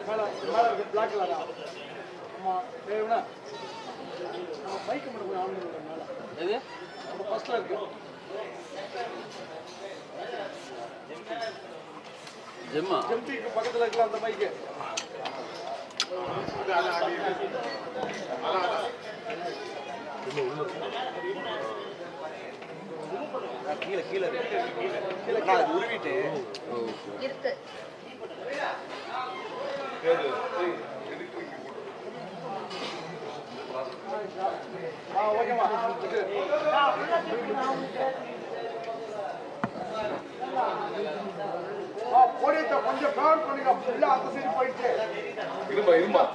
மேலே மேலே இருக்குது பிளாக் கலரா? ஆமாம் தேவைன்னா நம்ம பைக்கு மட்டும் கொஞ்சம் ஆன் பண்ணுற மேலே எது நம்ம ஃபஸ்ட்டில் இருக்கு ஜெம்பிக்கு பக்கத்தில் இருக்கலாம் அந்த பைக்கு. கீழே கீழே கீழே உருவிட்டு இருக்கு. ஓகேமா போடியத்தை கொஞ்சம் கவர் பண்ணுங்க. இல்ல அந்த சைடு போயிட்டு இரும்பா இரும்பா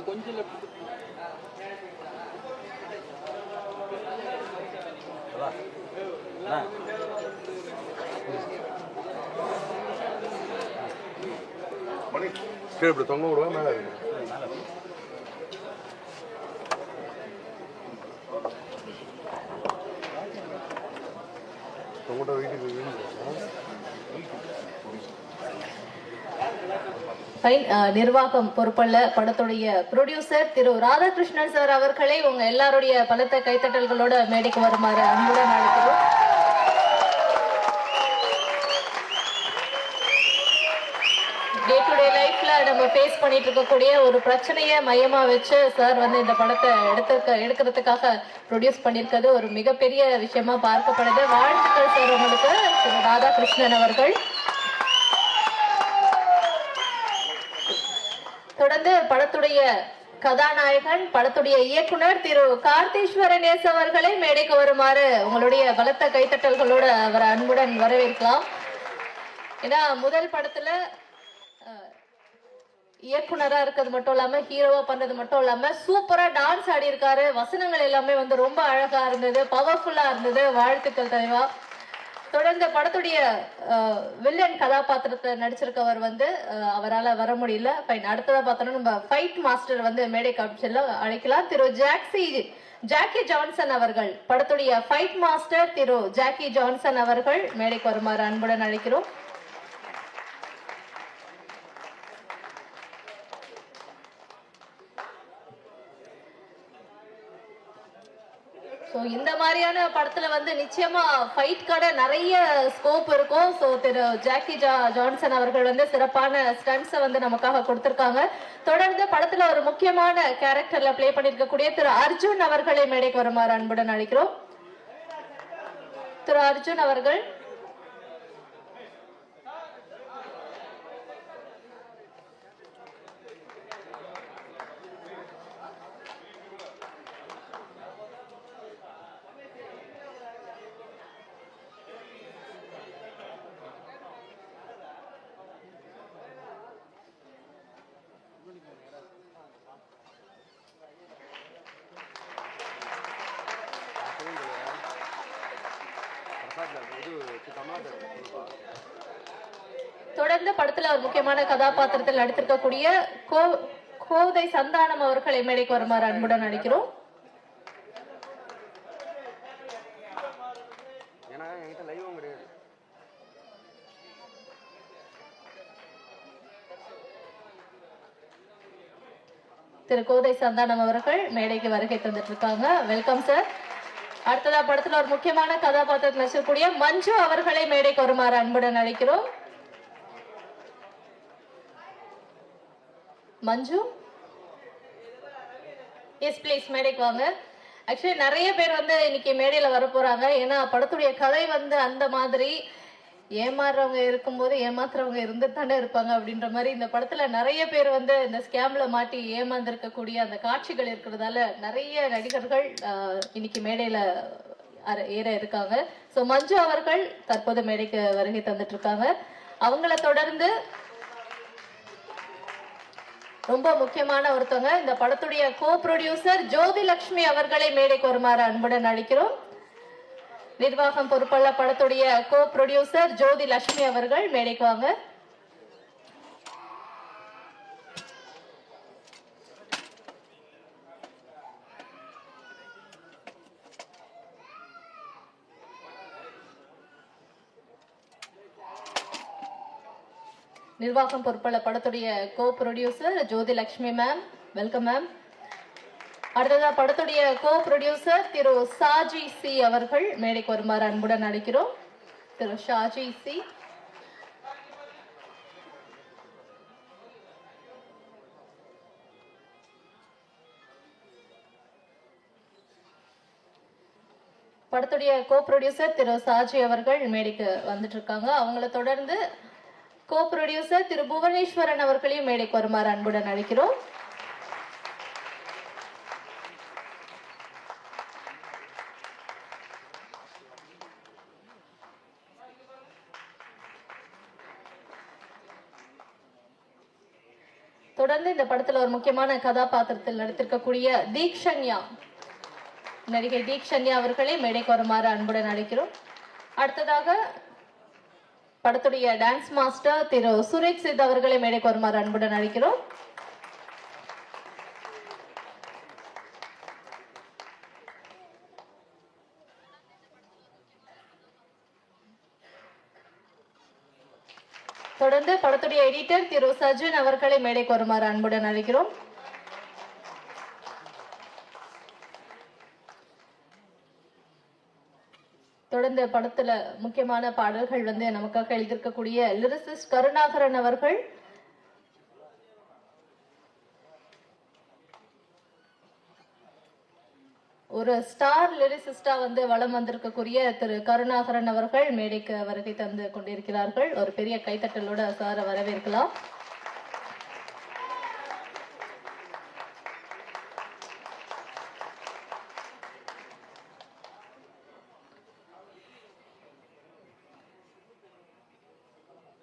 கொஞ்சம் கீழே இப்படி தொங்க விடுவா மேலே இருக்கு. தொங்கோட வீட்டுக்கு நிர்வாகம் பொறுப்புள்ள படத்துடைய ப்ரொடியூசர் திரு ராதாகிருஷ்ணன் சார் அவர்களை உங்க எல்லாருடைய பலத்த கைத்தட்டல்களோட மேடைக்கு வருமாறு அன்புடன் அழைக்கிறோம். டே டு டே லைஃப்ல நம்ம ஃபேஸ் பண்ணிட்டு இருக்கக்கூடிய ஒரு பிரச்சனையை மையமா வச்சு சார் வந்து இந்த படத்தை எடுக்கிறதுக்காக ப்ரொடியூஸ் பண்ணியிருக்கிறது ஒரு மிகப்பெரிய விஷயமா பார்க்கப்படுது. வாழ்த்துக்கள் சார் உங்களுக்கு திரு ராதாகிருஷ்ணன் அவர்கள். தொடர்ந்து படத்துடைய கதாநாயகன் படத்துடைய இயக்குனர் திரு கார்த்தீஸ்வரன் எஸ் அவர்களை மேடைக்கு வருமாறு உங்களுடைய பலத்த கைத்தட்டல்களோட அவரை அன்புடன் வரவேற்கலாம். ஏன்னா முதல் படத்துல இயக்குனரா இருக்கிறது மட்டும் இல்லாம ஹீரோவா பண்றது மட்டும் இல்லாம சூப்பரா டான்ஸ் ஆடி இருக்காரு. வசனங்கள் எல்லாமே வந்து ரொம்ப அழகா இருந்தது, பவர்ஃபுல்லா இருந்தது. வாழ்த்துக்கள் தலைவா. தொடர்ந்து படத்துடைய வில்லன் கதாபாத்திரத்தை நடிச்சிருக்கவர் வந்து அவரால் வர முடியல. அடுத்ததா பார்த்தோம்னா நம்ம ஃபைட் மாஸ்டர் வந்து மேடை காட்சியில் அழைக்கலாம். திரு ஜாக்கி ஜான்சன் அவர்கள் படத்துடைய ஃபைட் மாஸ்டர் திரு ஜாக்கி ஜான்சன் அவர்கள் மேடைக்கு வருமாறு அன்புடன் அழைக்கிறோம். இந்த மாதிரியான படத்துல வந்து நிச்சயமா ஃபைட்கான நிறைய ஸ்கோப் இருக்கும். ஸோ திரு ஜாக்கி ஜான்சன் அவர்கள் வந்து சிறப்பான ஸ்டன்ட்ஸை வந்து நமக்காக கொடுத்திருக்காங்க. தொடர்ந்து படத்துல ஒரு முக்கியமான கேரக்டர்ல பிளே பண்ணிருக்கக்கூடிய திரு அர்ஜுன் அவர்களை மேடைக்கு வருமாறு அன்புடன் அழைக்கிறோம். திரு அர்ஜுன் அவர்கள் தொடர்ந்து படத்துல ஒரு முக்கியமான கதாபாத்திரத்தில் நடித்திருக்கக்கூடிய கோதை சந்தானம் அவர்களை மேடைக்கு வருமாறு அன்புடன் அழைக்கிறோம். திரு கோதை சந்தானம் அவர்கள் மேடைக்கு வருகை தந்துட்டு இருக்காங்க. Welcome sir. அடுத்ததா படத்துல ஒரு முக்கியமான கதாபாத்திரத்தில் நடிக்கக்கூடிய மஞ்சு அவர்களை மேடைக்கு வருமாறு அன்புடன் அழைக்கிறோம். மஞ்சு எஸ் பிளீஸ் மேடைக்கு வாங்க. ஆக்சுவலி நிறைய பேர் வந்து இன்னைக்கு மேடையில வர போறாங்க. ஏன்னா படத்துடைய கதை வந்து அந்த மாதிரி ஏமாறுறவங்க இருக்கும்போது ஏமாத்துறவங்க இருந்துட்டு தானே இருப்பாங்க அப்படின்ற மாதிரி இந்த படத்துல நிறைய பேர் வந்து இந்த ஸ்கேம்ல மாட்டி ஏமாந்திருக்கக்கூடிய அந்த காட்சிகள் இருக்கிறதால நிறைய நடிகர்கள் இன்னைக்கு மேடையில ஏற இருக்காங்க. ஸோ மஞ்சு அவர்கள் தற்போது மேடைக்கு வருகை தந்துட்டு இருக்காங்க. அவங்கள தொடர்ந்து ரொம்ப முக்கியமான ஒருத்தவங்க இந்த படத்துடைய கோ ப்ரொடியூசர் ஜோதி லட்சுமி அவர்களை மேடைக்கு வருமாறு அன்புடன் அழைக்கிறோம். நிர்வாகம் பொறுப்புள்ள படத்துடைய கோ ப்ரொடியூசர் ஜோதி லட்சுமி அவர்கள் மேடைக்கு வாங்க. நிர்வாகம் பொறுப்புள்ள படத்துடைய கோ ப்ரொடியூசர் ஜோதி லட்சுமி மேம், வெல்கம் மேம். அடுத்ததா படத்துடைய கோ ப்ரொடியூசர் திரு சாஜி சி அவர்கள் மேடைக்கு வருமாறு அன்புடன் அழைக்கிறோம். திரு ஷாஜி சி. படத்துடைய கோ ப்ரொடியூசர் திரு சாஜி அவர்கள் மேடைக்கு வந்துட்டு இருக்காங்க. அவங்கள தொடர்ந்து கோ ப்ரொடியூசர் திரு புவனேஸ்வரன் அவர்களையும் மேடைக்கு வருமாறு அன்புடன் அழைக்கிறோம். தொடர்ந்து இந்த படத்துல ஒரு முக்கியமான கதாபாத்திரத்தில் நடித்திருக்கக்கூடிய தீக்ஷன்யா, நடிகை தீக்ஷன்யா அவர்களை மேடைக்கு வருமாறு அன்புடன் அழைக்கிறோம். அடுத்ததாக படத்துடைய டான்ஸ் மாஸ்டர் திரு சுரேஷ் சித் அவர்களை மேடைக்கு வருமாறு அன்புடன் அழைக்கிறோம். தொடர்ந்து படத்துடைய எடிட்டர் திரு சஜன் அவர்களை மேடைக்கு வருமாறு அன்புடன் அழைக்கிறோம். தொடர்ந்து படத்துல முக்கியமான பாடல்கள் நமக்காக எழுதியிருக்கக்கூடிய லிரிசிஸ்ட் கருணாகரன் அவர்கள், ஒரு ஸ்டார் லிரிசிஸ்டா வலம் வந்திருக்கக்கூடிய திரு கருணாகரன் அவர்கள் மேடைக்கு வருகை தந்து கொண்டிருக்கிறார்கள். ஒரு பெரிய கைத்தட்டலோட சார வரவேற்கலாம்.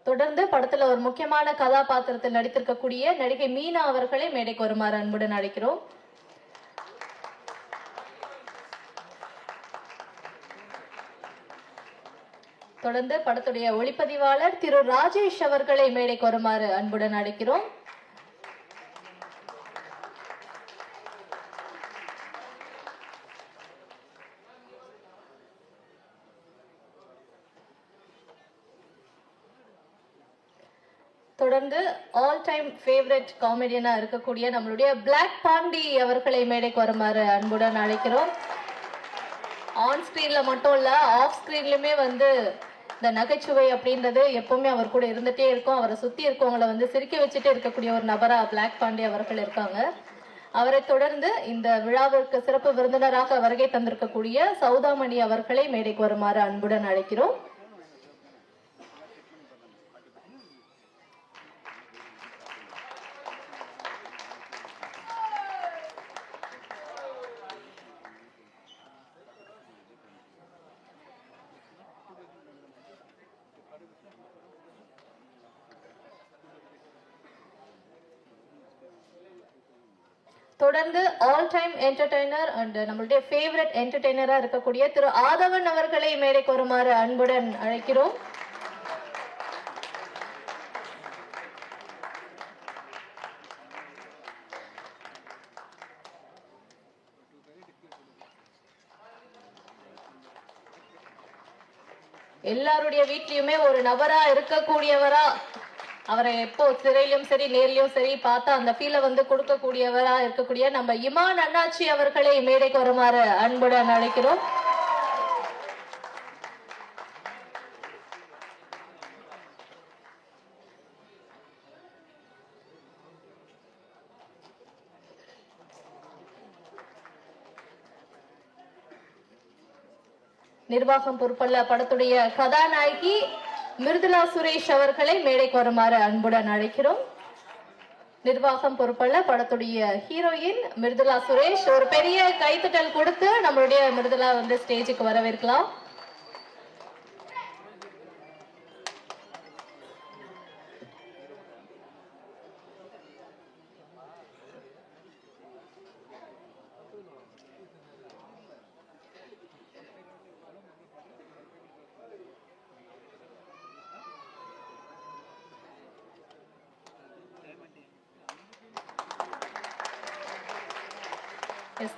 தொடர்ந்து படத்துல ஒரு முக்கியமான கதாபாத்திரத்தில் நடித்திருக்கக்கூடிய நடிகை மீனா அவர்களை மேடைக்கு வருமாறு அன்புடன் அழைக்கிறோம். தொடர்ந்து படத்துடைய ஒளிப்பதிவாளர் திரு ராஜேஷ் அவர்களை மேடைக்கு வருமாறு அன்புடன் அழைக்கிறோம். தொடர்ந்து ஆல் டைம் ஃபேவரட் காமெடியனா இருக்கக்கூடிய நம்மளுடைய பிளாக் பாண்டி அவர்களை மேடைக்கு வருமாறு அன்புடன் அழைக்கிறோம். ஆன் ஸ்கிரீன்ல மட்டும் இல்ல, ஆஃப் ஸ்கிரீன்லயுமே இந்த நகைச்சுவை அப்படின்றது எப்பவுமே அவர் கூட இருந்துட்டே இருக்கும். அவரை சுத்தி இருக்கவங்களை சிரிக்க வச்சுட்டே இருக்கக்கூடிய ஒரு நபரா பிளாக் பாண்டி அவர்கள் இருக்காங்க. அவரை தொடர்ந்து இந்த விழாவிற்கு சிறப்பு விருந்தினராக வருகை தந்திருக்கக்கூடிய சௌதாமணி அவர்களை மேடைக்கு வருமாறு அன்புடன் அழைக்கிறோம். தொடர்ந்து ஆல் டைம் என்டர்டெய்னர் அண்ட் நம்மளுடைய ஃபேவரட் என்டர்டெய்னரா இருக்கக்கூடிய திரு ஆதவன் அவர்களை மேடைக்கு வருமாறு அன்புடன் அழைக்கிறோம். எல்லாருடைய வீட்லயுமே ஒரு நபரா இருக்கக்கூடியவரா, அவரை எப்போ திரையிலும் சரி நேர்லயும் சரி பார்த்தா அந்த ஃபீலை கொடுக்கக்கூடியவரா இருக்கக்கூடிய நம்ம இமான் அண்ணாச்சி அவர்களை மேடைக்கு வருமாறு அன்புடன் அழைக்கிறோம். நிர்வாகம் பொறுப்புள்ள படத்துடைய கதாநாயகி மிருதுளா சுரேஷ் அவர்களை மேடைக்கு வருமாறு அன்புடன் அழைக்கிறோம். நிர்வாகம் பொறுப்புள்ள படத்துடைய ஹீரோயின் மிருதுளா சுரேஷ். ஒரு பெரிய கைத்தட்டல் கொடுத்து நம்மளுடைய மிருதுளா ஸ்டேஜுக்கு வரவேற்கலாம்.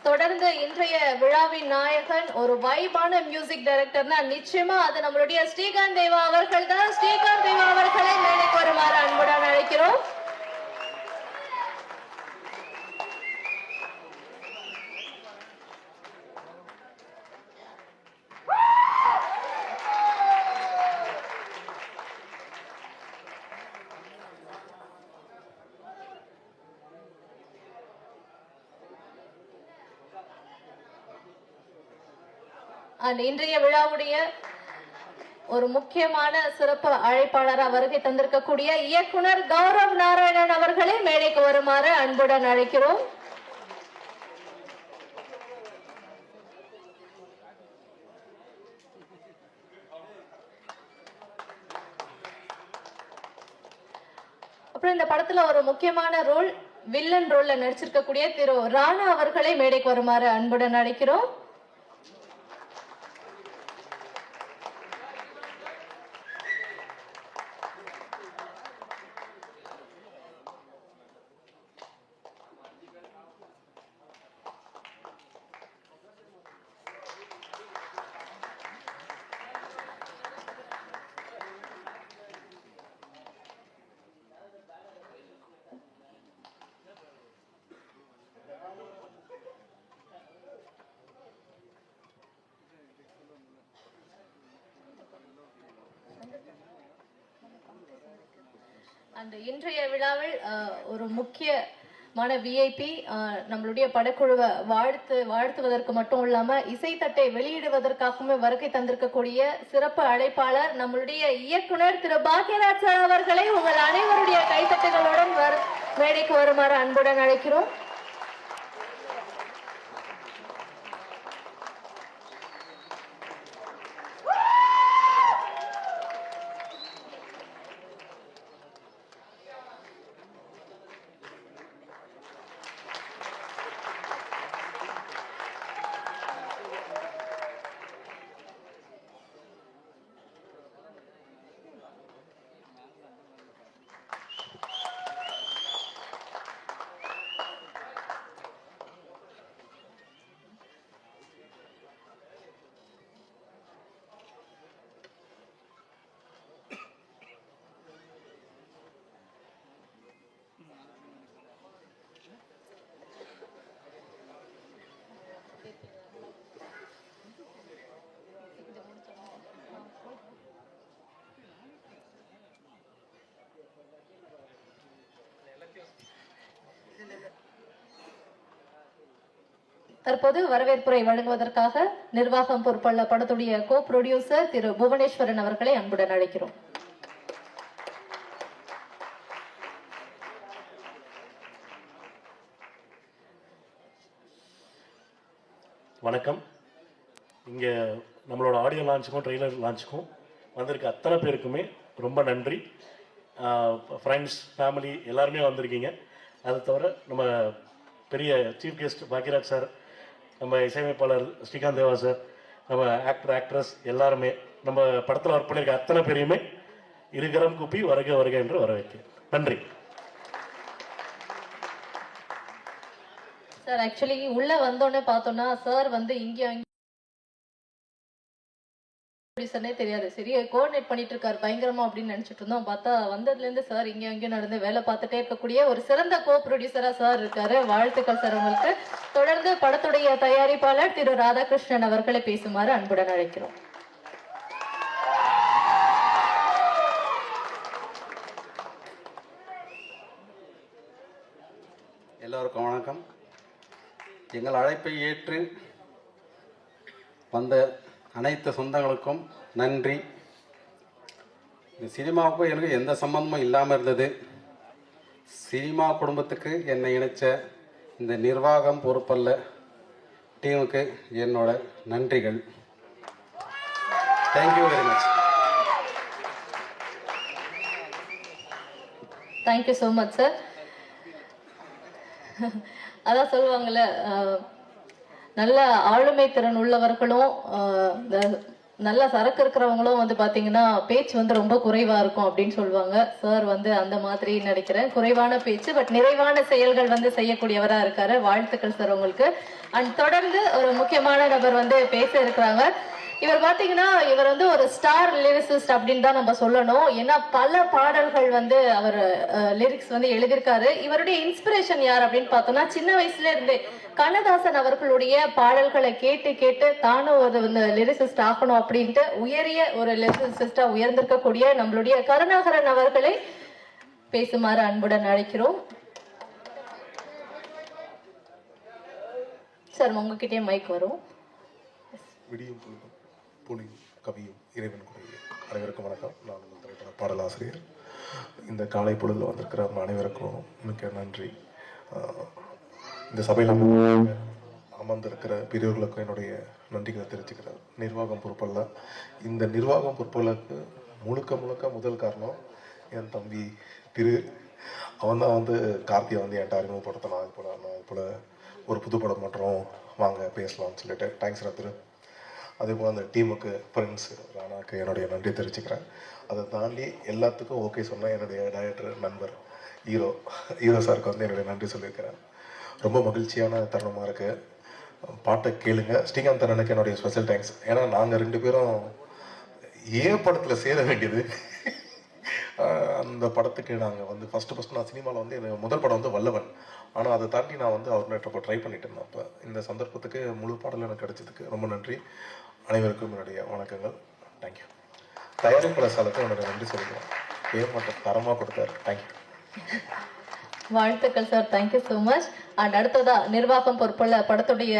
தொடர்ந்து இன்றைய விழாவின் நாயகன் ஒரு வைபான மியூசிக் டைரக்டர்னா நிச்சயமா அது நம்மளுடைய ஸ்ரீகாந்த் தேவா அவர்கள் தான். ஸ்ரீகாந்த் தேவா அவர்களை மேடைக்கு வருமாறு அன்புடன் அழைக்கிறோம். இன்றைய விழாவுடைய ஒரு முக்கியமான சிறப்பு அழைப்பாளராக வருகை தந்திருக்கக்கூடிய இயக்குனர் கௌரவ் நாராயணன் அவர்களை மேடைக்கு வருமாறு அன்புடன் அழைக்கிறோம். அப்புறம் இந்த படத்துல ஒரு முக்கியமான ரோல், வில்லன் ரோல்ல நடிச்சிருக்கக்கூடிய திரு ராணா அவர்களை மேடைக்கு வருமாறு அன்புடன் அழைக்கிறோம். அந்த இன்றைய விழாவில் ஒரு முக்கியமான விஐபி நம்மளுடைய படக்குழுவை வாழ்த்துவதற்கு மட்டும் இல்லாம இசைத்தட்டை வெளியிடுவதற்காகவே வருகை தந்திருக்கக்கூடிய சிறப்பு அழைப்பாளர் நம்மளுடைய இயக்குனர் திரு பாக்யராஜ் சார் அவர்களை உங்கள் அனைவருடைய கைத்தட்டுகளுடன் மேடைக்கு வருமாறு அன்புடன் அழைக்கிறோம். தற்போது வரவேற்புரை வழங்குவதற்காக நிர்வாகம் பொறுப்புள்ள படத்துடைய கோ புரொடியூசர் திரு புவனேஸ்வரன் அவர்களை அன்புடன் அழைக்கிறோம். வணக்கம். இங்கே நம்மளோட ஆடியோ லான்ச்சுக்கும் ட்ரெய்லர் லான்ச்சுக்கும் வந்திருக்க அத்தனை பேருக்குமே ரொம்ப நன்றி. ஃப்ரெண்ட்ஸ், ஃபேமிலி எல்லாருமே வந்திருக்கீங்க. அது தவிர நம்ம பெரிய சீஃப் கெஸ்ட் பாக்யராஜ் சார், நம்ம இசையமைப்பாளர் ஸ்ரீகாந்த் தேவா சார், நம்ம ஆக்ட்ரஸ் எல்லாருமே நம்ம படத்தில் ஒர்க் பண்ணியிருக்க அத்தனை பேரையுமே இருகரம் கூப்பி வருக வருக என்று வரவேற்கிறேன். நன்றி சார். ஆக்சுவலி உள்ள வந்தோடனே பார்த்தோம்னா சார் வந்து இங்கேயும் தெரியாது, சரி கோஆர்டினேட் பண்ணிட்டு இருக்காரு பயங்கரமா அப்படின்னு நினைச்சிட்டு இருந்தோம். பார்த்தா வந்ததுல இருந்து சார் இங்க அங்கேயும் நடந்து வேலை பார்த்துட்டே இருக்கக்கூடிய ஒரு சிறந்த கோ ப்ரொடியூசரா சார் இருக்காரு. வாழ்த்துக்கள் சார் உங்களுக்கு. தொடர்ந்து படத்துடைய தயாரிப்பாளர் திரு ராதாகிருஷ்ணன் அவர்களை பேசுமாறு அன்புடன் அழைக்கிறோம். எல்லோருக்கும் வணக்கம். எங்கள் அழைப்பை ஏற்று வந்த அனைத்து சொந்தங்களுக்கும் நன்றி. இந்த சினிமாவுக்கும் எனக்கு எந்த சம்பந்தமும் இல்லாமல் இருந்தது. சினிமா குடும்பத்துக்கு என்னை இணைச்ச இந்த நிர்வாகம் பொறுப்பல்ல டீமுக்கு என்னோட நன்றிகள். Thank you very much. Thank you so much sir. அதான் சொல்லுவாங்கல்ல, நல்ல ஆளுமை திறன் உள்ளவர்களும் இந்த நல்ல சரக்கு இருக்கிறவங்களும் வந்து பாத்தீங்கன்னா பேச்சு வந்து ரொம்ப குறைவா இருக்கும் அப்படின்னு சொல்லுவாங்க. சார் வந்து அந்த மாதிரி நினைக்கிறேன். குறைவான பேச்சு பட் நிறைவான செயல்கள் வந்து செய்யக்கூடியவரா இருக்காரு. வாழ்த்துக்கள் சார் உங்களுக்கு. அண்ட் தொடர்ந்து ஒரு முக்கியமான நபர் வந்து பேச இருக்கிறாங்க. இவர் பாத்தீங்கன்னா இவர் வந்து ஒரு ஸ்டார் லிரிசிஸ்ட் அப்படின்னு தான் நம்ம சொல்லணும். ஏன்னா பல பாடல்கள் வந்து அவர் லிரிக்ஸ் வந்து எழுதியிருக்காரு. இவருடைய இன்ஸ்பிரேஷன் யார் அப்படின்னு பார்த்தோம்னா சின்ன வயசுல இருந்தே கண்ணதாசன் அவர்களுடைய பாடல்களை கேட்டு கேட்டு தானும் ஒரு லிரிசிஸ்ட் ஆகணும் அப்படின்ட்டு உயரிய ஒரு லிரிசிஸ்டா உயர்ந்திருக்கக்கூடிய நம்மளுடைய கருணாகரன் அவர்களை பேசுமாறு அன்புடன் அழைக்கிறோம். சார் உங்ககிட்டயே மைக் வரும். விடியும் பொழுதும் பொழியும் கவியும் இறைவன் குறையும் அனைவருக்கும் வணக்கம். நான் உங்கள் திரைப்பட பாடலாசிரியர். இந்த காலை பொழுதில் வந்திருக்கிற அனைவருக்கும் மிக்க நன்றி. இந்த சபையில் அமர்ந்திருக்கிற பெரியவர்களுக்கும் என்னுடைய நன்றிகளை தெரிவிச்சுக்கிறேன். நிர்வாகம் பொறுப்பல்ல, இந்த நிர்வாகம் பொறுப்புகளுக்கு முழுக்க முழுக்க முதல் காரணம் என் தம்பி அவன் தான் வந்து கார்த்தியை வந்து என்கிட்ட அறிமுகப்படுத்தினான். இது போல் ஒரு புது படம் பண்ணுறோம், வாங்க பேசலாம்னு சொல்லிட்டு. தேங்க்ஸ் திரு. அதே போல் அந்த டீமுக்கு ஃப்ரெண்ட்ஸு ராணாக்கு என்னுடைய நன்றி தெரிவிச்சுக்கிறேன். அதை தாண்டி எல்லாத்துக்கும் ஓகே சொன்ன என்னுடைய டைரக்டர் நண்பர் ஹீரோ சாருக்கு வந்து என்னுடைய நன்றி சொல்லியிருக்கிறேன். ரொம்ப மகிழ்ச்சியான தருணமாக இருக்குது. பாட்டை கேளுங்க. ஸ்ரீகாந்த் அண்ணனுக்கு என்னுடைய ஸ்பெஷல் தேங்க்ஸ். ஏன்னா நாங்கள் 2 பேரும் படத்தில் சேர வேண்டியது. அந்த படத்துக்கு நாங்கள் வந்து ஃபஸ்ட்டு நான் சினிமாவில் வந்து எனக்கு முதல் படம் வந்து வல்லவன். ஆனால் அதை தாண்டி நான் வந்து அவர்கிட்ட இப்போ ட்ரை பண்ணிட்டு இருந்தேன். அப்போ இந்த சந்தர்ப்பத்துக்கு முழு பாடல் எனக்கு கிடைச்சதுக்கு ரொம்ப நன்றி. அனைவருக்கும் என்னுடைய வணக்கங்கள். தேங்க்யூ. தயாரிப்பாளர் சாருக்கு என்னுடைய நன்றி சொல்லுங்கள். பேமெண்ட் தரமாக கொடுத்தாரு. தேங்க்யூ. வாழ்த்துக்கள் sir. Thank you so much. And அடுத்ததா நிர்வாகம் பொறுப்புள்ள படத்துடைய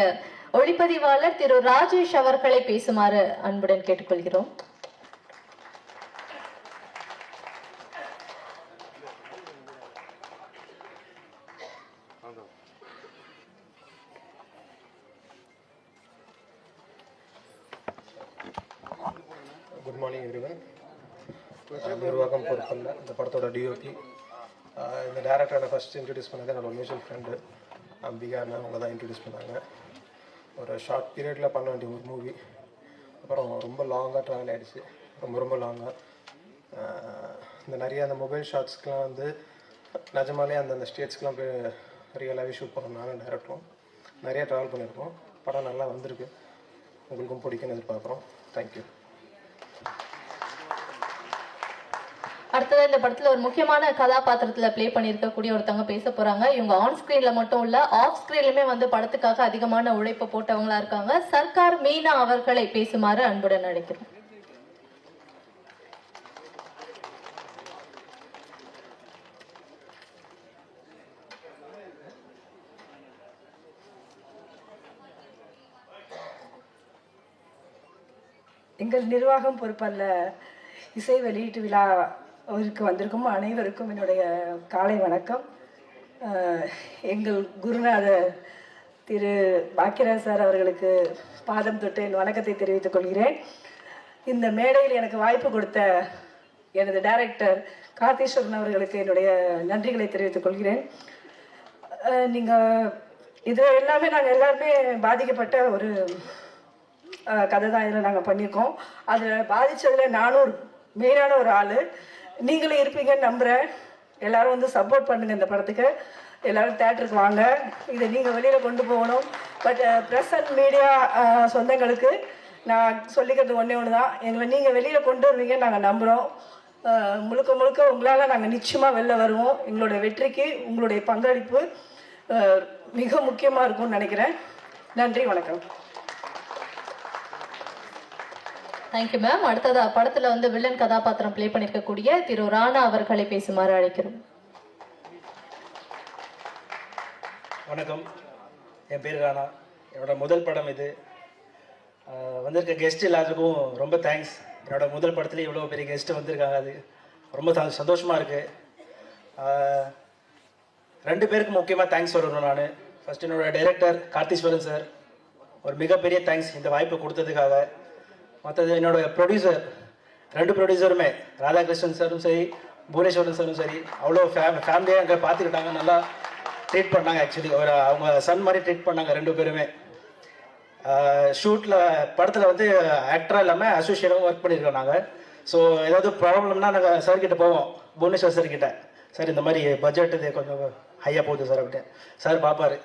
ஒளிப்பதிவாளர் திரு ராஜேஷ் அவர்களை பேசுமாறு அன்புடன் கேட்டுக்கொள்கிறோம். Good morning everyone. நிர்வாகம் பொறுப்பில் இந்த படத்தோட டிஓபி, இந்த டேரக்டரை ஃபஸ்ட் இன்ட்ரடியூஸ் பண்ணது என்னோட மியூச்சுவல் ஃப்ரெண்டு அம்பிகான்னு அவங்க தான் இன்ட்ரடியூஸ் பண்ணாங்க. ஒரு ஷார்ட் பீரியடில் பண்ண வேண்டிய ஒரு மூவி. அப்புறம் ரொம்ப லாங்காக ட்ராவல் ஆகிடுச்சு, ரொம்ப லாங்காக. இந்த நிறைய அந்த மொபைல் ஷாட்ஸ்க்கெலாம் வந்து நிஜமாலே அந்த ஸ்டேட்ஸ்க்கெலாம் போய் ரியலாகவே ஷூட் பண்ணோம். நானும் டேரக்டரும் நிறையா ட்ராவல் பண்ணியிருக்கோம். படம் நல்லா வந்திருக்கு, உங்களுக்கும் பிடிக்குன்னு எதிர்பார்க்குறோம். தேங்க்யூ. அடுத்தது இந்த படத்துல ஒரு முக்கியமான கதாபாத்திரத்துல பிளே பண்ணியிருக்கக்கூடிய ஒருத்தவங்க பேச போறாங்க. இவங்க ஆன் ஸ்கிரீன்ல மட்டும் இல்ல, ஆஃப் ஸ்கிரீன்லயுமே வந்து படத்துக்காக அதிகமான உழைப்பு போட்டவங்களா இருக்காங்க. சர்க்கார் மீனா அவர்களை பேசுமாறு அன்புடன் அழைக்கிறோம். எங்கள் நிர்வாகம் பொறுப்பல்ல இசை வெளியீட்டு விழாவிற்கு வந்திருக்கும் அனைவருக்கும் என்னுடைய காலை வணக்கம். எங்கள் குருநாதர் திரு பாக்கியராஜ் சார் அவர்களுக்கு பாதம் தொட்டு என் வணக்கத்தை தெரிவித்துக் கொள்கிறேன். இந்த மேடையில் எனக்கு வாய்ப்பு கொடுத்த எனது டைரக்டர் கார்த்தீஸ்வரன் அவர்களுக்கு என்னுடைய நன்றிகளை தெரிவித்துக் கொள்கிறேன். நீங்கள் இது எல்லாமே நாங்கள் எல்லாருமே பாதிக்கப்பட்ட ஒரு கதை தான் இதில் நாங்கள் பண்ணியிருக்கோம். அதில் பாதித்ததில் நானும் மெயினான ஒரு ஆள். நீங்களும் இருப்பீங்கன்னு நம்புகிறேன். எல்லோரும் வந்து சப்போர்ட் பண்ணுங்கள். இந்த படத்துக்கு எல்லோரும் தேட்டருக்கு வாங்க. இதை நீங்கள் வெளியில் கொண்டு போகணும். பட் ப்ரெஸ் அண்ட் மீடியா சொந்தங்களுக்கு நான் சொல்லிக்கிறது ஒன்று தான், எங்களை நீங்கள் வெளியில் கொண்டு வருவீங்கன்னு நாங்கள் நம்புகிறோம். முழுக்க உங்களால் நாங்கள் நிச்சயமாக வெளில வருவோம். எங்களோட வெற்றிக்கு உங்களுடைய பங்களிப்பு மிக முக்கியமாக இருக்கும்னு நினைக்கிறேன். நன்றி, வணக்கம். Thank you ma'am. அடுத்ததா படத்துல வந்து வில்லன் கதாபாத்திரம் பிளே பண்ணிருக்கக்கூடிய திரு ராணா அவர்களை பேசுமாறு அழைக்கிறோம். வணக்கம், என் பேர் ராணா. என்னோட முதல் படம் இது. வந்திருக்க கெஸ்ட் எல்லாத்துக்கும் ரொம்ப தேங்க்ஸ். என்னோட முதல் படத்துலேயே இவ்வளோ பெரிய கெஸ்ட்டு வந்திருக்காங்க, அது ரொம்ப சந்தோஷமாக இருக்குது. 2 பேருக்கு முக்கியமாக தேங்க்ஸ் சொல்லணும் நான். ஃபஸ்ட் என்னோட டைரக்டர் கார்த்தீஸ்வரன் சார், ஒரு மிகப்பெரிய தேங்க்ஸ் இந்த வாய்ப்பை கொடுத்ததுக்காக. மற்றது என்னோட ப்ரொடியூசர், 2 ப்ரொடியூசருமே ராதாகிருஷ்ணன் சாரும் சரி, புவனேஸ்வரன் சாரும் சரி, அவ்வளோ ஃபேமிலியாக அங்கே பார்த்துக்கிட்டாங்க, நல்லா ட்ரீட் பண்ணாங்க. ஆக்சுவலி அவங்க சன் மாதிரி ட்ரீட் பண்ணாங்க 2 பேருமே. ஷூட்டில் படத்தில் வந்து ஆக்டராக இல்லாமல் அசோசியேட்டாகவும் ஒர்க் பண்ணியிருக்கோம் நாங்கள். ஸோ ஏதாவது ப்ராப்ளம்னா நாங்கள் சார்கிட்ட போவோம், புவனேஸ்வர் சார்கிட்ட. சார் இந்த மாதிரி பட்ஜெட் இது கொஞ்சம் ஹையாக போகுது சார் அப்படின்னு. சார் பார்ப்பார்,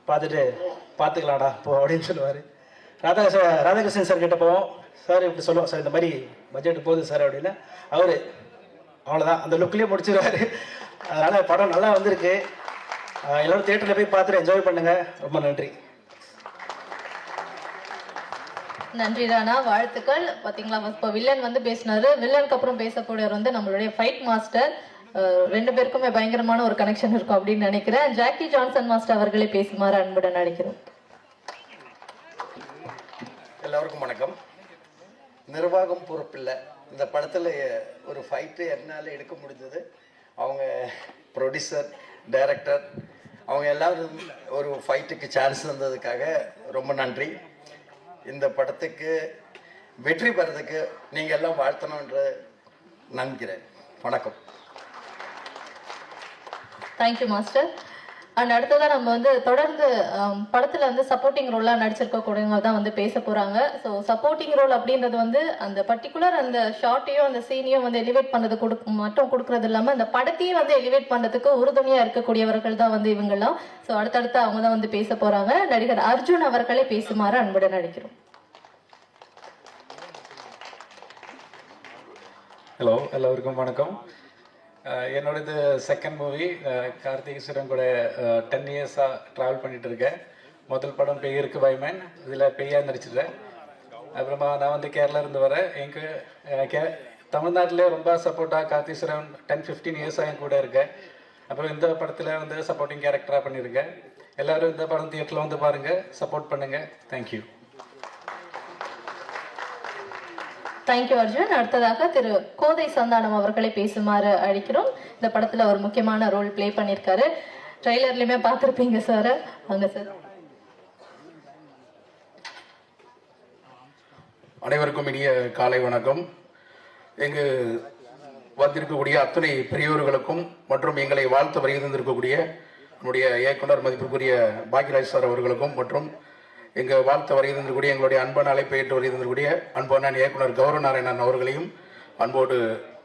பார்த்துட்டு பார்த்துக்கலாம்டா போ அப்படின்னு சொல்லுவார். ராதாகிருஷ்ணன் சார் கிட்ட போவோம், சார் இப்படி சொல்லுவோம், சார் இந்த மாதிரி பட்ஜெட் போகுது சார் அப்படின்னு. அவர் அவ்வளோதான், அந்த லுக்லேயே முடிச்சிருவார். அதனால் படம் நல்லா வந்திருக்கு. எல்லோரும் தியேட்டரில் போய் பார்த்துட்டு என்ஜாய் பண்ணுங்கள். ரொம்ப நன்றி. நன்றி ராணா, வாழ்த்துக்கள். பார்த்தீங்களா, இப்போ வில்லன் வந்து பேசினாரு. வில்லனுக்கு அப்புறம் பேசக்கூடியவர் வந்து நம்மளுடைய ஃபைட் மாஸ்டர். ரெண்டு பேருக்குமே பயங்கரமான ஒரு கனெக்ஷன் இருக்கும் அப்படின்னு நினைக்கிறேன். ஜாக்கி ஜான்சன் மாஸ்டர் அவர்களே பேசுமாறு அன்புடன் அழைக்கிறோம். எல்லோருக்கும் வணக்கம். நிர்வாகம் பொறுப்பில்லை. இந்த படத்தில் ஒரு ஃபைட்டு என்னால் எடுக்க முடிஞ்சது. அவங்க ப்ரொடியூசர், டைரக்டர், அவங்க எல்லாரும் ஒரு ஃபைட்டுக்கு சான்ஸ் தந்ததுக்காக ரொம்ப நன்றி. இந்த படத்துக்கு வெற்றி பெறதுக்கு நீங்கள் எல்லாம் வாழ்த்தணுன்ற நினைக்கிறேன். வணக்கம். Thank you master. அண்ட் அடுத்ததான் நம்ம வந்து தொடர்ந்து படத்தில் வந்து சப்போர்ட்டிங் ரோலாக நடிச்சிருக்கக்கூடியவங்க தான் வந்து பேச போகிறாங்க. ஸோ சப்போர்ட்டிங் ரோல் அப்படின்றது வந்து அந்த பர்டிகுலர் அந்த ஷார்ட்டையும் அந்த சீனையும் வந்து எலிவேட் பண்ணது மட்டும் கொடுக்கறது இல்லாமல் அந்த படத்தையும் வந்து எலிவேட் பண்ணுறதுக்கு உறுதுணையாக இருக்கக்கூடியவர்கள் தான் வந்து இவங்கெல்லாம். ஸோ அடுத்தடுத்து அவங்க தான் வந்து பேச போகிறாங்க. நடிகர் அர்ஜுன் அவர்களே பேசுமாறு அன்புடன் அழைக்கிறோம். ஹலோ, எல்லோருக்கும் வணக்கம். என்னோடது செகண்ட் மூவி. கார்த்திக் சுரன் கூட 10 இயர்ஸாக ட்ராவல் பண்ணிட்டு இருக்கேன். முதல் படம் பேய்க்கு பயமேன், இதில் பேயாக நடிச்சிருக்கேன். அப்புறமா நான் வந்து கேரளா இருந்து வரேன். எனக்கு தமிழ்நாட்டிலே ரொம்ப சப்போர்ட்டாக கார்த்திக் சுரன் 10-15 இயர்ஸாக என் கூட இருக்கேன். அப்புறம் இந்த படத்தில் வந்து சப்போர்ட்டிங் கேரக்டராக பண்ணியிருக்கேன். எல்லோரும் இந்த படம் தியேட்டரில் வந்து பாருங்கள், சப்போர்ட் பண்ணுங்கள். தேங்க்யூ. தேங்க்யூ அர்ஜுன். அடுத்ததாக திரு கோதை சந்தானம் அவர்களை பேசுமாறு அழைக்கிறோம். இந்த படத்துல ஒரு முக்கியமான ரோல் பிளே பண்ணியிருக்காரு. ட்ரெய்லர்லயுமே பார்த்துருப்பீங்க சார். வாங்க சார். அனைவருக்கும் இனிய காலை வணக்கம். எங்கு வந்திருக்கக்கூடிய அத்தனை பெரியோர்களுக்கும் மற்றும் எங்களை வாழ்த்து வருகை தந்திருக்கக்கூடிய நம்முடைய இயக்குனர் மதிப்பிற்குரிய பாக்யராஜ் சார் அவர்களுக்கும் மற்றும் எங்கள் வாழ்த்து வருகை தந்திருக்கூடிய எங்களுடைய அன்பான அழைப்பை ஏற்று வருகை தந்திருக்கூடிய அன்பான இயக்குனர் கௌரவ நாராயணன் அவர்களையும் அன்போடு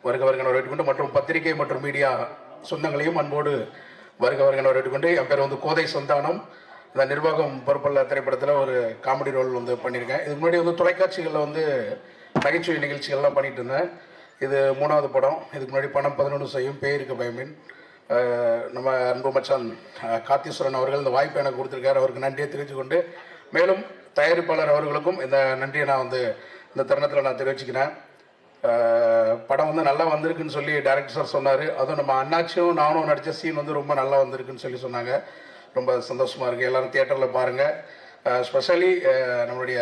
வருக வரவேற்றுக்கொண்டு மற்றும் பத்திரிகை மற்றும் மீடியா சொந்தங்களையும் அன்போடு வருக வரவேற்றுக்கொண்டு, என் பேர் வந்து கோதை சந்தானம். இந்த நிர்வாகம் பொறுப்பல்ல திரைப்படத்தில் ஒரு காமெடி ரோல் வந்து பண்ணியிருக்கேன். இதுக்கு முன்னாடி வந்து தொலைக்காட்சிகளில் வந்து நகைச்சுவை நிகழ்ச்சிகள்லாம் பண்ணிட்டு இருந்தேன். இது 3வது படம். இதுக்கு முன்னாடி பணம் 11 செய்யும், பேருக்கு பயமேன். நம்ம அன்பு மச்சான் கார்த்தீஸ்வரன் அவர்கள் இந்த வாய்ப்பை எனக்கு கொடுத்துருக்காரு. அவருக்கு நன்றியை தெரிவித்துக்கொண்டு, மேலும் தயாரிப்பாளர் அவர்களுக்கும் இந்த நன்றியை நான் வந்து இந்த தருணத்தில் நான் தெரிவிச்சுக்கிறேன். படம் வந்து நல்லா வந்திருக்குன்னு சொல்லி டைரக்டர் சார் சொன்னார். அதுவும் நம்ம அண்ணாச்சியும் நானும் நடித்த சீன் வந்து ரொம்ப நல்லா வந்திருக்குன்னு சொல்லி சொன்னாங்க. ரொம்ப சந்தோஷமாக இருக்குது. எல்லோரும் தியேட்டரில் பாருங்கள். ஸ்பெஷலி நம்மளுடைய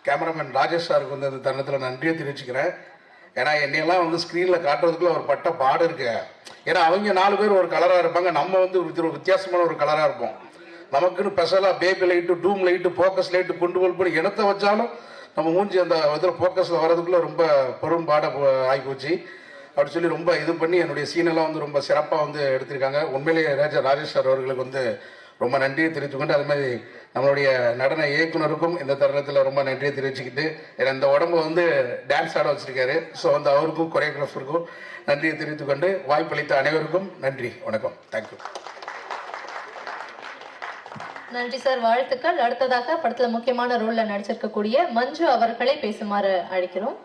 கேமராமேன் ராஜேஷ் சாருக்கு வந்து இந்த தருணத்தில் நன்றியை தெரிவிச்சுக்கிறேன். ஏன்னா என்னையெல்லாம் வந்து ஸ்க்ரீனில் காட்டுறதுக்குள்ள ஒரு பட்ட பாடு இருக்கு. ஏன்னா அவங்க 4 பேர் ஒரு கலராக இருப்பாங்க, நம்ம வந்து ஒரு வித்தியாசமான ஒரு கலராக இருப்போம். நமக்குன்னு ஸ்பெஷலாக பேபி லைட்டு, டூம் லைட்டு, ஃபோக்கஸ் லைட்டு கொண்டு போய் இடத்த வச்சாலும் நம்ம மூஞ்சி அந்த இதில் ஃபோக்கஸில் வர்றதுக்குள்ளே ரொம்ப பெரும் பாட ஆகிப்போச்சு. அப்படி சொல்லி ரொம்ப இது பண்ணி என்னுடைய சீனெல்லாம் வந்து ரொம்ப சிறப்பாக வந்து எடுத்திருக்காங்க. உண்மையிலேயே ராஜேஷ் சார் அவர்களுக்கு வந்து ரொம்ப நன்றியை தெரிவித்துக்கொண்டு, அது மாதிரி நம்மளுடைய நடன இயக்குனருக்கும் இந்த தருணத்தில் ரொம்ப நன்றியை தெரிவிச்சுக்கிட்டு, ஏன்னா இந்த உடம்பு வந்து டான்ஸ் ஆட வச்சிருக்காரு. ஸோ வந்து அவருக்கும் கொரியோகிராஃபருக்கும் நன்றியை தெரிவித்துக்கொண்டு, வாய்ப்பளித்த அனைவருக்கும் நன்றி, வணக்கம். தேங்க்யூ. நன்றி சார், வாழ்த்துக்கள். அடுத்ததாக படத்துல முக்கியமான ரோல்ல நடிச்சிருக்கக்கூடிய மஞ்சு அவர்களை பேசுமாறு அழைக்கிறோம்.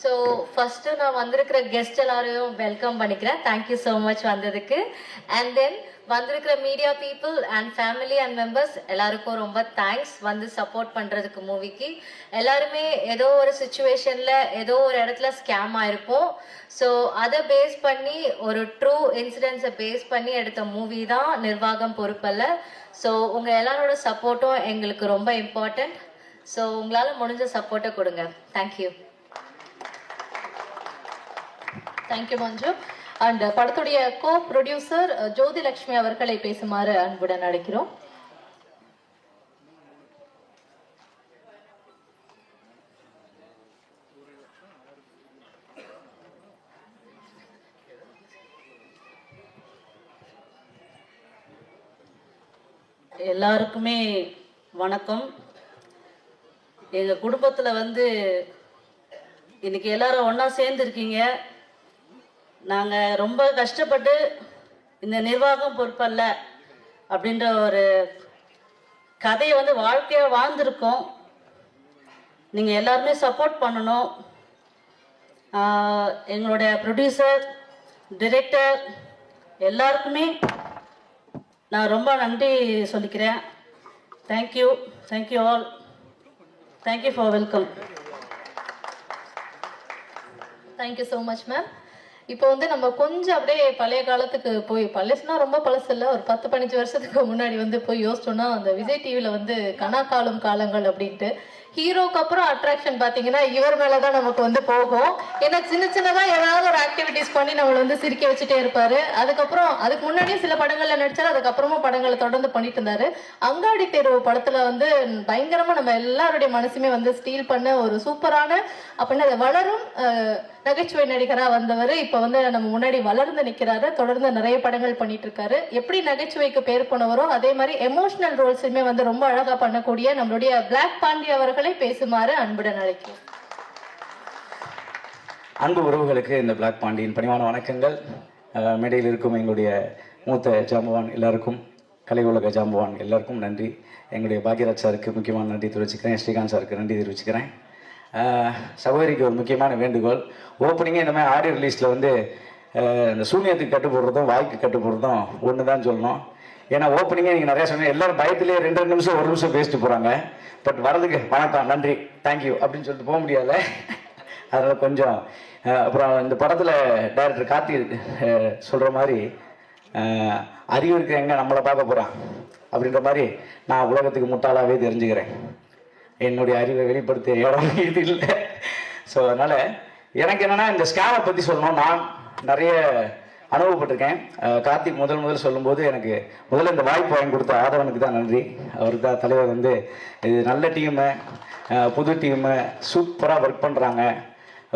ஸோ ஃபஸ்ட்டு நான் வந்திருக்கிற கெஸ்ட் எல்லாரையும் வெல்கம் பண்ணிக்கிறேன். தேங்க்யூ ஸோ மச் வந்ததுக்கு. அண்ட் தென் வந்திருக்கிற media people and family and members எல்லாருக்கும் ரொம்ப தேங்க்ஸ் வந்து சப்போர்ட் பண்ணுறதுக்கு மூவிக்கு. எல்லாருமே ஏதோ ஒரு சுச்சுவேஷனில் ஏதோ ஒரு இடத்துல ஸ்கேம் ஆயிருப்போம். ஸோ அதை பேஸ் பண்ணி ஒரு ட்ரூ இன்சிடென்ட்ஸை பேஸ் பண்ணி எடுத்த மூவி தான் நிர்வாகம் பொறுப்பல்ல. ஸோ உங்கள் எல்லாரோட சப்போர்ட்டும் எங்களுக்கு ரொம்ப இம்பார்ட்டண்ட். ஸோ உங்களால் முடிஞ்ச சப்போர்ட்டை கொடுங்க. தேங்க்யூ. Thank you Manju. அண்ட் படத்துடைய கோ ப்ரொடியூசர் ஜோதி லட்சுமி அவர்களை பேசுமாறு அன்புடன் அழைக்கிறோம். எல்லாருக்குமே வணக்கம். எங்கள் குடும்பத்தில் வந்து இன்னைக்கு எல்லாரும் ஒன்றா சேர்ந்துருக்கீங்க. நாங்கள் ரொம்ப கஷ்டப்பட்டு இந்த நிர்வாகம் பொறுப்பல்ல அப்படின்ற ஒரு கதையை வந்து வாழ்க்கையாக வாழ்ந்திருக்கோம். நீங்கள் எல்லாருமே சப்போர்ட் பண்ணணும். எங்களுடைய ப்ரொடியூசர், டிரெக்டர் எல்லாருக்குமே நான் ரொம்ப நன்றி சொல்லிக்கிறேன். Thank you, thank you all, thank you for welcome. Thank you so much ma'am. இப்போ வந்து நம்ம கொஞ்சம் அப்படியே பழைய காலத்துக்கு போய், பழசுனா ரொம்ப பழசு இல்லை, ஒரு 10-15 வருஷத்துக்கு முன்னாடி வந்து போய் யோசிச்சோம்னா அந்த விஜய் டிவியில் வந்து கனாக்காலும் காலங்கள் அப்படின்ட்டு ஹீரோக்கு அப்புறம் அட்ராக்ஷன் பார்த்தீங்கன்னா இவர் மேலே தான் நமக்கு வந்து போகும். ஏன்னா சின்ன சின்னதாக ஏதாவது ஒரு ஆக்டிவிட்டிஸ் பண்ணி நம்மளை வந்து சிரிக்க வச்சுட்டே இருப்பாரு. அதுக்கப்புறம் அதுக்கு முன்னாடியே சில படங்களில் நடிச்சாரு, அதுக்கப்புறமா படங்களை தொடர்ந்து பண்ணிட்டு இருந்தாரு. அங்காடி தேர்வு படத்தில் வந்து பயங்கரமாக நம்ம எல்லாருடைய மனசுமே வந்து ஸ்டீல் பண்ண ஒரு சூப்பரான அப்படின்னா வளரும் நகைச்சுவை நடிகராக வந்தவர் இப்போ வந்து நம்ம முன்னாடி வளர்ந்து நிற்கிறாரு. தொடர்ந்து நிறைய படங்கள் பண்ணிட்டு இருக்காரு. எப்படி நகைச்சுவைக்கு பேர் போனவரோ அதே மாதிரி எமோஷனல் ரோல்ஸுமே வந்து ரொம்ப அழகா பண்ணக்கூடிய நம்மளுடைய பிளாக் பாண்டி அவர்களை பேசுமாறு அன்புடன் அழைக்கிறோம். அன்பு உறவுகளுக்கு இந்த பிளாக் பாண்டியின் பணிவான வணக்கங்கள். மேடையில் இருக்கும் எங்களுடைய மூத்த ஜாம்பவான் எல்லாருக்கும், கலை உலக ஜாம்பவான் எல்லாருக்கும் நன்றி. எங்களுடைய பாக்யராஜ் சாருக்கு முக்கியமான நன்றி தெரிவிச்சுக்கிறேன். ஸ்ரீகாந்த் சாருக்கு நன்றி தெரிவிச்சுக்கிறேன். சகோதரிக்கு ஒரு முக்கியமான வேண்டுகோள், ஓப்பனிங்கே இந்த மாதிரி ஆடியோ ரிலீஸில் வந்து இந்த சூன்யத்துக்கு கட்டு போடுறதும் வாய்க்கு கட்டு போடுறதும் ஒன்று தான் சொல்லணும். ஏன்னா ஓப்பனிங்கே நீங்கள் நிறையா சொன்னீங்க, எல்லாரும் பயத்திலே 2 நிமிஷம் 1 நிமிஷம் பேசிட்டு போகிறாங்க. பட் வரதுக்கு வணக்கம், நன்றி, தேங்க்யூ அப்படின்னு சொல்லிட்டு போக முடியாது. அதனால் கொஞ்சம் அப்புறம் இந்த படத்தில் டைரக்டர் கார்த்தி சொல்கிற மாதிரி அறிவு இருக்க எங்கே நம்மளை பார்க்க போகிறான் அப்படின்ற மாதிரி நான் உலகத்துக்கு முட்டாளாகவே தெரிஞ்சுக்கிறேன். என்னுடைய அறிவை வெளிப்படுத்த இடம் இது இல்லை. ஸோ அதனால் எனக்கு என்னென்னா இந்த ஸ்கேமை பற்றி சொல்லணும். நான் நிறைய அனுபவப்பட்டிருக்கேன். கார்த்திக் முதல் சொல்லும்போது எனக்கு முதல்ல இந்த வாய்ப்பு வாங்கி கொடுத்த ஆதவனுக்கு தான் நன்றி. அவருக்கு தான் தலைவர் வந்து இது நல்ல டீமு, புது டீமு, சூப்பராக ஒர்க் பண்ணுறாங்க.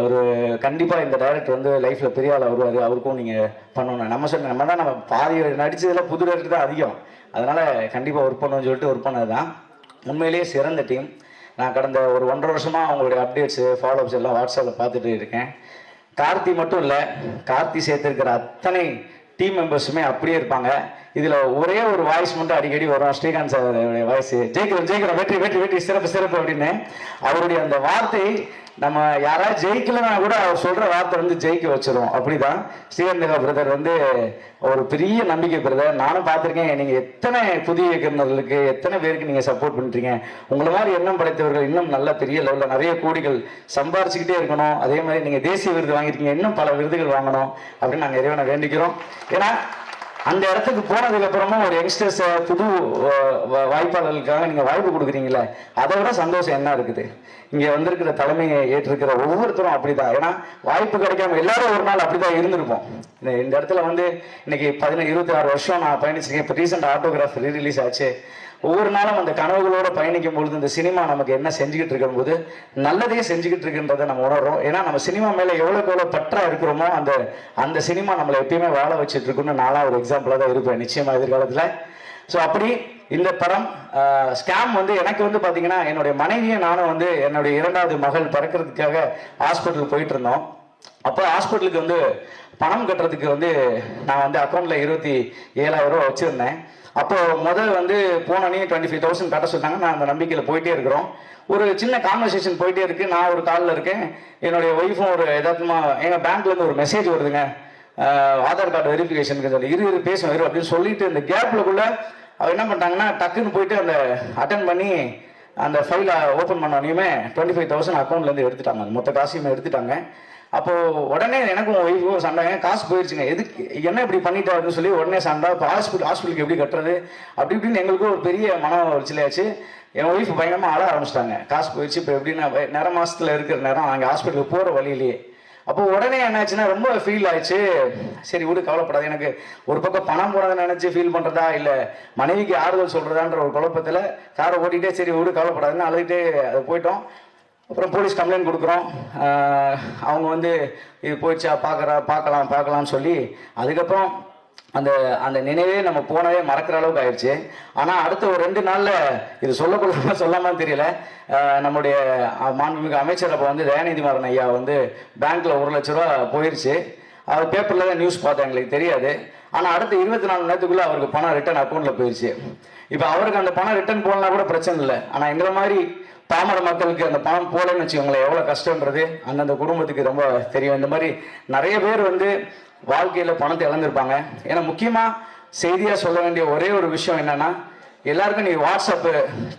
ஒரு கண்டிப்பாக இந்த டைரக்டர் வந்து லைஃப்பில் பெரிய ஆள் வருவார், அவருக்கும் நீங்கள் பண்ணணும். நம்ம தான் நம்ம பாதி நடித்ததில் புது டைரக்டர் தான் அதிகம். அதனால் கண்டிப்பாக ஒர்க் பண்ணணும்னு சொல்லிட்டு ஒர்க் பண்ணது தான். உண்மையிலேயே சிறந்த டீம். நான் கடந்த ஒரு 1.5 வருஷமாக அவங்களுடைய அப்டேட்ஸு ஃபாலோஅப்ஸ் எல்லாம் வாட்ஸ்அப்பில் பார்த்துட்டு இருக்கேன். கார்த்தி மட்டும் இல்லை, கார்த்தி சேர்த்துருக்கிற அத்தனை டீம் மெம்பர்ஸுமே அப்படியே இருப்பாங்க. இதில் ஒரே ஒரு வாய்ஸ் மட்டும் அடிக்கடி வரும், ஸ்ரீகாந்த் சார் வாய்ஸ், ஜெயிக்கிறோம் வெற்றி வெற்றி வெற்றி சிறப்பு அப்படின்னு. அவருடைய அந்த வார்த்தை நம்ம யாராவது ஜெயிக்கலன்னா கூட அவர் சொல்கிற வார்த்தை வந்து ஜெயிக்க வச்சிடும். அப்படிதான் ஸ்ரீகாந்த் பிரதர் வந்து ஒரு பெரிய நம்பிக்கை பிரதர். நானும் பார்த்துருக்கேன், நீங்கள் எத்தனை புதிய இயக்குநர்களுக்கு எத்தனை பேருக்கு நீங்கள் சப்போர்ட் பண்ணுறீங்க. உங்களை மாதிரி எண்ணம் படைத்தவர்கள் இன்னும் நல்ல பெரிய லெவலில் நிறைய கோடிகள் சம்பாரிச்சுக்கிட்டே இருக்கணும். அதே மாதிரி நீங்கள் தேசிய விருது வாங்கியிருக்கீங்க, இன்னும் பல விருதுகள் வாங்கணும் அப்படின்னு நாங்கள் இறைவனை வேண்டிக்கிறோம். ஏன்னா அந்த இடத்துக்கு போனதுக்கு அப்புறமா ஒரு யங்ஸ்டர்ஸை புது வாய்ப்பாளர்களுக்காக நீங்கள் வாய்ப்பு கொடுக்குறீங்களே, அதை விட சந்தோஷம் என்ன இருக்குது. இங்கே வந்திருக்கிற தலைமையை ஏற்றிருக்கிற ஒவ்வொருத்தரும் அப்படிதான். ஏன்னா வாய்ப்பு கிடைக்காம எல்லாரும் ஒரு நாள் அப்படிதான் இருந்திருப்போம். இந்த இடத்துல வந்து இன்னைக்கு 26 வருஷம் நான் பயணிச்சிருக்கேன். இப்போ ரீசெண்ட் ஆட்டோகிராஃப் ரீரிலீஸ் ஆச்சு. ஒவ்வொரு நாளும் அந்த கனவுகளோடு பயணிக்கும் பொழுது இந்த சினிமா நமக்கு என்ன செஞ்சுக்கிட்டு இருக்கும் போது நல்லதே செஞ்சுக்கிட்டு இருக்குன்றதை நம்ம உணர்றோம். ஏன்னா நம்ம சினிமா மேலே எவ்வளோ பற்றா இருக்கிறோமோ அந்த சினிமா நம்மளை எப்பயுமே வாழ வச்சுட்டு இருக்குன்னு நானும் ஒரு எக்ஸாம்பிளாக தான் இருப்பேன் நிச்சயமாக எதிர்காலத்தில். ஸோ அப்படி இந்த படம் ஸ்கேம் வந்து எனக்கு வந்து பார்த்தீங்கன்னா என்னுடைய மனைவியும் நானும் வந்து என்னுடைய 2வது மகள் பிறக்கிறதுக்காக ஹாஸ்பிட்டல் போயிட்டு இருந்தோம். அப்போ ஹாஸ்பிட்டலுக்கு வந்து பணம் கட்டுறதுக்கு வந்து நான் வந்து அக்கௌண்ட்டில் 27,000 ரூபா வச்சுருந்தேன். அப்போ முதல் வந்து போனோன்னே 25,000 கட்ட சொன்னாங்க. நான் அந்த நம்பிக்கையில் போயிட்டே இருக்கிறோம். ஒரு சின்ன கான்வர்சேஷன் போயிட்டே இருக்கு. நான் ஒரு காலில் இருக்கேன், என்னுடைய ஒய்ஃபும் ஒரு எதார்த்தமாக எங்கள் பேங்க்லேருந்து ஒரு மெசேஜ் வருதுங்க, ஆதார் கார்டு வெரிஃபிகேஷனுக்கு சொல்லி இரு பேசுவோம் அப்படின்னு சொல்லிட்டு இந்த கேப்லக்குள்ள அவர் என்ன பண்ணிட்டாங்கன்னா டக்குன்னு போயிட்டு அந்த அட்டன் பண்ணி அந்த ஃபைலை ஓப்பன் பண்ணோனையுமே 25,000 அக்கௌண்ட்லேருந்து எடுத்துட்டாங்க. அந்த மொத்த காசையுமே எடுத்துட்டாங்க. அப்போது உடனே எனக்கும் ஒய்ஃபும் சண்டை, காசு போயிடுச்சுங்க, எதுக்கு என்ன இப்படி பண்ணிட்டாருன்னு சொல்லி உடனே சண்டை. இப்போ ஹாஸ்பிட்டலுக்கு எப்படி கட்டுறது அப்படி இப்படின்னு எங்களுக்கும் ஒரு பெரிய மன உளைச்சலாச்சு. என் ஒய்ஃப் பயங்கரமாக ஆள ஆரம்பிச்சிட்டாங்க. காசு போயிடுச்சு, இப்போ எப்படின்னா நிற மாதத்தில் இருக்கிற நேரம் அங்கே ஹாஸ்பிட்டலுக்கு போகிற வழியிலேயே. அப்போ உடனே என்னாச்சுன்னா ரொம்ப ஃபீல் ஆயிடுச்சு. சரி விடு, கவலைப்படாது. எனக்கு ஒரு பக்கம் பணம் போனதை நினச்சி ஃபீல் பண்ணுறதா இல்லை மனைவிக்கு ஆறுதல் சொல்கிறதான்ற ஒரு குழப்பத்தில் காரை ஓட்டிகிட்டே சரி விடு கவலைப்படாதுன்னு அழுதுகிட்டே அது போயிட்டோம். அப்புறம் போலீஸ் கம்ப்ளைண்ட் கொடுக்குறோம். அவங்க வந்து இது போயிடுச்சா பார்க்கலாம்னு சொல்லி அதுக்கப்புறம் அந்த அந்த நினைவே நம்ம போனவே மறக்கிற அளவுக்கு ஆயிடுச்சு. ஆனால் அடுத்த ஒரு 2 நாளில் இது சொல்லாமல் தெரியல, நம்முடைய மாண்புமிகு அமைச்சர் அப்போ வந்து தயாநிதி மாறன் ஐயா வந்து பேங்க்கில் 1 லட்ச ரூபா போயிடுச்சு. அவர் பேப்பரில் தான் நியூஸ் பார்த்தேன், எங்களுக்கு தெரியாது. ஆனால் அடுத்த 24 மணி நேரத்துக்குள்ளே அவருக்கு பணம் ரிட்டர்ன் அக்கௌண்ட்டில் போயிடுச்சு. இப்போ அவருக்கு அந்த பணம் ரிட்டர்ன் போகலனா கூட பிரச்சனை இல்லை. ஆனால் எங்களை மாதிரி பாமர மக்களுக்கு அந்த பணம் போலன்னு வச்சுக்கோங்களேன் எவ்வளோ கஷ்டன்றது அந்தந்த குடும்பத்துக்கு ரொம்ப தெரியும். இந்த மாதிரி நிறைய பேர் வந்து வாழ்க்கையில் பணத்தை இழந்திருப்பாங்க. ஏன்னா முக்கியமாக செய்தியாக சொல்ல வேண்டிய ஒரே ஒரு விஷயம் என்னன்னா, எல்லாருக்கும் நீ வாட்ஸ்அப்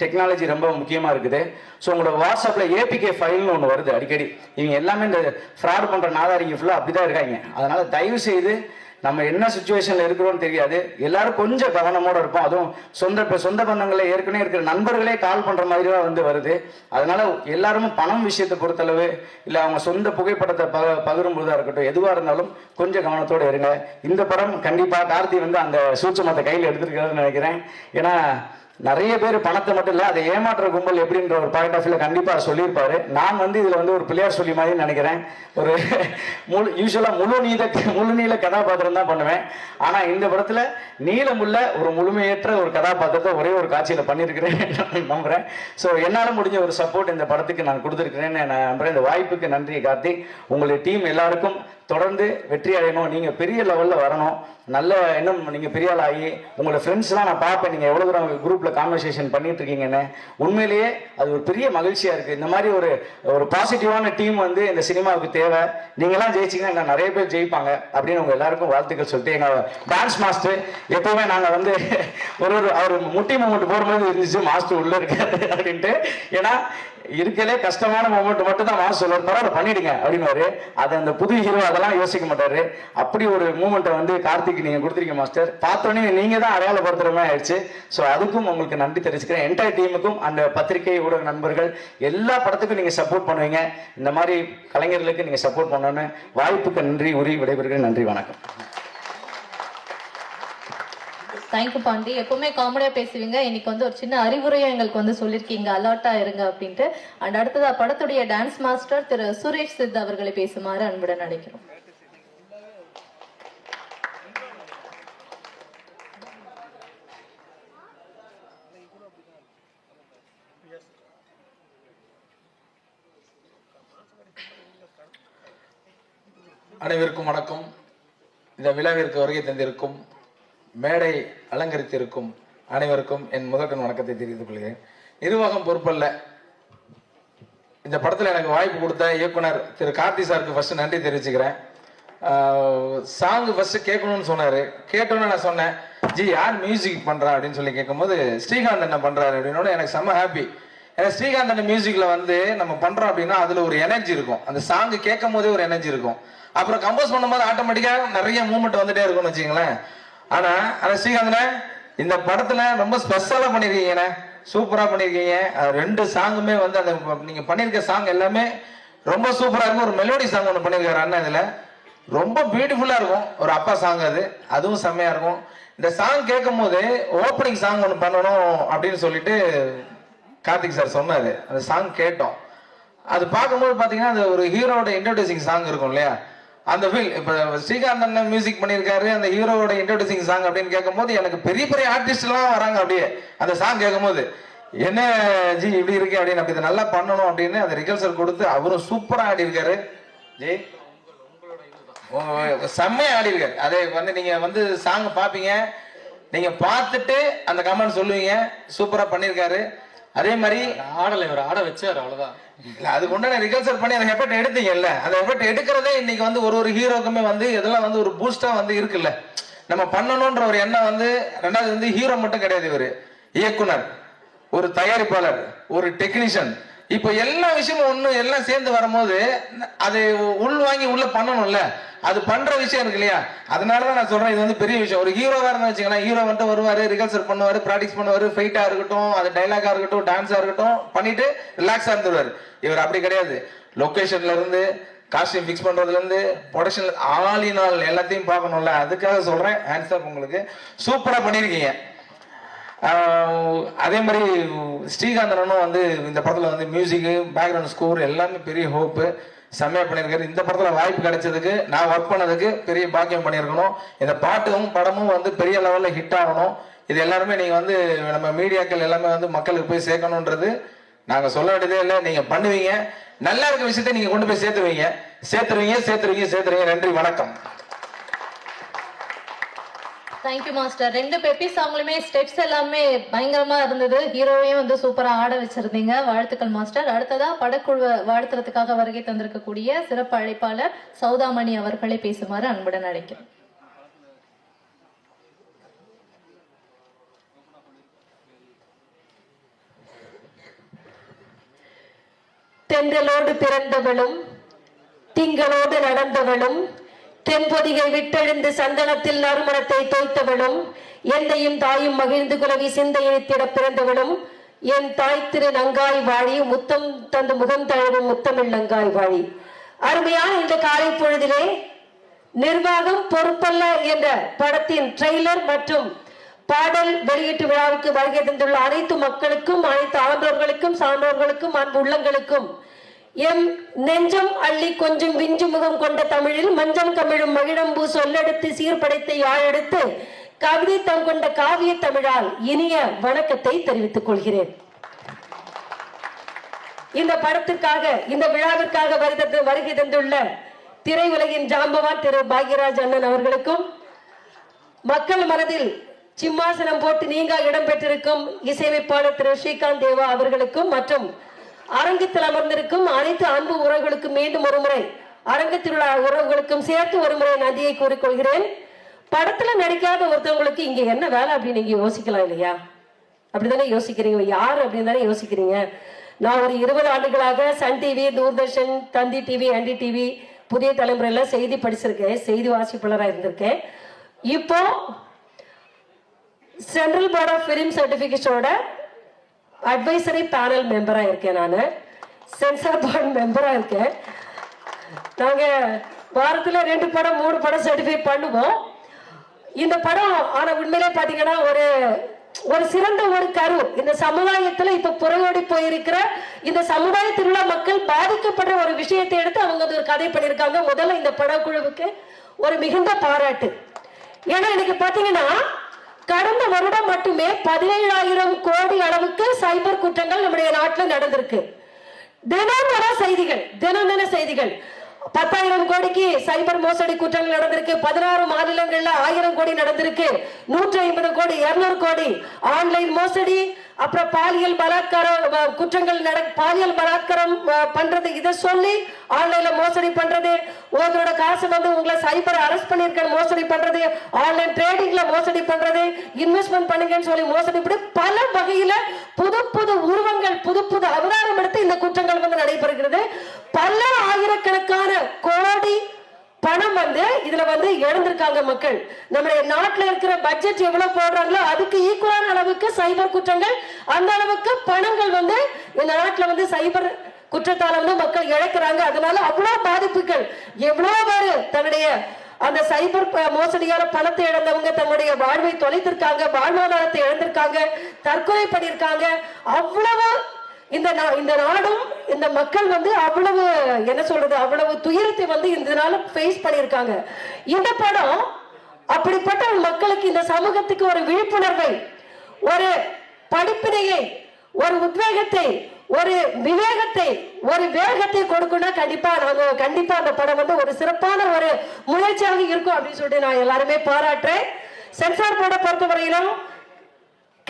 டெக்னாலஜி ரொம்ப முக்கியமாக இருக்குது. ஸோ உங்களோட வாட்ஸ்அப்பில் ஏபிகே ஃபைல்னு ஒன்று வருது அடிக்கடி. இவங்க எல்லாமே இந்த ஃப்ராட் பண்ணுற நாதாரிங்க ஃபுல்லாக அப்படி தான் இருக்காங்க. அதனால் தயவு செய்து நம்ம என்ன சுச்சுவேஷனில் இருக்கிறோன்னு தெரியாது, எல்லாரும் கொஞ்சம் கவனமோடு இருப்போம். அதுவும் சொந்த பந்தங்களில் ஏற்கனவே இருக்கிற நண்பர்களே கால் பண்ணுற மாதிரி தான் வந்து வருது. அதனால எல்லாருமே பணம் விஷயத்தை பொறுத்தளவு இல்லை அவங்க சொந்த புகைப்படத்தை பகிரும்போதாக இருக்கட்டும், எதுவாக இருந்தாலும் கொஞ்சம் கவனத்தோடு இருங்க. இந்த படம் கண்டிப்பாக கார்த்தி வந்து அந்த சூட்சமத்தை கையில் எடுத்துருக்காருன்னு நினைக்கிறேன். ஏன்னா நிறைய பேர் பணத்தை மட்டும் இல்லை, அதை ஏமாற்ற கும்பல் எப்படின்ற ஒரு பாயிண்ட் ஆஃப் வியூல கண்டிப்பாக சொல்லியிருப்பாரு. நான் வந்து இதில் வந்து ஒரு பிள்ளையார் சொல்லி மாதிரி நினைக்கிறேன். ஒரு யூஸ்வலாக முழு நீள கதாபாத்திரம் தான் பண்ணுவேன். ஆனால் இந்த படத்தில் நீளமுள்ள ஒரு முழுமையற்ற ஒரு கதாபாத்திரத்தை ஒரே ஒரு காட்சியில் பண்ணியிருக்கிறேன் நம்புகிறேன். ஸோ என்னால் முடிஞ்ச ஒரு சப்போர்ட் இந்த படத்துக்கு நான் கொடுத்துருக்கிறேன்னு நான் நம்புகிறேன். இந்த வாய்ப்புக்கு நன்றி கார்த்தி. உங்களுடைய டீம் எல்லாருக்கும் தொடர்ந்து வெற்றி அடையணும், நீங்கள் பெரிய லெவலில் வரணும், நல்ல இன்னும் நீங்கள் பெரிய ஆள் ஆகி உங்களோட ஃப்ரெண்ட்ஸ்லாம் நான் பார்ப்பேன் நீங்கள் எவ்வளோ தூரம் குரூப்பில் கான்வர்சேஷன் பண்ணிட்டு இருக்கீங்கன்னு. உண்மையிலேயே அது ஒரு பெரிய மகிழ்ச்சியாக இருக்குது. இந்த மாதிரி ஒரு பாசிட்டிவான டீம் வந்து இந்த சினிமாவுக்கு தேவை. நீங்களாம் ஜெயிச்சிங்கன்னா இன்னும் நிறைய பேர் ஜெயிப்பாங்க அப்படின்னு உங்கள் எல்லாருக்கும் வாழ்த்துக்கள் சொல்லிட்டு, எங்கள் டான்ஸ் மாஸ்டர் எப்போவுமே நாங்கள் வந்து அவர் முட்டி மூமெண்ட் போடும்போது இருந்துச்சு மாஸ்டர் உள்ளே இருக்காரு அப்படின்ட்டு. ஏன்னா இருக்கலே கஷ்டமான மூமெண்ட் மட்டும் தான் மாஸ்டர் சொல்லுவார், பரவாயில்ல பண்ணிடுங்க அப்படின்னு. அது அந்த புது ஹீரோ அதெல்லாம் யோசிக்க மாட்டாரு. அப்படி ஒரு மூமெண்ட்டை வந்து கார்த்திக் நீங்க கொடுத்துருக்கீங்க மாஸ்டர். பார்த்தோன்னே நீங்க தான் அடையாளப்படுத்துற மாதிரி ஆயிடுச்சு. ஸோ அதுக்கும் உங்களுக்கு நன்றி தெரிவிச்சுக்கிறேன். என்டையர் டீமுக்கும் அந்த பத்திரிகை ஊடக நண்பர்கள் எல்லா படத்துக்கும் நீங்க சப்போர்ட் பண்ணுவீங்க. இந்த மாதிரி கலைஞர்களுக்கு நீங்க சப்போர்ட் பண்ணணும்னு வாய்ப்புக்கு நன்றி உரி விடைபெறுகிறேன். நன்றி, வணக்கம். தேங்க்யூ பாண்டி. எப்பவுமே காமெடியா பேசுவீங்க. இன்னைக்கு வந்து ஒரு சின்ன அறிவுரையும் எங்களுக்கு வந்து சொல்லியிருக்கீங்க, அலர்ட்டா இருங்க அப்படின்ட்டு. அண்ட் அடுத்ததா படத்துடைய டான்ஸ் மாஸ்டர் திரு சுரேஷ் சித் அவர்களை பேசுமாறு அன்புடன் அழைக்கிறோம். அனைவருக்கும் வணக்கம். இந்த விழாவிற்கு வருகை தந்திருக்கும் மேடை அலங்கரித்திருக்கும் அனைவருக்கும் என் முதற்கண் வணக்கத்தை தெரிவித்துக் கொள்கிறேன். நிர்வாகம் பொறுப்பல்ல. இந்த படத்தில் எனக்கு வாய்ப்பு கொடுத்த இயக்குனர் திரு கார்த்தி சாருக்கு ஃபர்ஸ்ட் நன்றி தெரிவிச்சுக்கிறேன். சாங் ஃபர்ஸ்ட் கேட்கணும்னு சொன்னார். கேட்டோன்னு நான் சொன்னேன், ஜி யார் மியூசிக் பண்ணுறா அப்படின்னு சொல்லி கேட்கும்போது ஸ்ரீகாந்த் என்ன பண்ணுறாரு அப்படின்னோட எனக்கு செம்ம ஹாப்பி. ஏன்னா ஸ்ரீகாந்த் அண்ணன் மியூசிக்கில் வந்து நம்ம பண்ணுறோம் அப்படின்னா அதில் ஒரு எனர்ஜி இருக்கும். அந்த சாங்கு கேட்கும் போதே ஒரு எனர்ஜி இருக்கும். அப்புறம் கம்போஸ் பண்ணும்போது ஆட்டோமேட்டிக்காக நிறைய மூமெண்ட் வந்துட்டே இருக்கும்னு வச்சுங்களேன். ஆனால் அந்த ஸ்ரீகாந்தனை இந்த படத்தில் ரொம்ப ஸ்பெஷலாக பண்ணியிருக்கீங்கண்ணே, சூப்பராக பண்ணியிருக்கீங்க. 2 சாங்குமே வந்து அந்த நீங்கள் பண்ணியிருக்க சாங் எல்லாமே ரொம்ப சூப்பராக இருக்கும். ஒரு மெலோடி சாங் ஒன்று பண்ணியிருக்காரு அண்ணன், இதில் ரொம்ப பியூட்டிஃபுல்லாக இருக்கும். ஒரு அப்பா சாங் அதுவும் செம்மையாக இருக்கும். இந்த சாங் கேட்கும் போது ஓப்பனிங் சாங் ஒன்று பண்ணணும் அப்படின்னு சொல்லிட்டு கார்த்திக் சார் சொன்னார். அந்த சாங் கேட்டோம். அது பார்க்கும்போது பார்த்தீங்கன்னா அது ஒரு ஹீரோட இன்ட்ரோடியூசிங் சாங் இருக்கும் இல்லையா, அந்த ஃபீல். இப்போ ஸ்ரீகாந்த் அண்ணன் மியூசிக் பண்ணியிருக்காரு, அந்த ஹீரோவோட இன்ட்ரோடியூசிங் சாங் அப்படின்னு கேட்கும்போது எனக்கு பெரிய பெரிய ஆர்டிஸ்ட்லாம் வராங்க. அப்படியே அந்த சாங் கேட்கும்போது என்ன ஜி இப்படி இருக்கு அப்படின்னு, அப்படி இதை நல்லா பண்ணணும் அப்படின்னு அந்த ரிகர்சல் கொடுத்து அவரும் சூப்பராக ஆடி இருக்காரு. ஜி செம்மையா ஆடி இருக்காரு. அதை வந்து நீங்க வந்து சாங் பார்ப்பீங்க, நீங்க பார்த்துட்டு அந்த கமெண்ட் சொல்லுவீங்க. சூப்பரா பண்ணியிருக்காரு. அதே மாதிரி ஆடலை ஒரு ஆட வச்சாரு அவ்வளவுதான். இல்லை அதுக்கு உண்டான ரிகர்சல் பண்ணி அந்த எஃபர்ட் எடுத்தீங்கல்ல, அந்த எஃபர்ட் எடுக்கிறதே இன்னைக்கு வந்து ஒரு ஹீரோக்குமே வந்து இதெல்லாம் வந்து ஒரு பூஸ்டா வந்து இருக்குல்ல. நம்ம பண்ணணுன்ற ஒரு எண்ணம் வந்து, ரெண்டாவது வந்து ஹீரோ மட்டும் கிடையாது, இவர் இயக்குனர், ஒரு தயாரிப்பாளர், ஒரு டெக்னீஷியன், இப்போ எல்லா விஷயமும் ஒன்று எல்லாம் சேர்ந்து வரும்போது அது உள் வாங்கி உள்ள பண்ணணும்ல, அது பண்ற விஷயம் இருக்கு இல்லையா. அதனாலதான் நான் சொல்றேன் இது வந்து பெரிய விஷயம். ஒரு ஹீரோவா இருந்தா வச்சுக்கலாம், ஹீரோ வந்துட்டு வருவாரு, ரிகர்சல் பண்ணுவாரு, ப்ராக்டிஸ் பண்ணுவாரு, ஃபைட்டா இருக்கட்டும், அது டைலாகா இருக்கட்டும், டான்ஸா இருக்கட்டும் பண்ணிட்டு ரிலாக்ஸா இருந்துருவாரு. இவர் அப்படி கிடையாது. லொகேஷன்ல இருந்து காஸ்டியூம் ஃபிக்ஸ் பண்றதுல இருந்து ப்ரொடக்ஷன் ஆல் எல்லாத்தையும் பார்க்கணும்ல. அதுக்காக சொல்றேன் ஹேண்ட்ஸ் அப், உங்களுக்கு சூப்பரா பண்ணிருக்கீங்க. அதே மாதிரி ஸ்ரீகாந்தனும் வந்து இந்த படத்துல வந்து மியூசிக்கு, பேக்ரவுண்ட் ஸ்கோர் எல்லாமே பெரிய ஹோப்பு, செம்மையா பண்ணியிருக்காரு. இந்த படத்துல வாய்ப்பு கிடைச்சதுக்கு, நான் ஒர்க் பண்ணதுக்கு பெரிய பாக்கியம் பண்ணியிருக்கணும். இந்த பாட்டும் படமும் வந்து பெரிய லெவல்ல ஹிட் ஆகணும். இது எல்லாருமே நீங்க வந்து நம்ம மீடியாக்கள் எல்லாமே வந்து மக்களுக்கு போய் சேர்க்கணுன்றது நாங்க சொல்ல வேண்டியதே இல்லை. நீங்க பண்ணுவீங்க, நல்லா இருக்க விஷயத்தை நீங்க கொண்டு போய் சேர்த்துருவீங்க. நன்றி, வணக்கம். Thank you master. 2 பெப்பி சாங்லுமே ஸ்டெப்ஸ் எல்லாமே பயங்கரமா இருந்தது. ஹீரோவையும் வந்து சூப்பரா ஆட வச்சிருந்தீங்க. வாழ்த்துக்கள் மாஸ்டர். அடுத்ததா படக்குழு வாழ்த்துறதுக்காக வருகை தந்திருக்கக்கூடிய சிறப்பு அழைப்பாளர் சௌதாமணி அவர்களை பேசுமாறு அன்புடன் அழைக்கிறேன். தென்றலோடு பிறந்தவளும் திங்களோடு நடந்தவளும் தென்பொதிகை விட்டெழுந்து சந்தனத்தில் நறுமணத்தை தோய்த்தவளும் எந்தையும் தாயும் மகிழ்ந்து குலவி சிந்தையித்திட பிறந்தவளும் என் தாய் திரு நங்காய் வாழி முத்தம் தந்து முகம் தழுவும் முத்தமிழ் நங்காய் வாழி. அருமையான இந்த காலை பொழுதிலே நிர்வாகம் பொறுப்பல்ல என்ற படத்தின் ட்ரெய்லர் மற்றும் பாடல் வெளியீட்டு விழாவுக்கு வருகை தந்துள்ள அனைத்து மக்களுக்கும், அனைத்து ஆண்டோர்களுக்கும், சான்றோர்களுக்கும், அன்பு உள்ளங்களுக்கும் எம் நெஞ்சம் அள்ளி கொஞ்சம் விஞ்சு முகம் கொண்ட தமிழில் மஞ்சம் கமிழும் மகிழம்பூ சொல்லெடுத்து சீர்படைத்து யாழெடுத்து கவிதை தம் கொண்ட காவிய தமிழால் இனிய வணக்கத்தை தெரிவித்துக் கொள்கிறேன். இந்த படத்திற்காக, இந்த விழாவிற்காக வருகை தந்துள்ள திரையுலகின் ஜாம்பவான் திரு பாக்யராஜ் அண்ணன் அவர்களுக்கும், மக்கள் மனதில் சிம்மாசனம் போட்டு நீங்க இடம்பெற்றிருக்கும் இசையமைப்பாளர் திரு ஸ்ரீகாந்த் தேவா அவர்களுக்கும் மற்றும் அரங்கத்தில் அமர்ந்திருக்கும் அனைத்து அன்பு உறவுகளுக்கும் மீண்டும் ஒருமுறை, அரங்கத்தில் உள்ள உறவுகளுக்கும் சேர்த்து ஒருமுறை நன்றியை கூறிக்கொள்கிறேன். படத்துல நடிக்காத ஒருத்தவங்களுக்கு இங்க என்ன வேலை அப்படின்னு நீங்க யோசிக்கலாம் இல்லையா? அப்படித்தானே யோசிக்கிறீங்க. யார் அப்படின்னு தானே யோசிக்கிறீங்க. நான் ஒரு 20 ஆண்டுகளாக Sun TV, Doordarshan, Thanthi TV, அண்டி டிவி, புதிய தலைமுறையில செய்தி படிச்சிருக்கேன், செய்தி வாசிப்பாளராக இருந்திருக்கேன். இப்போ சென்ட்ரல் போர்ட் ஆஃப் பிலிம் சர்டிபிகேஷனோட அட்வைசரி பேனல் மெம்பரா இருக்கேன். நான் சென்சார் போர்டு மெம்பரா இருக்கேன். நாங்க வாரத்துல 2 படம் 3 படம் சர்டிஃபை பண்ணுவோம். இந்த படம் ஆனா உண்மையிலே பாத்தீங்கன்னா ஒரு சிறந்த ஒரு கரு. இந்த சமுதாயத்துல இப்ப புறவோடி போயிருக்கிற இந்த சமுதாயத்தில் உள்ள மக்கள் பாதிக்கப்படுற ஒரு விஷயத்தை எடுத்து அவங்க ஒரு கதை பண்ணியிருக்காங்க. முதல்ல இந்த படக்குழுவுக்கு ஒரு மிகுந்த பாராட்டு. ஏன்னா இன்னைக்கு பாத்தீங்கன்னா கடந்த வருடம் மட்டுமே 17,000 கோடி அளவுக்கு சைபர் குற்றங்கள் நம்முடைய நாட்டில் நடந்திருக்கு. தினம் செய்திகள் 10,000 கோடிக்கு சைபர் மோசடி குற்றங்கள் நடந்திருக்கு. 16 மாநிலங்கள்ல 1000 கோடி நடந்திருக்கு. 150 கோடி 200 கோடி ஆன்லைன் மோசடி, அப்புறம் பாலியல் பலாத்காரம் குற்றங்கள் பாலியல் பலாத்காரம் பண்றது, இதை சொல்லி ஆன்லைன்ல மோசடி பண்றது, உங்களோட காசு வந்து உங்களை சைபர் அரெஸ்ட் பண்ணிருக்க மோசடி பண்றது, ஆன்லைன் ட்ரேடிங்ல மோசடி பண்றது, இன்வெஸ்ட்மெண்ட் பண்ணுங்கன்னு சொல்லி மோசடி, இப்படி பல வகையில புது புது உருவங்கள், புது புது அவதாரம் எடுத்து இந்த குற்றங்கள் வந்து நடைபெறுகிறது. பல ஆயிரக்கணக்கான கோடி பணம் வந்து இதுல வந்து இழந்திருக்காங்க மக்கள். நம்முடைய நாட்டில் இருக்கிற பட்ஜெட் எவ்வளவு போடுறாங்களோ அதுக்கு ஈக்குவலான அளவுக்கு சைபர் குற்றங்கள், அந்த அளவுக்கு பணங்கள் வந்து இந்த நாட்டில் வந்து சைபர் குற்றத்தால வந்து மக்கள் இழக்கிறாங்க. அதனால அவ்வளவு பாதிப்புகள், எவ்வளவு பேரு தன்னுடைய அந்த சைபர் மோசடியால பணத்தை இழந்தவங்க தன்னுடைய வாழ்வை தொலைத்திருக்காங்க, வாழ்வாதாரத்தை இழந்திருக்காங்க, தற்கொலை பண்ணியிருக்காங்க. அவ்வளவு இந்த நாடும் இந்த மக்கள் வந்து அவ்வளவு என்ன சொல்றது, அவ்வளவு துயரத்தை வந்து இதனால ஃபேஸ் பண்ணியிருக்காங்க. இந்த படம் அப்படிப்பட்ட மக்களுக்கு, இந்த சமூகத்துக்கு ஒரு விழிப்புணர்வை, ஒரு படிப்பினையை, ஒரு உத்வேகத்தை, ஒரு விவேகத்தை, ஒரு வேகத்தை கொடுக்கணும். கண்டிப்பா அந்த படம் வந்து ஒரு சிறப்பான ஒரு முயற்சியாக இருக்கும் அப்படின்னு சொல்லிட்டு நான் எல்லாருமே பாராட்டுறேன். சென்சார் போர்டை பொறுத்தவரையிலும்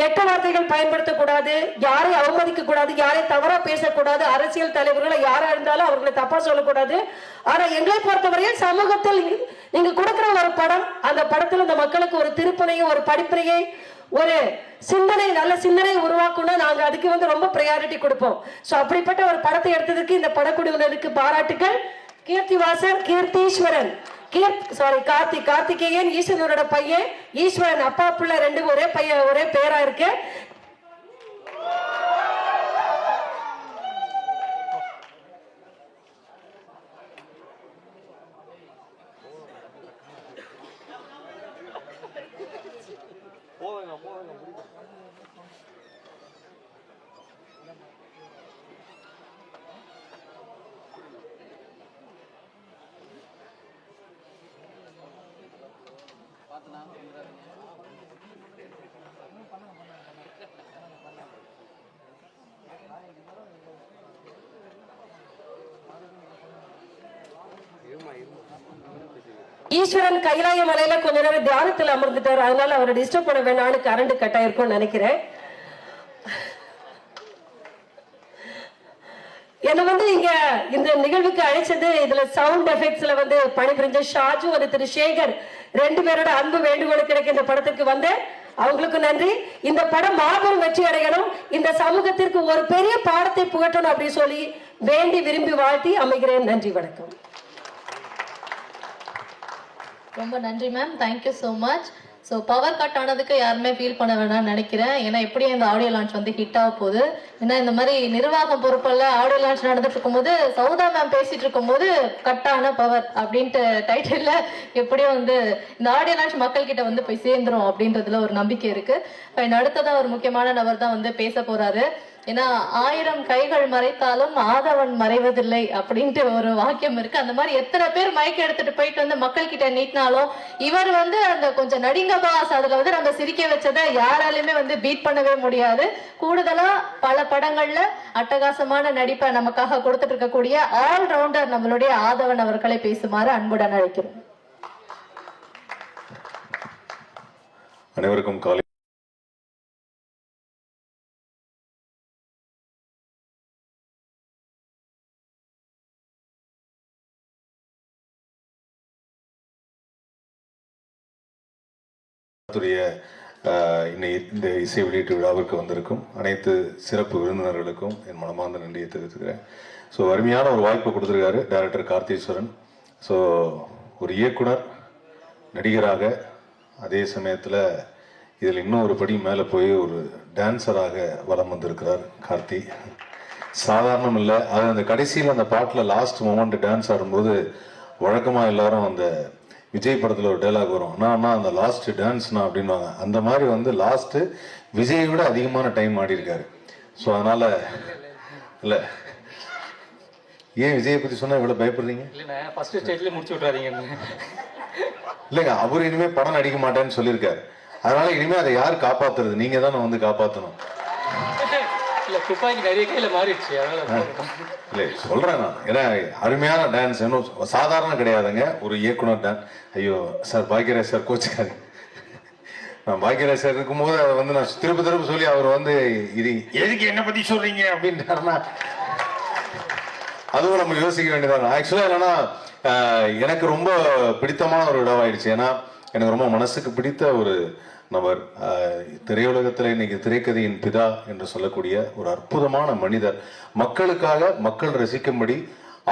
கெட்ட வார்த்தைகள் பயன்படுத்தக்கூடாது, யாரை அவமதிக்க கூடாது, யாரை தவறா பேசக்கூடாது, அரசியல் தலைவர்களை யாரா இருந்தாலும் அவர்களை தப்பா சொல்லக்கூடாது. ஆனா எங்களை பொறுத்தவரையில் சமூகத்தில் நீங்க கொடுக்கிற ஒரு படம், அந்த படத்தில் இந்த மக்களுக்கு ஒரு திருப்பனையை, ஒரு படிப்பினையை, ஒரு சிந்தனை, நல்ல சிந்தனை உருவாக்கணும். நாங்க அதுக்கு ரொம்ப ப்ரையாரிட்டி கொடுப்போம். சோ அப்படிப்பட்ட ஒரு படத்தை எடுத்ததுக்கு இந்த படக்குழுவினருக்கு பாராட்டுகள். கீர்த்திவாசன், கீர்த்தீஸ்வரன், கார்த்திகேயன், ஈஸ்வரனோட பையன் ஈஸ்வரன், அப்பா பிள்ளை ரெண்டு ஒரே பையன், ஒரே பேரா இருக்கு. ஈஸ்வரன் கைலாய மலையில கொஞ்ச நேரம் தியானத்தில் அமர்ந்துட்டார், அதனால அவரை டிஸ்டர்ப் பண்ண வேணான்னு கரண்ட் கட் ஆயிருக்கும்னு நினைக்கிறேன். என்ன இங்க இந்த நிகழ்வுக்கு அழைச்சது, இதுல சவுண்ட் எஃபெக்ட்ஸ்ல பணிபுரிஞ்ச ஷாஜு, திரு சேகர், ரெண்டு பேரோட அன்பு வேண்டுகோள் கிடைக்க இந்த படத்திற்கு அவங்களுக்கு நன்றி. இந்த படம் மாபெரும் வெற்றி அடையணும், இந்த சமூகத்திற்கு ஒரு பெரிய பாடத்தை புகட்டணும் அப்படின்னு சொல்லி வேண்டி விரும்பி வாழ்த்தி அமைகிறேன். நன்றி, வணக்கம். ரொம்ப நன்றி ma'am, thank you so much. So power cut ஆனதுக்கு யாருமே ஃபீல் பண்ண வேணாம்னு நினைக்கிறேன். ஏன்னா எப்படியும் இந்த ஆடியோ லான்ச் ஹிட் ஆக போகுது. ஏன்னா இந்த மாதிரி நிர்வாகம் பொறுப்பல்ல ஆடியோ லான்ச் நடந்துட்டு இருக்கும்போது சௌதா மேம் பேசிட்டு இருக்கும்போது கட்டான பவர் அப்படின்ட்டு டைட்டில் எப்படியும் இந்த ஆடியோ லான்ச் மக்கள் கிட்ட போய் சேர்ந்துரும் அப்படின்றதுல ஒரு நம்பிக்கை இருக்கு. அடுத்ததா ஒரு முக்கியமான நபர் தான் பேச போறாரு. ஏன்னா 1000 கைகள் மறைத்தாலும் ஆதவன் மறைவதில்லை அப்படின்ட்டு ஒரு வாக்கியம் இருக்கு. அந்த மாதிரி எத்தனை பேர் மைக் எடுத்துட்டு போயிட்டு மக்கள் கிட்ட நீட்டினாலும் இவர் அந்த கொஞ்சம் நடிங்க பாஸ், அதுல நம்ம சிரிக்க வச்சதை யாராலுமே பீட் பண்ணவே முடியாது. கூடுதலா பல படங்கள்ல அட்டகாசமான நடிப்பை நமக்காக கொடுத்துட்டு இருக்கக்கூடிய ஆல் ரவுண்டர் நம்மளுடைய ஆதவன் அவர்களை பேசுமாறு அன்புடன் அழைக்கிறோம். அனைவருக்கும் காலை இந்த இசை வெளியீட்டு விழாவிற்கு வந்திருக்கும் அனைத்து சிறப்பு விருந்தினர்களுக்கும் என் மனமார்ந்த நன்றியை தெரிவித்துக்கிறேன். ஸோ அருமையான ஒரு வாய்ப்பு கொடுத்துருக்காரு டைரக்டர் கார்த்தீஸ்வரன். ஸோ ஒரு இயக்குனர், நடிகராக, அதே சமயத்தில் இதில் இன்னும் ஒரு படி மேலே போய் ஒரு டான்ஸராக வலம் வந்திருக்கிறார் கார்த்தி. சாதாரணம் இல்லை. அது அந்த கடைசியில் அந்த பாட்டில் லாஸ்ட் மொமெண்ட் டான்ஸ் ஆடும்போது வழக்கமாக எல்லாரும் அந்த விஜய் படத்தில் ஒரு டைலாக் வரும், அண்ணா அந்த லாஸ்ட் டான்ஸ்னா அப்படின்வாங்க. அந்த மாதிரி லாஸ்ட்டு விஜயை விட அதிகமான டைம் ஆடி இருக்காரு. ஸோ அதனால இல்லை, ஏன் விஜயை பற்றி சொன்னால் இவ்வளோ பயப்படுறீங்க? இல்லைங்க, அவர் இனிமேல் படம் நடிக்க மாட்டேன்னு சொல்லியிருக்காரு. அதனால இனிமேல் அதை யார் காப்பாத்துறது? நீங்கள் தான் காப்பாற்றணும். இல்லை சொல்றேன் நான், ஏன்னா அருமையான டான்ஸ், இன்னும் சாதாரண கிடையாதுங்க. ஒரு இயக்குனர் டான்ஸ். ஐயோ சார், பாக்யராஜ் சார் கோச்சுக்காரு. நான் பாக்யராஜ் சார் இருக்கும்போது அதை நான் திரும்ப சொல்லி அவர் இது எதுக்கு என்ன பத்தி சொல்றீங்க அப்படின்ட்டாருன்னா அதுவும் நம்ம யோசிக்க வேண்டியதான். ஆக்சுவலா என்னன்னா எனக்கு ரொம்ப பிடித்தமான ஒரு இடமாயிடுச்சு. ஏன்னா எனக்கு ரொம்ப மனசுக்கு பிடித்த ஒரு நபர், திரையுலகத்தில் இன்னைக்கு திரைக்கதையின் பிதா என்று சொல்லக்கூடிய ஒரு அற்புதமான மனிதர். மக்களுக்காக, மக்கள் ரசிக்கும்படி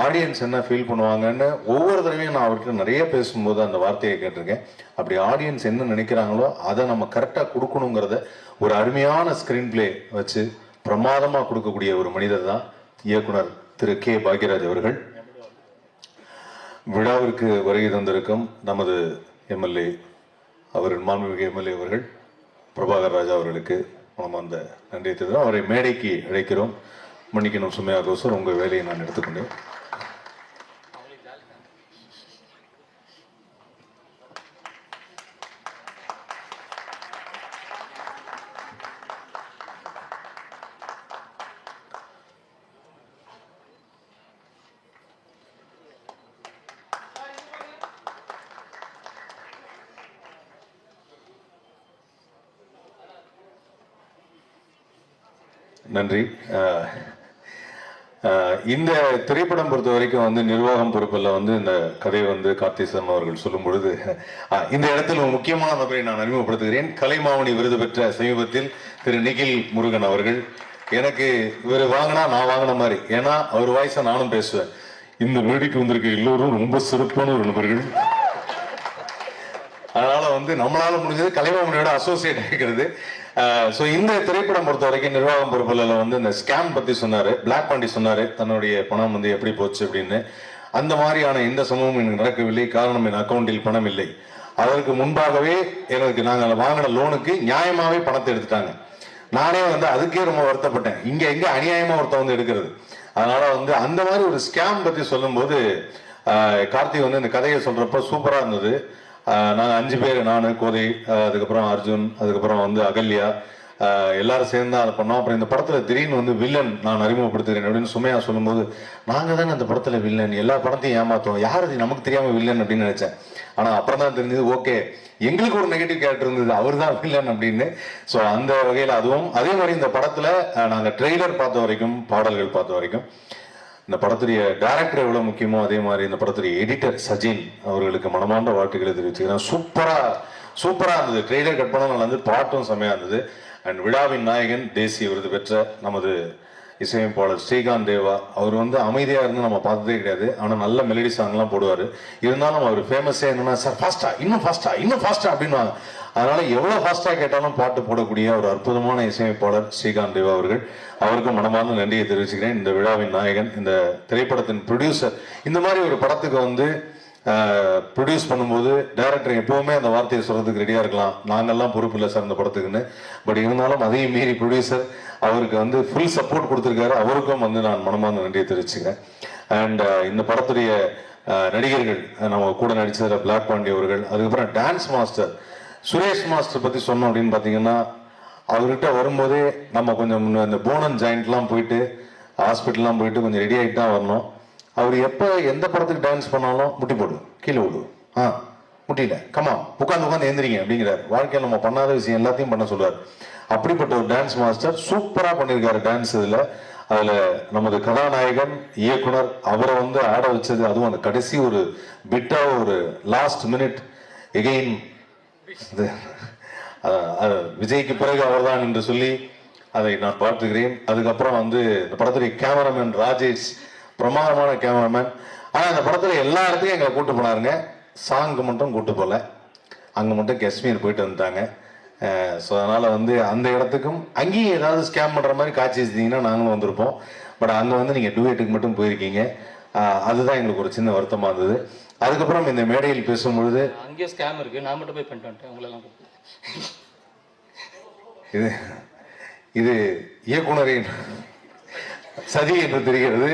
ஆடியன்ஸ் என்ன ஃபீல் பண்ணுவாங்கன்னு ஒவ்வொரு தடவையும் நான் அவர்கிட்ட நிறைய பேசும்போது அந்த வார்த்தையை கேட்டிருக்கேன். அப்படி ஆடியன்ஸ் என்ன நினைக்கிறாங்களோ அதை நம்ம கரெக்டாக கொடுக்கணுங்கிறத ஒரு அருமையான ஸ்கிரீன் பிளே வச்சு பிரமாதமாக கொடுக்கக்கூடிய ஒரு மனிதர் தான் இயக்குனர் திரு கே பாக்யராஜ் அவர்கள். விழாவிற்கு வருகை தந்திருக்கும் நமது எம்எல்ஏ, அவர் மாண்புமிகு எம்எல்ஏ அவர்கள் பிரபாகர் ராஜா அவர்களுக்கு நம்ம அந்த நன்றியை தெரிவித்து அவரை மேடைக்கு அழைக்கிறோம். மன்னிக்கணும் சுமையா கோசர், உங்கள் வேலையை நான் எடுத்துக்கொண்டேன். நன்றி. இந்த திரைப்படம் பொறுத்த வரைக்கும் வந்து நிர்வாகம் பொறுப்பில் வந்து இந்த கதையை வந்து கார்த்திசன் அவர்கள் சொல்லும் பொழுது இந்த இடத்தில் ஒரு முக்கியமான நபரை நான் அறிமுகப்படுத்துகிறேன். கலைமாமணி விருது பெற்ற சமீபத்தில் திரு நிகில் முருகன் அவர்கள். எனக்கு இவர் வாங்கினா நான் வாங்கின மாதிரி, ஏன்னா அவர் வாய்ஸை நானும் பேசுவேன். இந்த மேடைக்கு வந்திருக்க எல்லோரும் ரொம்ப சிறப்பான ஒரு நபர்கள். அதனால வந்து நம்மளால முடிஞ்சது கலைமாமணியோட அசோசியேட் ஆகிக்கிறது. ஸோ இந்த திரைப்படம் பொறுத்த வரைக்கும் நிர்வாகம் பொறுப்பில் வந்து இந்த ஸ்கேம் பற்றி சொன்னார், பிளாக் பாண்டி சொன்னார், தன்னுடைய பணம் வந்து எப்படி போச்சு அப்படின்னு. அந்த மாதிரியான எந்த சம்பவமும் எனக்கு நடக்கவில்லை. காரணம், என் அக்கௌண்டில் பணம் இல்லை. அதற்கு முன்பாகவே எனக்கு நாங்கள் வாங்கின லோனுக்கு நியாயமாகவே பணத்தை எடுத்துட்டாங்க. நானே வந்து அதுக்கே ரொம்ப வருத்தப்பட்டேன். இங்கே எங்கே அநியாயமாக ஒருத்தன் வந்து எடுக்கிறது. அதனால வந்து அந்த மாதிரி ஒரு ஸ்கேம் பற்றி சொல்லும்போது கார்த்திக் வந்து இந்த கதையை சொல்கிறப்ப சூப்பராக இருந்தது. நாங்கள் 5 பேர், நான், கோதை, அதுக்கப்புறம் அர்ஜுன், அதுக்கப்புறம் வந்து அகல்யா, எல்லாரும் சேர்ந்து தான் அதை பண்ணோம். அப்புறம் இந்த படத்தில் திடீர்னு வந்து வில்லன் நான் அறிமுகப்படுத்துகிறேன் அப்படின்னு சுமையா சொல்லும்போது, நாங்கள் தானே அந்த படத்தில் வில்லன், எல்லா படத்தையும் ஏமாற்றுவோம், யார் அது நமக்கு தெரியாமல் வில்லன் அப்படின்னு நினச்சேன். ஆனால் அப்புறம் தான் தெரிஞ்சது, ஓகே எங்களுக்கு ஒரு நெகட்டிவ் கேரக்டர் இருந்தது, அவர் தான் வில்லன் அப்படின்னு. ஸோ அந்த வகையில் அதுவும் அதே மாதிரி இந்த படத்தில் நாங்கள் ட்ரெய்லர் பார்த்த வரைக்கும், பாடல்கள் பார்த்த வரைக்கும், இந்த படத்துடைய டைரக்டர் எவ்வளவு முக்கியமோ அதே மாதிரி இந்த படத்துடைய எடிட்டர் சஜின் அவர்களுக்கு மனமார்ந்த வாழ்த்துக்களை தெரிவிச்சுக்கிறேன். சூப்பரா இருந்தது. ட்ரெய்லர் கட் பண்ண நல்லா இருந்தது, பாட்டும் செமையா இருந்தது. அண்ட் விழாவின் நாயகன், தேசிய விருது பெற்ற நமது இசையமைப்பாளர் ஸ்ரீகாந்த் தேவா, அவர் வந்து அமைதியா இருந்து நம்ம பார்த்ததே கிடையாது. ஆனால் நல்ல மெலடி சாங்லாம் போடுவார். இருந்தாலும் அவர் ஃபேமஸே என்னன்னா, சார் ஃபாஸ்டா, இன்னும் ஃபாஸ்டா அப்படின்னு. அதனால எவ்வளவு ஃபாஸ்டா கேட்டாலும் பாட்டு போடக்கூடிய ஒரு அற்புதமான இசையமைப்பாளர் ஸ்ரீகாந்த் தேவா அவர்கள். அவருக்கும் மனமார்ந்த நன்றியை தெரிவிச்சுக்கிறேன். இந்த விழாவின் நாயகன், இந்த திரைப்படத்தின் ப்ரொடியூசர். இந்த மாதிரி ஒரு படத்துக்கு வந்து ப்ரொடியூஸ் பண்ணும்போது டைரக்டர் எப்பவுமே அந்த வார்த்தையை சொல்றதுக்கு ரெடியா இருக்கலாம், நாங்கள்லாம் பொறுப்பு இல்லை சார் இந்த படத்துக்குன்னு. பட் இருந்தாலும் அதையும் மீறி ப்ரொடியூசர் அவருக்கு வந்து ஃபுல் சப்போர்ட் கொடுத்துருக்காரு. அவருக்கும் வந்து நான் மனமார்ந்த நன்றியை தெரிவிச்சுக்கிறேன். அண்ட் இந்த படத்துடைய நடிகர்கள், நம்ம கூட நடிச்சதில் பிளாக் பாண்டி அவர்கள், அதுக்கப்புறம் டான்ஸ் மாஸ்டர் சுரேஷ் மாஸ்டர் பற்றி சொன்னோம் அப்படின்னு பார்த்தீங்கன்னா, அவர்கிட்ட வரும்போதே நம்ம கொஞ்சம் இந்த போனன் ஜாயிண்ட்லாம் போயிட்டு ஹாஸ்பிட்டல்லாம் போயிட்டு கொஞ்சம் ரெடி ஆகிட்டு தான் வரணும். அவர் எப்போ எந்த படத்துக்கு டான்ஸ் பண்ணாலும் முட்டி போடு, கீழே விடு, முட்டியில கமா உட்காந்து எந்திரிங்க அப்படிங்கிறார். வாழ்க்கையில் நம்ம பண்ணாத விஷயம் எல்லாத்தையும் பண்ண சொல்றாரு. அப்படிப்பட்ட ஒரு டான்ஸ் மாஸ்டர் சூப்பராக பண்ணியிருக்காரு டான்ஸ். அதில் நமது கதாநாயகன், இயக்குனர் அவரை வந்து ஆட வச்சது, அதுவும் அந்த கடைசி ஒரு பிட்டாக ஒரு லாஸ்ட் மினிட் எகெயின் விஜய்க்கு பிறகு அவர்தான் என்று சொல்லி அதை நான் பார்த்துக்கிறேன். அதுக்கப்புறம் வந்து இந்த படத்துடைய கேமராமேன் ராஜேஷ், பிரமாதமான கேமராமேன். ஆனால் இந்த படத்தில் எல்லா இடத்துலையும் எங்களை கூட்டு போனாருங்க. சாங்கு மட்டும் கூட்டு போகல, அங்கே மட்டும் காஷ்மீர் போயிட்டு வந்துட்டாங்க. ஸோ அதனால் வந்து அந்த இடத்துக்கும் அங்கேயும் ஏதாவது ஸ்கேம் பண்ணுற மாதிரி காட்சி வச்சிட்டிங்கன்னா நாங்களும் வந்திருப்போம். பட் அங்கே வந்து நீங்கள் டூயட்டுக்கு மட்டும் போயிருக்கீங்க. அதுதான் எங்களுக்கு ஒரு சின்ன வருத்தமாக இருந்தது. அதுக்கப்புறம் இந்த மேடையில் பேசும்பொழுது அங்கேயே ஸ்கேம் இருக்கு, நான் மட்டும் போய் பண்ணிட்டு வந்துட்டேன் உங்களெல்லாம். இது இயக்குனரின் சதி என்று தெரிகிறது.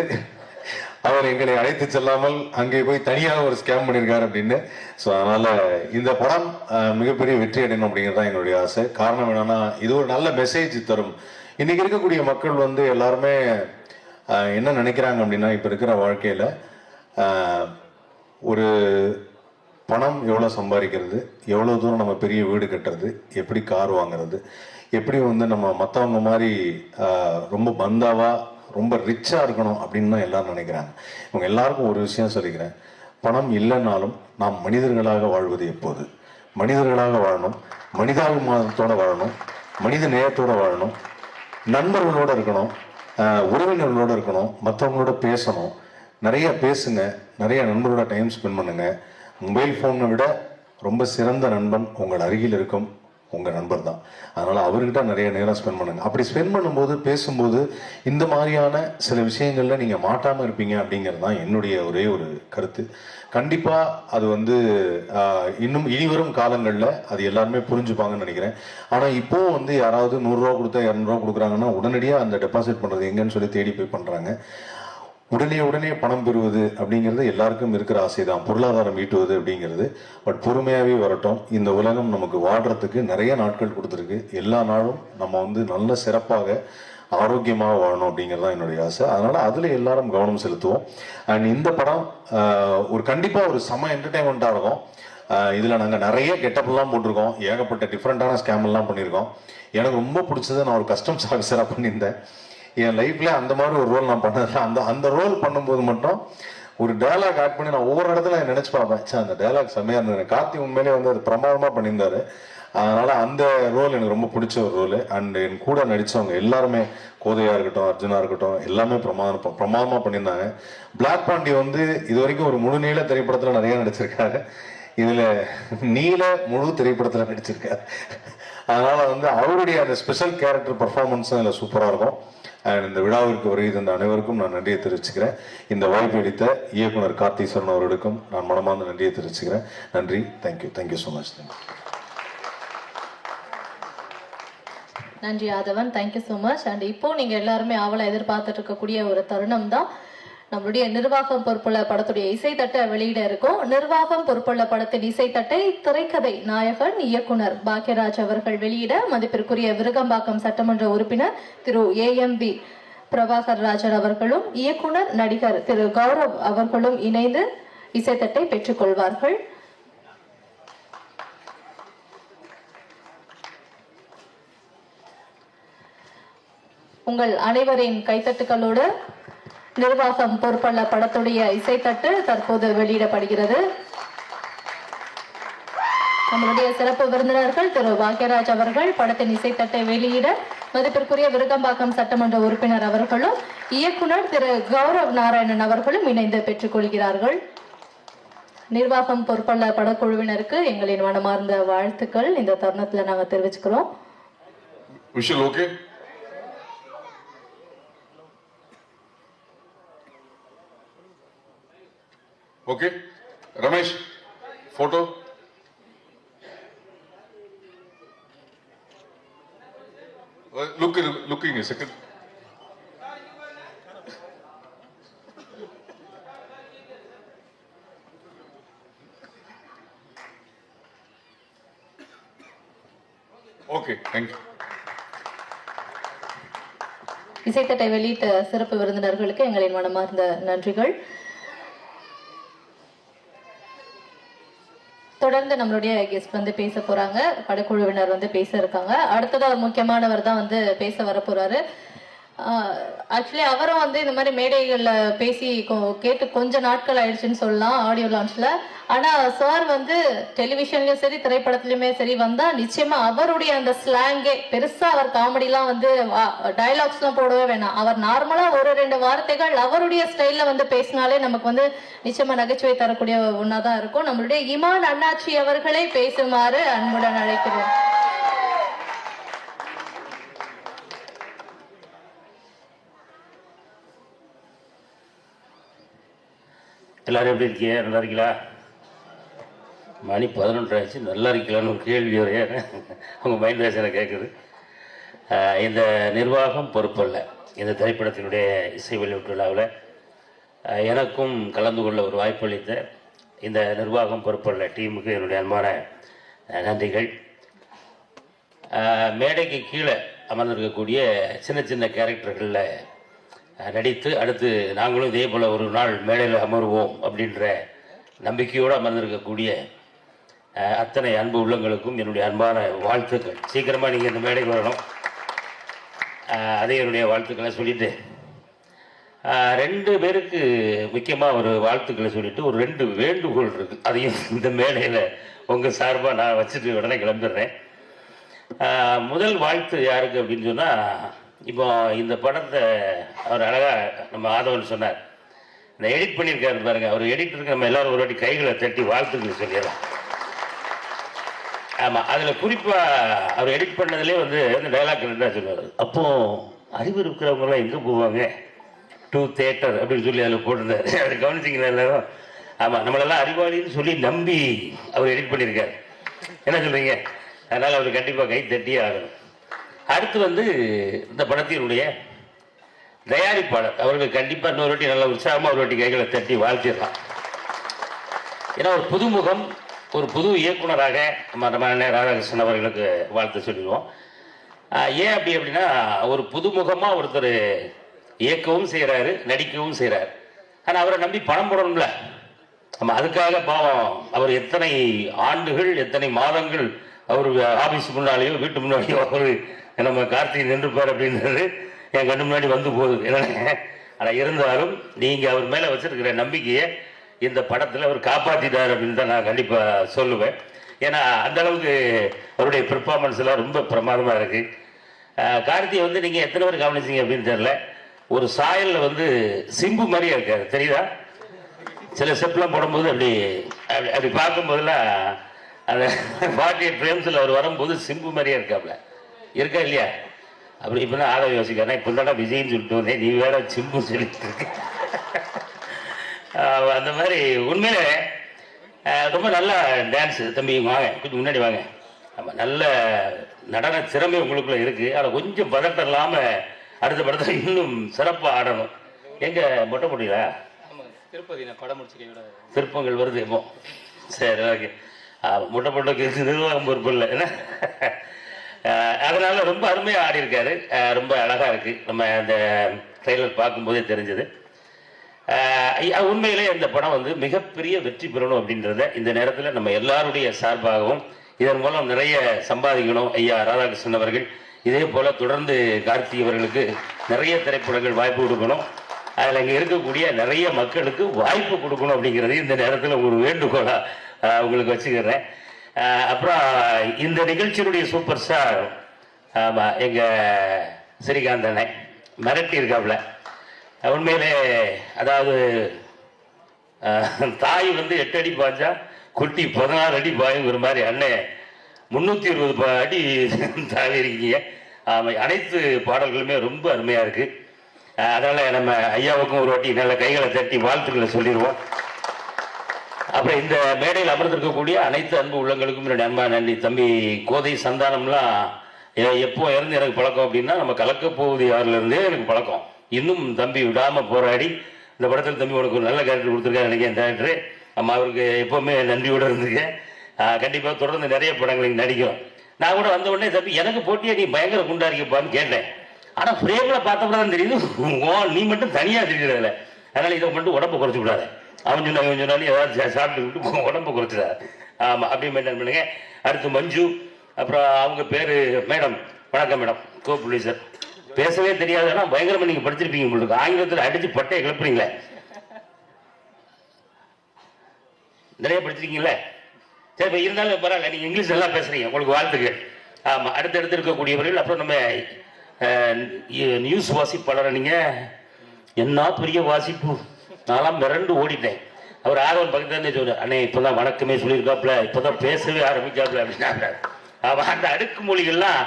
அவர் எங்களை அழைத்து செல்லாமல் அங்கே போய் தனியாக ஒரு ஸ்கேம் பண்ணியிருக்காரு அப்படின்னு. ஸோ அதனால இந்த படம் மிகப்பெரிய வெற்றி அடையணும் அப்படிங்கிறது தான் எங்களுடைய ஆசை. காரணம் என்னன்னா, இது ஒரு நல்ல மெசேஜ் தரும். இன்னைக்கு இருக்கக்கூடிய மக்கள் வந்து எல்லாருமே என்ன நினைக்கிறாங்க அப்படின்னா, இப்போ இருக்கிற வாழ்க்கையில் ஒரு பணம் எவ்வளோ சம்பாதிக்கிறது, எவ்வளோ தூரம் நம்ம பெரிய வீடு கட்டுறது, எப்படி கார் வாங்குறது, எப்படி வந்து நம்ம மற்றவங்க மாதிரி ரொம்ப பந்தாவாக ரொம்ப ரிச்சாக இருக்கணும் அப்படின்னு தான் எல்லாரும் நினைக்கிறாங்க. இவங்க எல்லாருக்கும் ஒரு விஷயம் சொல்லிக்கிறேன், பணம் இல்லைன்னாலும் நாம் மனிதர்களாக வாழ்வது எப்போது, மனிதர்களாக வாழணும், மனிதாபிமானத்தோடு வாழணும், மனித நேயத்தோடு வாழணும், நண்பர்களோடு இருக்கணும், உறவினர்களோடு இருக்கணும், மற்றவங்களோட பேசணும், நிறைய பேசுங்க, நிறைய நண்பர்களோட டைம் ஸ்பெண்ட் பண்ணுங்க. மொபைல் ஃபோனை விட ரொம்ப சிறந்த நண்பன் உங்கள் அருகில் இருக்கும் உங்கள் நண்பர் தான். அதனால் அவர்கிட்ட நிறைய நேரம் ஸ்பெண்ட் பண்ணுங்க. அப்படி ஸ்பெண்ட் பண்ணும்போது, பேசும்போது இந்த மாதிரியான சில விஷயங்களில் நீங்கள் மாட்டாமல் இருப்பீங்க அப்படிங்கிறது தான் என்னுடைய ஒரே ஒரு கருத்து. கண்டிப்பாக அது வந்து இன்னும் இனிவரும் காலங்களில் அது எல்லாருமே புரிஞ்சுப்பாங்கன்னு நினைக்கிறேன். ஆனால் இப்போவும் வந்து யாராவது 100 ரூபா கொடுத்தா 200 ரூபா கொடுக்குறாங்கன்னா உடனடியாக அந்த டெபாசிட் பண்ணுறது எங்கன்னு சொல்லி தேடி போய் பண்ணுறாங்க. உடனே பணம் பெறுவது அப்படிங்கிறது எல்லாருக்கும் இருக்கிற ஆசை தான், பொருளாதாரம் ஈட்டுவது அப்படிங்கிறது. பட் பொறுமையாகவே வரட்டும். இந்த உலகம் நமக்கு வாழ்கிறதுக்கு நிறைய நாட்கள் கொடுத்துருக்கு. எல்லா நாளும் நம்ம வந்து நல்ல சிறப்பாக ஆரோக்கியமாக வாழணும் அப்படிங்கிறது தான் என்னுடைய ஆசை. அதனால் அதில் எல்லாரும் கவனம் செலுத்துவோம். அண்ட் இந்த படம் ஒரு கண்டிப்பாக ஒரு செம என்டர்டைன்மெண்ட்டாக இருக்கும். இதில் நாங்கள் நிறைய கெட்டப்லாம் போட்டிருக்கோம், ஏகப்பட்ட டிஃப்ரெண்ட்டான ஸ்கேம்லாம் பண்ணியிருக்கோம். எனக்கு ரொம்ப பிடிச்சது, நான் ஒரு கஸ்டம்ஸ் ஆஃபீஸராக பண்ணியிருந்தேன். என் லைஃப்ல அந்த மாதிரி ஒரு ரோல் நான் பண்ணதில்லை. அந்த ரோல் பண்ணும்போது மட்டும் ஒரு டயலாக் ஆட் பண்ணி நான் ஒவ்வொரு இடத்துல நினைச்சு பார்ப்பேன், அந்த டயலாக் செம்மையா இருந்தது. கார்த்தி உண்மையிலே வந்து அது பிரமாதமா பண்ணியிருந்தாரு. அதனால அந்த ரோல் எனக்கு ரொம்ப பிடிச்ச ஒரு ரோல். அண்ட் என் கூட நடிச்சவங்க எல்லாருமே, கோதையா இருக்கட்டும், அர்ஜுனா இருக்கட்டும், எல்லாமே பிரமாதமா பண்ணியிருந்தாங்க. பிளாக் பாண்டி வந்து இது வரைக்கும் ஒரு முழு நீள திரைப்படத்துல நிறைய நடிச்சிருக்காரு. இதுல நீல முழு திரைப்படத்துல நடிச்சிருக்காரு. அதனால வந்து அவருடைய அந்த ஸ்பெஷல் கேரக்டர் பர்ஃபார்மன்ஸும் இதில் சூப்பராக இருக்கும். அண்ட் இந்த விழாவிற்கு வருகை தந்த அனைவருக்கும் நான் நன்றியை தெரிவிச்சுக்கிறேன். இந்த வாய்ப்பு அளித்த இயக்குனர் கார்த்திஸ்வரன் அவர்களுக்கும் நான் மனமார்ந்த நன்றியை தெரிவிச்சுக்கிறேன். நன்றி. Thank you so much. நன்றி ஆதவன், தேங்க்யூ ஸோ மச். அண்ட் இப்போ நீங்க எல்லாருமே ஆவலை எதிர்பார்த்துட்டு இருக்கக்கூடிய ஒரு தருணம் தான் நம்மளுடைய நிர்வாகம் பொறுப்புள்ள படத்துடைய இசைத்தட்டை வெளியிட இருக்கும். நிர்வாகம் பொறுப்புள்ள படத்தின் இசைத்தட்டை திரைக்கதை நாயகன் இயக்குனர் பாக்யராஜ் அவர்கள் வெளியிட மதிப்பிற்குரிய விருகம்பாக்கம் சட்டமன்ற உறுப்பினர் திரு AMB பிரபாகர் ராஜன் அவர்களும் இயக்குனர் நடிகர் திரு கௌரவ் அவர்களும் இணைந்து இசைத்தட்டை பெற்றுக்கொள்வார்கள். உங்கள் அனைவரின் கைத்தட்டுகளோடு நிர்வாகம் பொறுப்புள்ள படத்துடைய இசைத்தட்டு தற்போது வெளியிடப்படுகிறது. நம்மளுடைய சிறப்பு விருந்தினர்கள் திரு பாக்யராஜ் அவர்கள் படத்தின் இசைத்தட்டை வெளியிட மதிப்பிற்குரிய விருகம்பாக்கம் சட்டமன்ற உறுப்பினர் அவர்களும் இயக்குனர் திரு கௌரவ் நாராயணன் அவர்களும் இணைந்து பெற்றுக் கொள்கிறார்கள். நிர்வாகம் பொறுப்புள்ள படக்குழுவினருக்கு எங்களின் மனமார்ந்த வாழ்த்துக்கள் இந்த தருணத்துல நாங்க தெரிவிச்சுக்கிறோம். Okay, Ramesh, photo. Looking a second. Okay, thank you. இசைத்தட்டை வெளியிட்ட சிறப்பு விருந்தினர்களுக்கு எங்களின் மனமார்ந்த நன்றிகள். தொடர்ந்து நம்மளுடைய கெஸ்ட் வந்து பேச போறாங்க, படக்குழுவினர் வந்து பேச இருக்காங்க. அடுத்தது ஒரு முக்கியமானவர் தான் வந்து பேச வர போறாரு. ஆக்சுவலி அவரும் வந்து இந்த மாதிரி மேடைகள்ல பேசி கேட்டு கொஞ்ச நாட்கள் ஆயிடுச்சுன்னு சொல்லலாம் ஆடியோ லான்ச்ல. ஆனா சார் வந்து டெலிவிஷன்லயும் சரி திரைப்படத்திலயுமே சரி வந்தா நிச்சயமா அவருடைய அந்த ஸ்லாங்கே பெருசா அவர் காமெடிலாம் வந்து டயலாக்ஸ் எல்லாம் போடவே வேணாம். அவர் நார்மலா ஒரு 2 வார்த்தைகள் அவருடைய ஸ்டைல்ல வந்து பேசினாலே நமக்கு வந்து நிச்சயமா நகைச்சுவை தரக்கூடிய ஒன்னாதான் இருக்கும். நம்மளுடைய இமான் அண்ணாச்சி அவர்களை பேசுமாறு அன்புடன் அழைக்கிறோம். எல்லாரும் எப்படி இருக்கீங்க? நல்லா இருக்கீங்களா? மணி 11 ஆச்சு. நல்லா இருக்கலான்னு ஒரு கேள்வி வரைய உங்கள் மைண்ட் வாய்ஸ் எனக்கு கேட்குது. இந்த நிர்வாகம் பொறுப்பல்ல இந்த திரைப்படத்தினுடைய இசை வெளியீட்டு விழாவில் எனக்கும் கலந்து கொள்ள ஒரு வாய்ப்பு அளித்த இந்த நிர்வாகம் பொறுப்பல்ல டீமுக்கு என்னுடைய அன்பான நன்றிகள். மேடைக்கு கீழே அமர்ந்திருக்கக்கூடிய சின்ன சின்ன கேரக்டர்களில் நடித்து அடுத்து நாங்களும் இதே போல் ஒரு நாள் மேடையில் அமர்வோம் அப்படின்ற நம்பிக்கையோடு அமர்ந்திருக்கக்கூடிய அத்தனை அன்பு உள்ளங்களுக்கும் என்னுடைய அன்பான வாழ்த்துக்கள். சீக்கிரமாக நீங்கள் இந்த மேடைக்கு வரணும், அதே என்னுடைய வாழ்த்துக்களை சொல்லிட்டு 2 பேருக்கு முக்கியமாக ஒரு வாழ்த்துக்களை சொல்லிட்டு ஒரு 2 வேண்டுகோள் இருக்குது. அதையும் இந்த மேடையில் உங்கள் சார்பாக நான் வச்சுட்டு உடனே கிளம்பிடுறேன். முதல் வாழ்த்து யாருக்கு அப்படின்னு சொன்னால், இப்போ இந்த படத்தை அவர் அழகாக நம்ம ஆதவன் சொன்னார், இந்த எடிட் பண்ணியிருக்காரு பாருங்க, அவர் எடிட்டருக்கு நம்ம எல்லாரும் ஒரு வாட்டி கைகளை தட்டி வாழ்த்துக்களை சொல்லிடலாம். ஆமாம், அதில் குறிப்பாக அவர் எடிட் பண்ணதுலேயே வந்து அந்த டைலாக் ரெண்டாக சொன்னார். அப்போது அறிவு இருக்கிறவங்களாம் எங்கே போவாங்க, டு தேட்டர் அப்படின்னு சொல்லி அதில் போட்டிருந்தாரு. அதை கவனிச்சிங்களா எல்லாரும்? ஆமாம், நம்மளெல்லாம் அறிவாளின்னு சொல்லி நம்பி அவர் எடிட் பண்ணியிருக்காரு. என்ன சொல்கிறீங்க? அதனால் அவர் கண்டிப்பாக கை தட்டியே ஆகணும். அடுத்து வந்து இந்த படத்தினுடைய தயாரிப்பாளர் அவர்கள் கண்டிப்பாக இன்னொரு வாட்டி நல்ல உற்சாகமாக ஒரு வாட்டி கைகளை தட்டி வாழ்த்திடலாம். ஏன்னா ஒரு புதுமுகம், ஒரு புது இயக்குனராக நம்ம அண்ணன் ராதாகிருஷ்ணன் அவர்களுக்கு வாழ்த்து சொல்லிடுவோம். ஏன் அப்படின்னா ஒரு புதுமுகமாக ஒருத்தர் இயக்கவும் செய்கிறாரு, நடிக்கவும் செய்கிறார். ஆனால் அவரை நம்பி பணம் போடணும்ல. நம்ம அதுக்காக பாவம் அவர் எத்தனை ஆண்டுகள் எத்தனை மாதங்கள் அவர் ஆஃபீஸ் முன்னாலேயோ வீட்டு முன்னாலேயோ அவர் நம்ம கார்த்திகை நின்றுப்பார் அப்படின்றது என் கண்ணு முன்னாடி வந்து போகுது என்னென்ன. ஆனால் இருந்தாலும் நீங்கள் அவர் மேலே வச்சிருக்கிற நம்பிக்கையை இந்த படத்தில் அவர் காப்பாற்றிட்டார் அப்படின்னு தான் நான் கண்டிப்பாக சொல்லுவேன். ஏன்னா அந்த அளவுக்கு அவருடைய பெர்ஃபார்மன்ஸ் எல்லாம் ரொம்ப பிரமாதமாக இருக்குது. கார்த்தியை வந்து நீங்கள் எத்தனை பேர் கவனிச்சிங்க அப்படின்னு தெரியல, ஒரு சாயலில் வந்து சிம்பு மாதிரியே இருக்காரு, தெரியுதா? சில ஸ்டெப்லாம் போடும்போது அப்படி அப்படி அப்படி பார்க்கும்போதெல்லாம் அந்த 48 ஃப்ரேம்ஸில் அவர் வரும்போது சிம்பு மாதிரியே இருக்காப்ல, இருக்கா இல்லையா? அப்படி இப்போ தான் ஆக யோசிக்கிறேன், இப்போ தானே விஜய்ன்னு சொல்லிட்டு வந்தேன், நீ வேற சிம்பு சொல்லிட்டு இருக்கு. அந்த மாதிரி உண்மையிலே ரொம்ப நல்லா டான்ஸு. தம்பி வாங்க, கொஞ்சம் முன்னாடி வாங்க. ஆமாம், நல்ல நடன திறமை உங்களுக்குள்ள இருக்குது. ஆனால் கொஞ்சம் பதட்டம் இல்லாமல் அடுத்த படத்தில் இன்னும் சிறப்பாக ஆடணும். எங்கே மொட்டை முடியல? திருப்பதி நான் படம் முடிச்சுக்க திருப்பங்கள் வருது இப்போ. சரி, ஓகே. முட்டை போட்டுக்கு நிர்வாகம் பொறுப்பு இல்லை என்ன. அதனால் ரொம்ப அருமையாக ஆடி இருக்காரு. ரொம்ப அழகாக இருக்குது. நம்ம அந்த ட்ரெய்லர் பார்க்கும்போதே தெரிஞ்சது. உண்மையிலே இந்த படம் வந்து மிகப்பெரிய வெற்றி பெறணும் அப்படின்றத இந்த நேரத்தில் நம்ம எல்லாருடைய சார்பாகவும் இதன் மூலம் நிறைய சம்பாதிக்கணும். ஐயா ராதாகிருஷ்ணன் அவர்கள் இதே போல் தொடர்ந்து கார்த்திக் அவர்களுக்கு நிறைய திரைப்படங்கள் வாய்ப்பு கொடுக்கணும். அதில் இங்கே இருக்கக்கூடிய நிறைய மக்களுக்கு வாய்ப்பு கொடுக்கணும் அப்படிங்கிறது இந்த நேரத்தில் ஒரு வேண்டுகோளாக உங்களுக்கு வச்சுக்கிறேன். அப்புறம் இந்த நிகழ்ச்சியினுடைய சூப்பர் ஸ்டார் எங்கள் ஸ்ரீகாந்த் அண்ணன் மிரட்டி இருக்காப்புல. உண்மையிலே அதாவது தாய் வந்து 8 அடி பாய்ச்சா குட்டி 16 அடி பாயுங்கிற மாதிரி அண்ணன் 320 அடி தாவி இருக்கீங்க. அனைத்து பாடல்களுமே ரொம்ப அருமையாக இருக்குது. அதனால் நம்ம ஐயாவுக்கும் ஒரு வாட்டி நல்ல கைகளை தட்டி வாழ்த்துக்களை சொல்லிடுவோம். அப்புறம் இந்த மேடையில் அமர்ந்திருக்கக்கூடிய அனைத்து அன்பு உள்ளங்களுக்கும் என்னுடைய அன்பா நன்றி. தம்பி கோதை சந்தானம்லாம் எப்போ இருந்து எனக்கு பழக்கம் அப்படின்னா, நம்ம கலக்க போகுது யாருலேருந்தே எனக்கு பழக்கம். இன்னும் தம்பி விடாமல் போராடி இந்த படத்தில் தம்பி உனக்கு ஒரு நல்ல கேரக்டர் கொடுத்துருக்காரு நினைக்கிறேன் டேரக்டரு. நம்ம அவருக்கு எப்போவுமே நன்றியோடு இருந்துருக்கேன். கண்டிப்பாக தொடர்ந்து நிறைய படங்களுக்கு நடிக்கிறோம். நான் கூட வந்த உடனே தம்பி எனக்கு போட்டியாக நீ பயங்கர குண்டா இருக்கிப்பான்னு கேட்டேன். ஆனால் ஃப்ரேமில் பார்த்தப்பட தான் தெரியுது நீ மட்டும் தனியாக தெரியுறதில்ல. அதனால் இதை மட்டும் உடம்பை குறைச்சி விடாது. அவன் சொன்ன இவன் சொன்னாலும் ஏதாவது சாப்பிட்டு உடம்பை குறைச்சிடாது. ஆமாம், அப்படி மெயின்டைன் பண்ணுங்க. அடுத்து மஞ்சு, அப்புறம் அவங்க பேர் மேடம். வணக்கம் மேடம், கோ ப்ரொடியூசர். பேசவே தெரியாதுன்னா பயங்கரமாக நீங்கள் படிச்சிருப்பீங்க. உங்களுக்கு ஆங்கிலத்தில் அடித்து பட்டையை கிளப்புறீங்களே, நிறைய படிச்சிருக்கீங்களே. சரி, இப்போ இருந்தாலும் பரவாயில்ல, நீங்கள் இங்கிலீஷ் நல்லா பேசுகிறீங்க, உங்களுக்கு வாழ்த்துக்கள். ஆமாம், அடுத்தடுத்து இருக்கக்கூடியவர்கள். அப்புறம் நம்ம நியூஸ் வாசிப்பாளரை நீங்கள் என்ன பெரிய வாசிப்பு, நான்லாம் மிரண்டு ஓடிட்டேன். அவர் ஆதவன் பக்கத்துல சொல்றாரு, அண்ணே இப்போதான் வணக்கமே சொல்லியிருக்காப்புல, இப்போதான் பேசவே ஆரம்பிக்காப்புல அப்படின்னா. அந்த அடுக்கு மொழிகள்லாம்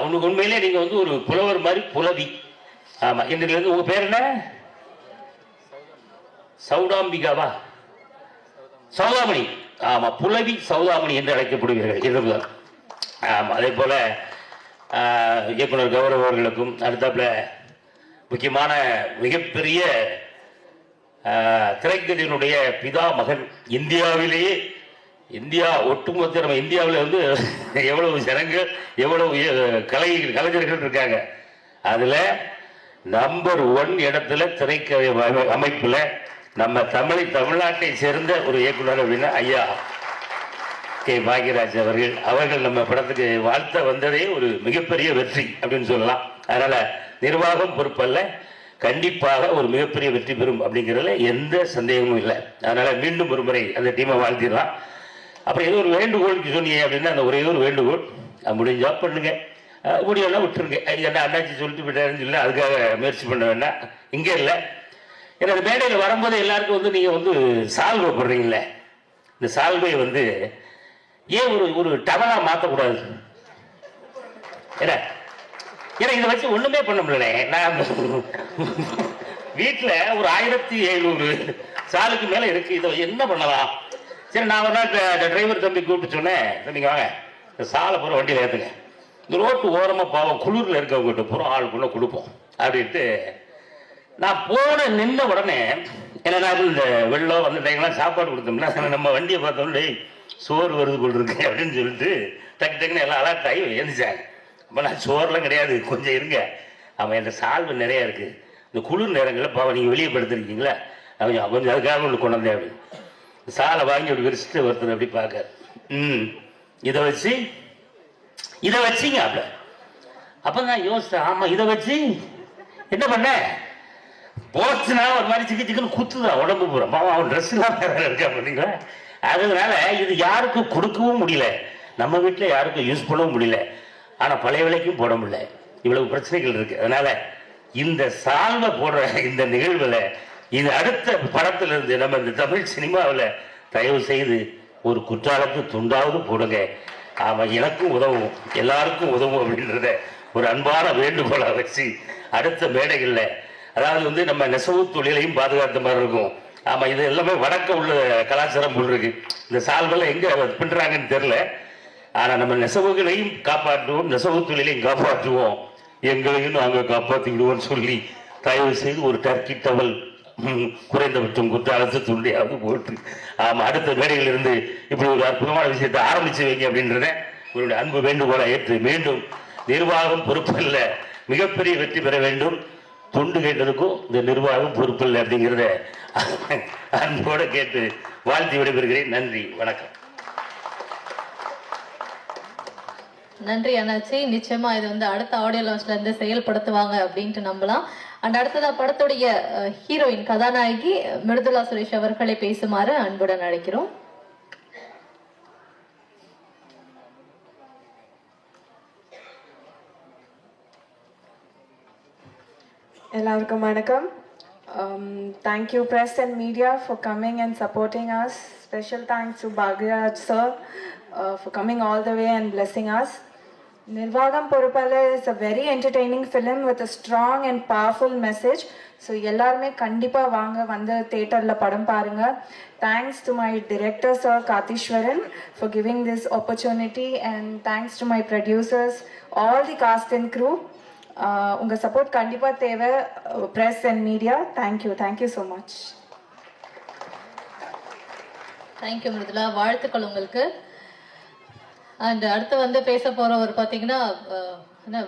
உனக்கு உண்மையிலே நீங்கள் வந்து ஒரு புலவர் மாதிரி புலவி. ஆமாம், இன்றைக்கு உங்கள் பேர் என்ன? சௌடாம்பிகாவா? சௌதாமணி. ஆமாம், புலவி சௌதாமணி என்று அழைக்கப்படுவீர்கள் என்றுதான். ஆமாம், அதே போல் இயக்குனர் கௌரவ அவர்களுக்கும் அடுத்தாப்புல முக்கியமான மிகப்பெரிய திரைக்கதையினுடைய பிதா மகன், இந்தியாவிலேயே ஒட்டுமொத்த நம்ம இந்தியாவில் வந்து எவ்வளவு ஜனங்கள் எவ்வளவு கலைஞர்கள் இருக்காங்க, அதில் நம்பர் 1 இடத்துல திரைக்கதை அமைப்பில் நம்ம தமிழ்நாட்டை சேர்ந்த ஒரு இயக்குனர் அப்படின்னா ஐயா கே பாக்யராஜ் அவர்கள் நம்ம படத்துக்கு வாழ்த்த வந்ததே ஒரு மிகப்பெரிய வெற்றி அப்படின்னு சொல்லலாம். அதனால் நிர்வாகம் பொறுப்பல்ல, கண்டிப்பாக ஒரு மிகப்பெரிய வெற்றி பெறும் அப்படிங்கிறதுல எந்த சந்தேகமும் இல்லை. அதனால் மீண்டும் ஒரு முறை அந்த டீமை வாழ்த்திடலாம். அப்புறம் ஏதோ ஒரு வேண்டுகோளுக்கு சொன்னீங்க அப்படின்னா அந்த ஒரே ஒரு வேண்டுகோள், முடிஞ்சா பண்ணுங்க, முடியெல்லாம் விட்டுருங்க. என்ன அண்ணாச்சி சொல்லிட்டு விட்டாருன்னு சொல்லி அதுக்காக முயற்சி பண்ண வேண்டாம். இங்கே இல்லை, ஏன்னா அந்த மேடையில் வரும்போது எல்லாருக்கும் வந்து நீங்கள் வந்து சால்வை போடுறீங்களே, இந்த சால்வை வந்து ஏன் ஒரு டவலாக மாற்றக்கூடாது? ஏன்னா இதை வச்சு ஒன்றுமே பண்ண முடியல. நான் வீட்டில் ஒரு 1700 சாலுக்கு மேலே இருக்குது, இதை என்ன பண்ணலாம்? சரி, நான் ஒரு நாள் டிரைவர் தம்பி கூப்பிட்டு சொன்னேன், தம்பிங்க வாங்க இந்த சாலை பூரா வண்டியில் ஏற்றுங்க, இந்த ரோட்டு ஓரமாக பாவம் குளிரில் இருக்கவங்ககிட்ட பூரா ஆளுக்குள்ளே கொடுப்போம் அப்படின்ட்டு நான் நின்ன உடனே ஏன்னா நான் இந்த வெள்ளம் வந்து டைம்லாம் சாப்பாடு கொடுத்தோம்னா நம்ம வண்டியை பார்த்தோன்னே சோறு வருது கொண்டு இருக்கு அப்படின்னு சொல்லிட்டு டக்குன்னு எல்லாம் அலர்ட் ஆகி எழுந்திரிச்சாங்க. அப்போ நான் சோறுலாம் கிடையாது, கொஞ்சம் இருங்க, அவன் என் சால்வு நிறையா இருக்குது, இந்த குளிர் நேரங்களில் பாவம் நீங்கள் வெளியே படுத்துருக்கீங்களா, கொஞ்சம் அதுக்காக ஒன்று கொண்டு வந்தேன் அப்படின்னு சாலை வாங்கி அப்படி விரிச்சிட்டு ஒருத்தர் அப்படி பார்க்க, இதை வச்சிங்க அப்படி அப்போ நான் யோசித்தேன், ஆமாம் இதை வச்சு என்ன பண்ண போச்சுனா ஒரு மாதிரி சிக்கன்னு குத்துதான் உடம்பு பூரா. அவன் ட்ரெஸ்லாம் வேற இருக்கா பார்த்தீங்களா. அதனால இது யாருக்கும் கொடுக்கவும் முடியல, நம்ம வீட்டில் யாருக்கும் யூஸ் பண்ணவும் முடியல, ஆனால் பழைய விலைக்கும் போட முடியல. இவ்வளவு பிரச்சனைகள் இருக்கு. அதனால இந்த சால்வை போடுற இந்த நிகழ்வில் இது அடுத்த படத்துல இருந்து நம்ம இந்த தமிழ் சினிமாவில் தயவு செய்து ஒரு குற்றாலத்து துண்டாவது போடுங்க. ஆமாம், எனக்கும் உதவும் எல்லாருக்கும் உதவும் அப்படின்றத ஒரு அன்பான வேண்டுகோளை வச்சு அடுத்த மேடைகளில், அதாவது நம்ம நெசவு தொழிலையும் பாதுகாத்த மாதிரி இருக்கும். ஆமாம், இது எல்லாமே வடக்க உள்ள கலாச்சாரம் போல் இருக்கு. இந்த சால்வெல்லாம் எங்கே பின்னுறாங்கன்னு தெரில. ஆனால் நம்ம நெசவுகளையும் காப்பாற்றுவோம், நெசவு தொழிலையும் காப்பாற்றுவோம், எங்களையும் நாங்கள் காப்பாற்றி விடுவோம்னு சொல்லி தயவு செய்து ஒரு டர்க்கி டவல் குறைந்தபட்சம் குற்றாலத்து துண்டியாவது போட்டு ஆமாம் அடுத்த மேடைகள் இருந்து இப்படி ஒரு அற்புதமான விஷயத்தை ஆரம்பிச்சு வைங்க அப்படின்றத உங்களுடைய அன்பு வேண்டுகோளை ஏற்று மீண்டும் நிர்வாகம் பொறுப்பில்லை, மிகப்பெரிய வெற்றி பெற வேண்டும். தொண்டு கேட்டதுக்கும் இந்த நிர்வாகம் பொறுப்பில்லை அப்படிங்கிறத அன்போடு கேட்டு வாழ்த்தி விடைபெறுகிறேன். நன்றி, வணக்கம். நன்றி அண்ணாச்சி. நிச்சயமா இது அடுத்த ஆடியோ லான்ச்ல இருந்து செயல்படுத்துவாங்க அப்படின்ட்டு நம்பலாம். அண்ட் அடுத்ததா படத்துடைய ஹீரோயின் கதாநாயகி மிருதுளா சுரேஷ் அவர்களை பேசுமாறு அன்புடன் அழைக்கிறோம். எல்லாருக்கும் வணக்கம். Thank you press and media for coming and supporting us. Special thanks to Bhagiraj sir for coming all the way and blessing us. Nirvagam Porupalla is a very entertaining film with a strong and powerful message. So எல்லாருமே கண்டிப்பா வாங்க வந்து தியேட்டர்ல படம் பாருங்க. Thanks to my director sir Karthishwaran for giving this opportunity, and thanks to my producers, all the cast and crew. உங்க support கண்டிப்பா தேவை, press and media. Thank you so much. Thank you Mridula, வாழ்த்துக்கள் உங்களுக்கு. அண்ட் அடுத்து பேச போறவர் பார்த்தீங்கன்னா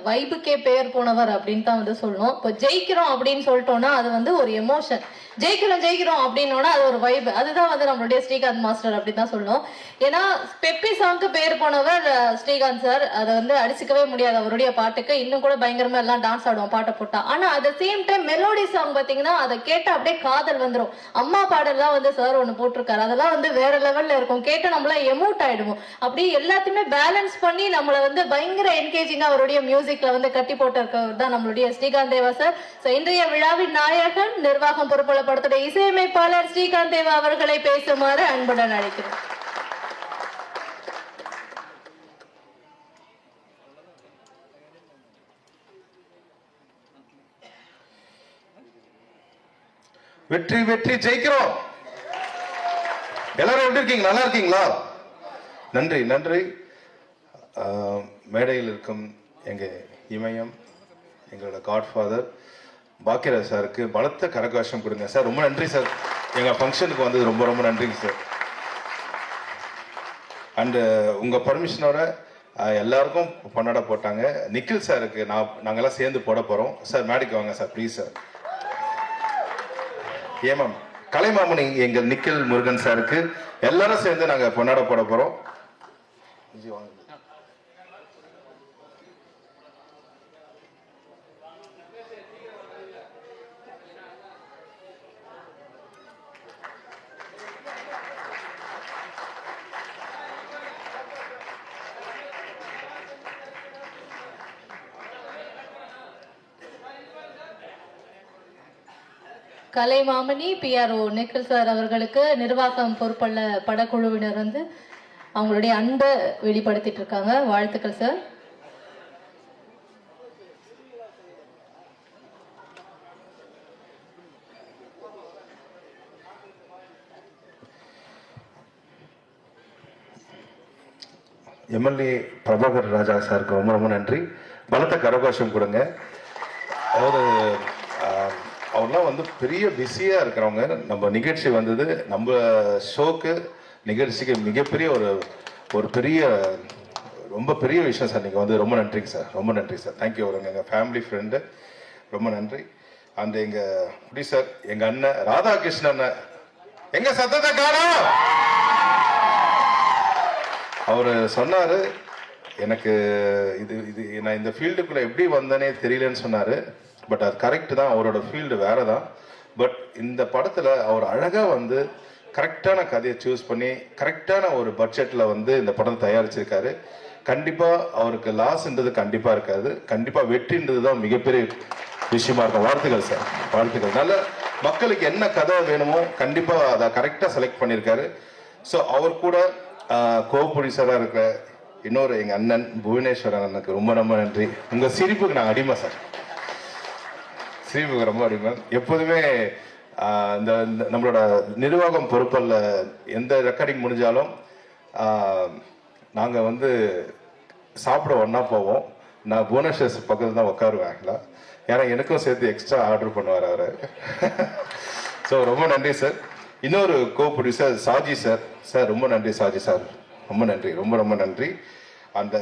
வைபுக்கே பேர் போனவர் அப்படின்னு தான் சொல்லணும். இப்போ ஜெயிக்கிறோம் அப்படின்னு சொல்லிட்டோம்னா அது ஒரு எமோஷன். ஜெயிக்கிறோம் அப்படின்னோன்னா அது ஒரு வைப். அதுதான் நம்மளுடைய ஸ்ரீகாந்த் மாஸ்டர் அப்படி தான் சொல்லணும். ஏன்னா பெப்பி சாங்க்கு பேர் போனவர் ஸ்ரீகாந்த் சார். அதை அடிச்சுக்கவே முடியாது அவருடைய பாட்டுக்கு. இன்னும் கூட பயங்கரமா எல்லாம் டான்ஸ் ஆடுவோம் பாட்டை போட்டா. ஆனா at the same time melody song பார்த்தீங்கன்னா அதை கேட்டால் அப்படியே காதல் வந்துடும். அம்மா பாடல்லாம் சார் ஒன்று போட்டிருக்காரு, அதெல்லாம் வேற லெவல்ல இருக்கும். கேட்டு நம்மளாம் எமோட் ஆயிடுவோம். அப்படியே எல்லாத்தையுமே பேலன்ஸ் பண்ணி நம்மளை பயங்கர என்கேஜிங்கா அவருடைய மியூசிக்ல கட்டி போட்டிருக்கவர் தான் நம்மளுடைய ஸ்ரீகாந்த் தேவா சார். இன்றைய விழாவின் நாயகன் நிர்வாகம் பொறுப்புள்ள படத்துடைய இசையமைப்பாளர் ஸ்ரீகாந்த் தேவா அவர்களை பேசுமாறு அன்புடன் அழைக்கிறோம். வெற்றி வெற்றி ஜெயிக்கிறோம். எல்லாரும் எப்படி இருக்கீங்க? நல்லா இருக்கீங்களா? நன்றி நன்றி. மேடையில் இருக்கும் எங்க இமயம், எங்களோட காட்ஃபாதர் பாக்கியராஜ் சாருக்கு பலத்த கரகோஷம் கொடுங்க சார். ரொம்ப நன்றி சார், எங்கள் ஃபங்க்ஷனுக்கு வந்தது ரொம்ப ரொம்ப நன்றிங்க சார். அண்டு உங்கள் பர்மிஷனோட எல்லாருக்கும் பொன்னாட போட்டாங்க. நிக்கில் சாருக்கு நாங்கள்லாம் சேர்ந்து போட போகிறோம் சார். மேடைக்கு வாங்க சார் ப்ளீஸ் சார். ஏமாம் கலைமாமணி எங்கள் நிக்கில் முருகன் சாருக்கு எல்லாரும் சேர்ந்து நாங்கள் பொன்னாட போட போகிறோம். கலைமாமணி PRO நிக்கில் சார் அவர்களுக்கு நிர்வாகம் பொறுப்புள்ள படக்குழுவினர் அவங்களுடைய அன்பை வெளிப்படுத்திட்டு இருக்காங்க. வாழ்த்துக்கள் சார். எம்எல்ஏ பிரபாகர் ராஜா சாருக்கு ரொம்ப ரொம்ப நன்றி. பலத்த கரகோஷம் கொடுங்க. அதாவது அவர்லாம் பெரிய பிஸியாக இருக்கிறவங்க. நம்ம நிகழ்ச்சி வந்தது, நம்ம ஷோக்கு நிகழ்ச்சிக்கு மிகப்பெரிய ஒரு பெரிய ரொம்ப பெரிய விஷயம் சார். நீங்கள் ரொம்ப நன்றிங்க சார், ரொம்ப நன்றி சார். தேங்க்யூ. அவருங்க எங்கள் ஃபேமிலி ஃப்ரெண்டு, ரொம்ப நன்றி. அண்ட் எங்கள் ப்ரொடியூசர் எங்கள் அண்ணன் ராதாகிருஷ்ணன், எங்கள் சத்தத்தை காணோம். அவர் சொன்னார் எனக்கு இது இது நான் இந்த ஃபீல்டுக்குள்ளே எப்படி வந்தேனே தெரியலன்னு சொன்னார். பட் அது கரெக்டு தான், அவரோட ஃபீல்டு வேறு தான். பட் இந்த படத்தில் அவர் அழகாக வந்து கரெக்டான கதையை சூஸ் பண்ணி கரெக்டான ஒரு பட்ஜெட்டில் வந்து இந்த படம் தயாரிச்சிருக்காரு. கண்டிப்பாக அவருக்கு லாஸ்ன்றது கண்டிப்பாக இருக்காது, கண்டிப்பாக வெற்றின்றது தான் மிகப்பெரிய விஷயமா இருக்கும். வாழ்த்துக்கள் சார், வாழ்த்துக்கள். நல்ல மக்களுக்கு என்ன கதை வேணுமோ கண்டிப்பாக அதை கரெக்டாக செலக்ட் பண்ணியிருக்காரு. ஸோ அவர் கூட கோ ப்ரொடியூசராக இருக்கிற இன்னொரு எங்கள் அண்ணன் புவனேஸ்வரன் அண்ணனுக்கு ரொம்ப ரொம்ப நன்றி. உங்கள் சிரிப்புக்கு நான் அடிமை சார், சிரிப்புக்கு ரொம்ப அடிமை. எப்போதுமே இந்த நம்மளோட நிர்வாகம் பொறுப்பல்ல எந்த ரெக்கார்டிங் முடிஞ்சாலும் நாங்கள் வந்து சாப்பிட ஒன்றா போவோம். நான் புவனேஸ்வர் பக்கத்தில் தான் உட்காருவேன் ஆக்சுவலாக, ஏன்னா எனக்கும் சேர்த்து எக்ஸ்ட்ரா ஆர்டர் பண்ணுவார் அவர். ஸோ ரொம்ப நன்றி சார். இன்னொரு கோ ப்ரொடியூசர் சாஜி சார். சார் ரொம்ப நன்றி சாஜி சார், ரொம்ப நன்றி, ரொம்ப ரொம்ப நன்றி. அந்த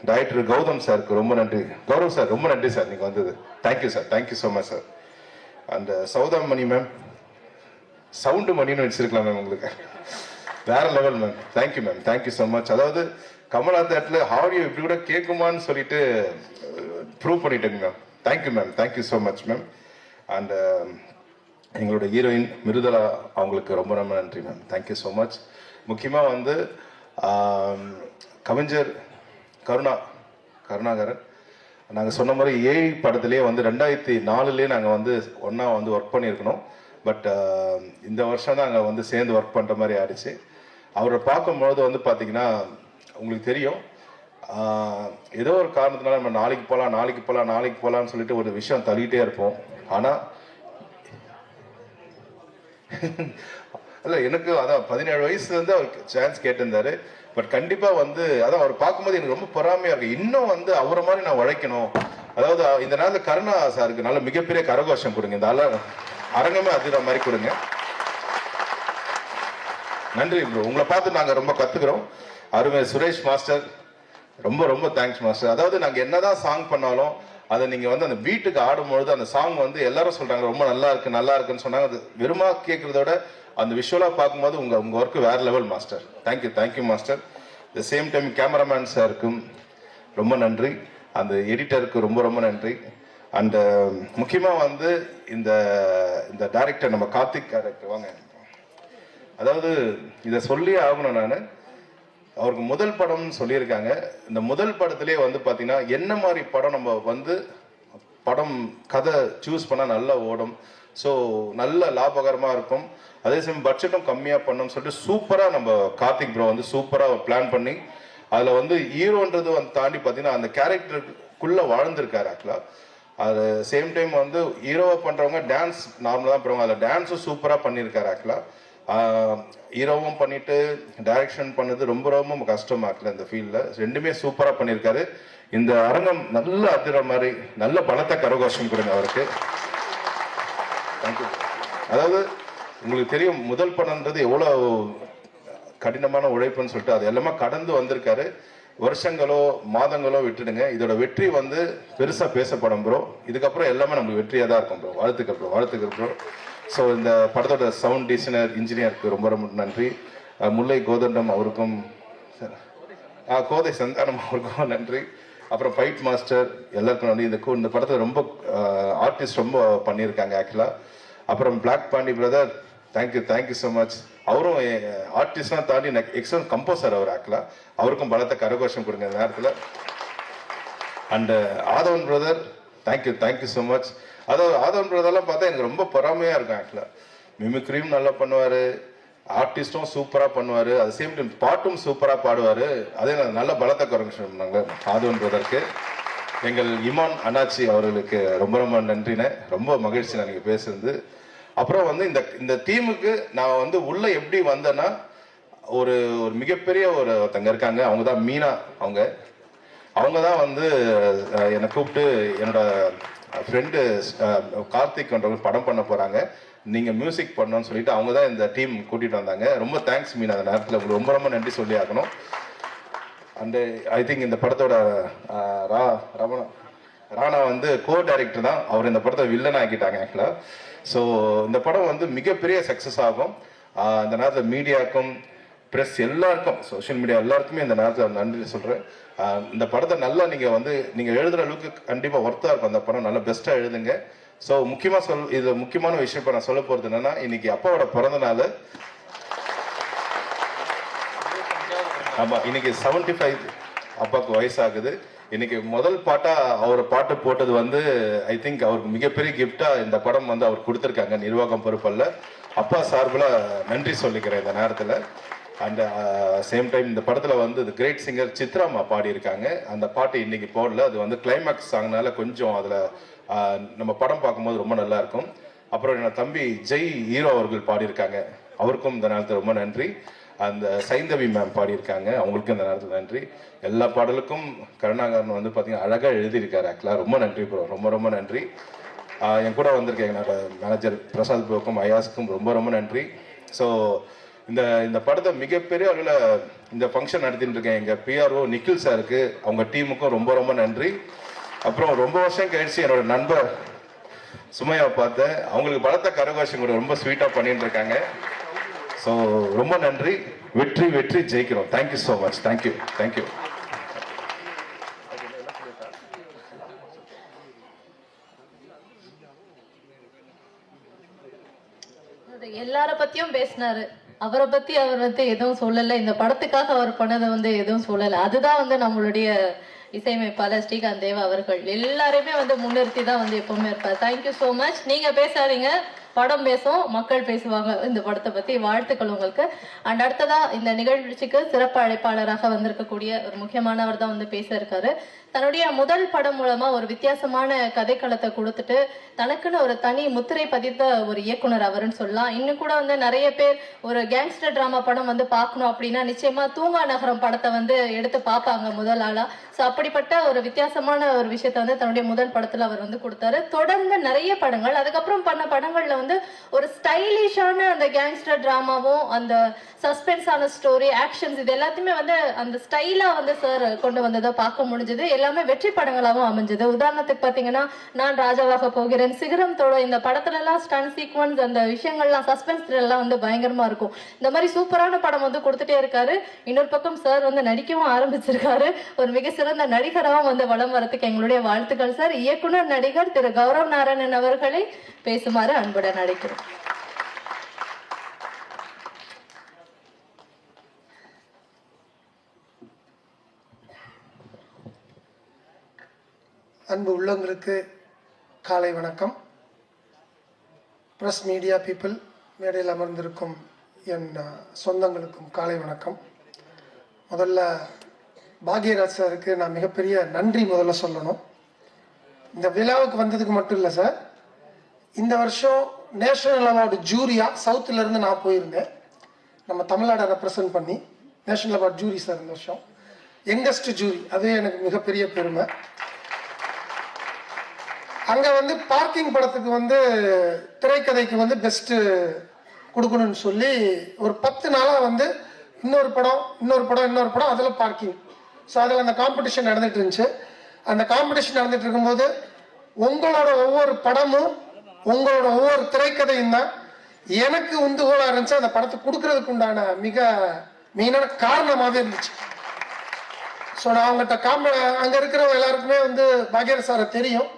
டைரக்டர் கௌதம் சாருக்கு ரொம்ப நன்றி. கௌரவ் சார் ரொம்ப நன்றி சார், நீங்கள் வந்தது. Thank you sir, thank you so much sir. அந்த சௌதாமணி மேம், சவுண்டு மணின்னு வச்சிருக்கலாம் மேம், உங்களுக்கு வேற level ma'am. Thank you ma'am, thank you so much. அதாவது கமலா தேட்டில் ஆடியோ இப்படி கூட கேட்குமான்னு சொல்லிட்டு ப்ரூவ் பண்ணிட்டேங்க ma'am. Thank you ma'am, thank you so much ma'am. And எங்களோட ஹீரோயின் மிருதலா, அவங்களுக்கு ரொம்ப ரொம்ப நன்றி மேம். Thank you so much. முக்கியமாக வந்து கவிஞர் கருணாகரன், நாங்கள் சொன்ன மாதிரி ஏஐ படத்துலேயே வந்து 2004 நாங்கள் வந்து ஒன்றா வந்து ஒர்க் பண்ணியிருக்கணும். பட் இந்த வருஷம் தான் நாங்கள் வந்து சேர்ந்து ஒர்க் பண்ணுற மாதிரி ஆயிடுச்சு. அவரை பார்க்கும்பொழுது வந்து பார்த்தீங்கன்னா உங்களுக்கு தெரியும், ஏதோ ஒரு காரணத்தினால நம்ம நாளைக்கு போகலான்னு சொல்லிட்டு ஒரு விஷயம் தள்ளிகிட்டே இருப்போம். ஆனால் இல்லை, எனக்கு அதான் 17 வயசுலேருந்து அவருக்கு சான்ஸ் கேட்டிருந்தாரு. பட் கண்டிப்பாக வந்து அதான் அவர் பார்க்கும்போது எனக்கு ரொம்ப பொறாமையாக இருக்குது. இன்னும் வந்து அவரை மாதிரி நான் உழைக்கணும். அதாவது இந்த நேரத்தில் கருணா சாருக்கு நல்ல மிகப்பெரிய கரகோஷம் கொடுங்க, இந்த அரங்கமே அதிர மாதிரி கொடுங்க. நன்றி ப்ரோ, உங்களை பார்த்து நாங்கள் ரொம்ப கற்றுக்குறோம். அருமை சுரேஷ் மாஸ்டர், ரொம்ப ரொம்ப தேங்க்ஸ் மாஸ்டர். அதாவது நாங்கள் என்னதான் சாங் பண்ணாலும் அதை நீங்கள் வந்து அந்த பீட்டுக்கு ஆடும்பொழுது அந்த சாங் வந்து எல்லாரும் சொல்கிறாங்க ரொம்ப நல்லா இருக்குன்னு சொன்னாங்க. அது வெறுமா கேட்குறதோட அந்த விஷுவலாக பார்க்கும்போது உங்கள் ஒர்க்கு வேறு level master. Thank you, thank you master. The same time cameraman சாருக்கும் ரொம்ப நன்றி, அந்த எடிட்டருக்கு ரொம்ப ரொம்ப நன்றி. அண்ட் முக்கியமாக வந்து இந்த இந்த டைரக்டர் நம்ம கார்த்திக் டைரக்டர் வாங்க. அதாவது இதை சொல்லியே ஆகணும், நான் அவருக்கு முதல் படம்னு சொல்லியிருக்காங்க. இந்த முதல் படத்திலே வந்து பார்த்தீங்கன்னா என்ன மாதிரி படம் நம்ம வந்து படம் கதை சூஸ் பண்ணால் நல்லா ஓடும், ஸோ நல்ல லாபகரமாக இருக்கும், அதே சமயம் பட்ஜெட்டும் கம்மியாக பண்ணணும்னு சொல்லிட்டு சூப்பராக நம்ம கார்த்திக் ப்ரோ வந்து சூப்பராக பிளான் பண்ணி அதில் வந்து ஹீரோன்றது வந்து தாண்டி பார்த்தீங்கன்னா அந்த கேரக்டருக்குள்ளே வாழ்ந்திருக்காரு ஆக்சுவலாக. அது சேம் டைம் வந்து ஹீரோவை பண்ணுறவங்க டான்ஸ் நார்மலாக தான் பண்ணுவாங்க, அதில் டான்ஸும் சூப்பராக பண்ணியிருக்காரு ஆக்சுவலாக. ஹீரோவும் பண்ணிட்டு டைரக்ஷன் பண்ணது ரொம்ப ரொம்ப கஷ்டமாக்கல இந்த ஃபீல்டில், ரெண்டுமே சூப்பராக பண்ணியிருக்காரு. இந்த அரங்கம் நல்ல அதிர மாதிரி நல்ல பலத்த கரகோஷம் கொடுங்க அவருக்கு. தேங்க்யூ. அதாவது உங்களுக்கு தெரியும் முதல் படம்ன்றது எவ்வளோ கடினமான உழைப்புன்னு சொல்லிட்டு அது எல்லாமே கடந்து வந்திருக்காரு. வருஷங்களோ மாதங்களோ விட்டுடுங்க, இதோட வெற்றி வந்து பெருசாக பேசப்படும் ப்ரோ. இதுக்கப்புறம் எல்லாமே நமக்கு வெற்றியாக தான் இருக்கும் ப்ரோ. வாழ்த்துக்கள் ப்ரோ, வாழ்த்துக்கள் ப்ரோ. ஸோ இந்த படத்தோட சவுண்ட் டிசைனர் இன்ஜினியருக்கு ரொம்ப ரொம்ப நன்றி. முல்லை கோதண்டம் அவருக்கும், கோதை சந்தானம் அவருக்கும் நன்றி. அப்புறம் ஃபைட் மாஸ்டர் எல்லாருக்கும் நன்றி. இந்த படத்தை ரொம்ப ஆர்டிஸ்ட் ரொம்ப பண்ணியிருக்காங்க ஆக்சுவலாக. அப்புறம் black Pandi brother, thank you, thank you so much. அவரும் ஆர்டிஸ்ட்லாம் தாண்டி எக்ஸலன்ட் கம்போசர் அவர் ஆக்சுவலாக, அவருக்கும் பலத்தை கரகோஷம் கொடுங்க இந்த நேரத்தில். And Aadhavan brother, thank you, thank you so much. அதாவது ஆதவன் பிரதர்லாம் பார்த்தா எனக்கு ரொம்ப பொறாமையாக இருக்கும் ஆக்சுவலாக. மிமிக்ரியும் நல்லா பண்ணுவார், ஆர்டிஸ்டும் சூப்பராக பண்ணுவார், அது சேம் டைம் பாட்டும் சூப்பராக பாடுவார். அதே நல்ல பலத்தை கரகோஷம் நாங்கள் ஆதவன் பிரதருக்கு. எங்கள் இமான் அண்ணாச்சி அவர்களுக்கு ரொம்ப ரொம்ப நன்றினேன், ரொம்ப மகிழ்ச்சி நான் நீங்கள் பேசுறது. அப்புறம் வந்து இந்த டீமுக்கு நான் வந்து உள்ளே எப்படி வந்தேன்னா ஒரு மிகப்பெரிய ஒருத்தங்க இருக்காங்க, அவங்க தான் மீனா. அவங்க தான் வந்து என்னை கூப்பிட்டு என்னோட ஃப்ரெண்டு கார்த்திக்ன்றவங்க படம் பண்ண போகிறாங்க, நீங்கள் மியூசிக் பண்ணணும்னு சொல்லிட்டு அவங்க தான் இந்த டீம் கூட்டிகிட்டு வந்தாங்க. ரொம்ப தேங்க்ஸ் மீனா, அந்த நேரத்தில் உங்களுக்கு ரொம்ப ரொம்ப நன்றி சொல்லி ஆகணும். அண்டு ஐ திங்க் இந்த படத்தோட ராணா வந்து கோ டைரக்டர் தான், அவர் இந்த படத்தை வில்லன் ஆக்கிட்டாங்க ஆக்சுவலாக. ஸோ இந்த படம் வந்து மிகப்பெரிய சக்ஸஸ் ஆகும். இந்த நேரத்தில் மீடியாவுக்கும் ப்ரெஸ் எல்லாருக்கும், சோஷியல் மீடியா எல்லாருக்குமே இந்த நேரத்தில் நன்றி சொல்கிறேன். இந்த படத்தை நல்லா நீங்கள் எழுதுகிற அளவுக்கு கண்டிப்பாக ஒர்த்தாக இருக்கும். அந்த படம் நல்லா பெஸ்ட்டாக எழுதுங்க. ஸோ இது முக்கியமான விஷயம் இப்போ நான் சொல்ல போகிறது என்னென்னா, இன்னைக்கு அப்பாவோட பிறந்த நாள். ஆமாம், இன்னைக்கு 75 அப்பாவுக்கு வயசாகுது. இன்னைக்கு முதல் அவர் பாட்டு போட்டது ஐ திங்க் அவருக்கு மிகப்பெரிய கிஃப்டா இந்த படம் அவர் கொடுத்துருக்காங்க. நிர்வாகம் பொறுப்பல்ல, அப்பா சார்பில் நன்றி சொல்லிக்கிறேன் இந்த நேரத்தில். அண்ட் சேம் டைம் இந்த படத்தில் கிரேட் சிங்கர் சித்ராமா பாடியிருக்காங்க. அந்த பாட்டு இன்னைக்கு போடல, அது கிளைமேக்ஸ் சாங்னால கொஞ்சம் அதில் நம்ம படம் பார்க்கும்போது ரொம்ப நல்லா இருக்கும். அப்புறம் என்னோட தம்பி ஜெய் ஹீரோ அவர்கள் பாடியிருக்காங்க, அவருக்கும் இந்த நேரத்தில் ரொம்ப நன்றி. அந்த சைந்தவி மேம் பாடியிருக்காங்க, அவங்களுக்கும் இந்த நேரத்தில் நன்றி. எல்லா பாடலுக்கும் கருணாகரன் பார்த்தீங்கன்னா அழகாக எழுதியிருக்காரு. ஆக்சுவலாக ரொம்ப நன்றி ப்ரோ, ரொம்ப ரொம்ப நன்றி. என் கூட வந்திருக்கேன் என்னோட மேனேஜர் பிரசாத் ப்ரோக்கும் ஐயாஸுக்கும் ரொம்ப ரொம்ப நன்றி. ஸோ இந்த படத்தை மிகப்பெரிய அளவில் இந்த ஃபங்க்ஷன் நடத்திட்டு இருக்கேன் எங்கள் பிஆர்ஓ நிக்கில் சாருக்கு, அவங்க டீமுக்கும் ரொம்ப ரொம்ப நன்றி. அப்புறம் ரொம்ப வருஷம் கழிச்சு என்னோட நண்பர் சுமையாவை பார்த்தேன், அவங்களுக்கு பலத்த கரகோஷம் கூட ரொம்ப ஸ்வீட்டாக பண்ணிட்டு இருக்காங்க. ஸோ ரொம்ப நன்றி. வெற்றி வெற்றி ஜெயிக்கிறோம். Thank you so much. Thank you thank you. எல்லார பத்தியும் பேசினாரு, அவரை பத்தி அவர் எதுவும் சொல்லல. இந்த படத்துக்காக அவர் பண்ணதை எதுவும் சொல்லல. அதுதான் நம்மளுடைய இசையமைப்பாளர் ஸ்ரீகாந்த் தேவா அவர்கள் எல்லாரையுமே முன்னிறுத்தி தான் எப்பவுமே இருப்பார். Thank you so much. நீங்க பேசாதீங்க, படம் பேசும், மக்கள் பேசுவாங்க இந்த படத்தை பத்தி. வாழ்த்துக்கள் உங்களுக்கு. அண்ட் அடுத்ததா இந்த நிகழ்ச்சிக்கு சிறப்பு அழைப்பாளராக வந்திருக்கக்கூடிய ஒரு முக்கியமானவர் தான் பேச இருக்காரு. தன்னுடைய முதல் படம் மூலமா ஒரு வித்தியாசமான கதைக்களத்தை கொடுத்துட்டு தனக்குன்னு ஒரு தனி முத்திரை பதித்த ஒரு இயக்குனர் அவருன்னு சொல்லலாம். இன்னும் கூட நிறைய பேர் ஒரு கேங்ஸ்டர் டிராமா படம் பார்க்கணும் அப்படின்னா நிச்சயமா தூங்கா நகரம் படத்தை எடுத்து பார்ப்பாங்க முதல் ஆளா. ஸோ அப்படிப்பட்ட ஒரு வித்தியாசமான ஒரு விஷயத்த தன்னுடைய முதல் படத்துல அவர் கொடுத்தாரு. தொடர்ந்து நிறைய படங்கள், அதுக்கப்புறம் பண்ண படங்கள்ல ஒரு ஸ்டைலிஷான அந்த கேங்ஸ்டர் டிராமாவும் அந்த சஸ்பென்ஸான ஸ்டோரி ஆக்ஷன்ஸ் இது எல்லாத்தையுமே அந்த ஸ்டைலா சார் கொண்டு வந்ததை பார்க்க முடிஞ்சது. எல்லாமே வெற்றி படங்களாகவும் அமைஞ்சது. உதாரணத்துக்கு பாத்தீங்கன்னா நான் ராஜாவாக போகிறேன், சிகரம் தோட, இந்த படத்துல எல்லாம் ஸ்டன் சீக்வன்ஸ் அந்த விஷயங்கள்லாம் சஸ்பென்ஸ் எல்லாம் பயங்கரமா இருக்கும். இந்த மாதிரி சூப்பரான படம் கொடுத்துட்டே இருக்காரு. இன்னொரு பக்கம் சார் நடிக்கவும் ஆரம்பிச்சிருக்காரு. ஒரு மிக சிறந்த நடிகராகவும் வலம் வரத்துக்கு எங்களுடைய வாழ்த்துக்கள் சார். இயக்குனர் நடிகர் திரு கௌரவ் நாராயணன் அவர்களை பேசுமாறு அன்புடன் அழைக்கிறோம். அன்பு உள்ளங்களுக்கு காலை வணக்கம். பிரஸ் மீடியா பீப்புள், மேடையில் அமர்ந்திருக்கும் என் சொந்தங்களுக்கும் காலை வணக்கம். முதல்ல பாக்யராஜ் சாருக்கு நான் மிகப்பெரிய நன்றி முதல்ல சொல்லணும். இந்த விழாவுக்கு வந்ததுக்கு மட்டும் இல்லை சார், இந்த வருஷம் நேஷனல் அவார்டு ஜூரியா சவுத்துல இருந்து நான் போயிருந்தேன், நம்ம தமிழ்நாடை ரெப்ரசன்ட் பண்ணி நேஷனல் அவார்டு ஜூரி சார் இந்த வருஷம் யங்கஸ்ட் ஜூரி. அது எனக்கு மிகப்பெரிய பெருமை. அங்கே பார்க்கிங் படத்துக்கு திரைக்கதைக்கு பெஸ்ட்டு கொடுக்கணும்னு சொல்லி ஒரு 10 நாளாக இன்னொரு படம் அதில் பார்க்கிங். ஸோ அதில் அந்த காம்படிஷன் நடந்துட்டு இருந்துச்சு. அந்த காம்படிஷன் நடந்துட்டு இருக்கும்போது உங்களோட ஒவ்வொரு படமும் உங்களோட ஒவ்வொரு திரைக்கதையும் தான் எனக்கு உந்துகோலாக இருந்துச்சு அந்த படத்தை கொடுக்கறதுக்கு உண்டான மிக மெயினான காரணமாகவே இருந்துச்சு. ஸோ நான் அவங்ககிட்ட அங்கே இருக்கிறவங்க எல்லாருக்குமே பாக்யராஜ் சாரை தெரியும்.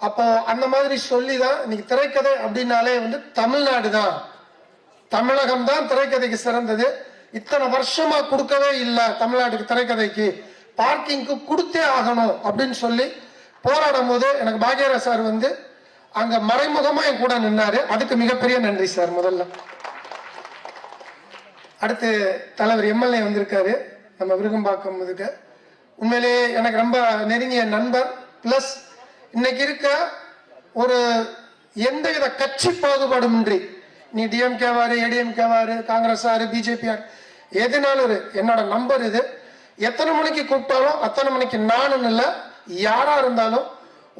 அப்போ அந்த மாதிரி சொல்லி தான் இன்னைக்கு திரைக்கதை அப்படின்னாலே தமிழ்நாடு தான், தமிழகம் தான் திரைக்கதைக்கு சிறந்தது. இத்தனை வருஷமா கொடுக்கவே இல்லை தமிழ்நாட்டுக்கு திரைக்கதைக்கு, பார்க்கிங்க்கு கொடுத்தே ஆகணும் அப்படின்னு சொல்லி போராடும் போது எனக்கு பாக்யராஜ் சார் அங்க மறைமுகமா என் கூட நின்னாரு. அதுக்கு மிகப்பெரிய நன்றி சார். முதல்ல அடுத்து தலைவர் எம்எல்ஏ வந்திருக்காரு நம்ம விருகம்பாக்கம். இதுக்கு உண்மையிலேயே எனக்கு ரொம்ப நெருங்கிய நண்பர். பிளஸ் இன்னைக்கு இருக்க ஒரு எந்தவித கட்சி பாகுபாடுமின்றி, நீ டிஎம்கேவாரு, ஏடிஎம்கேவாரு, காங்கிரஸ் ஆறு, பிஜேபி ஆறு, எதுனாலும் என்னோட நம்பர் இது. எத்தனை மணிக்கு கூப்பிட்டாலும் அத்தனை மணிக்கு நானும் இல்லை, யாரா இருந்தாலும்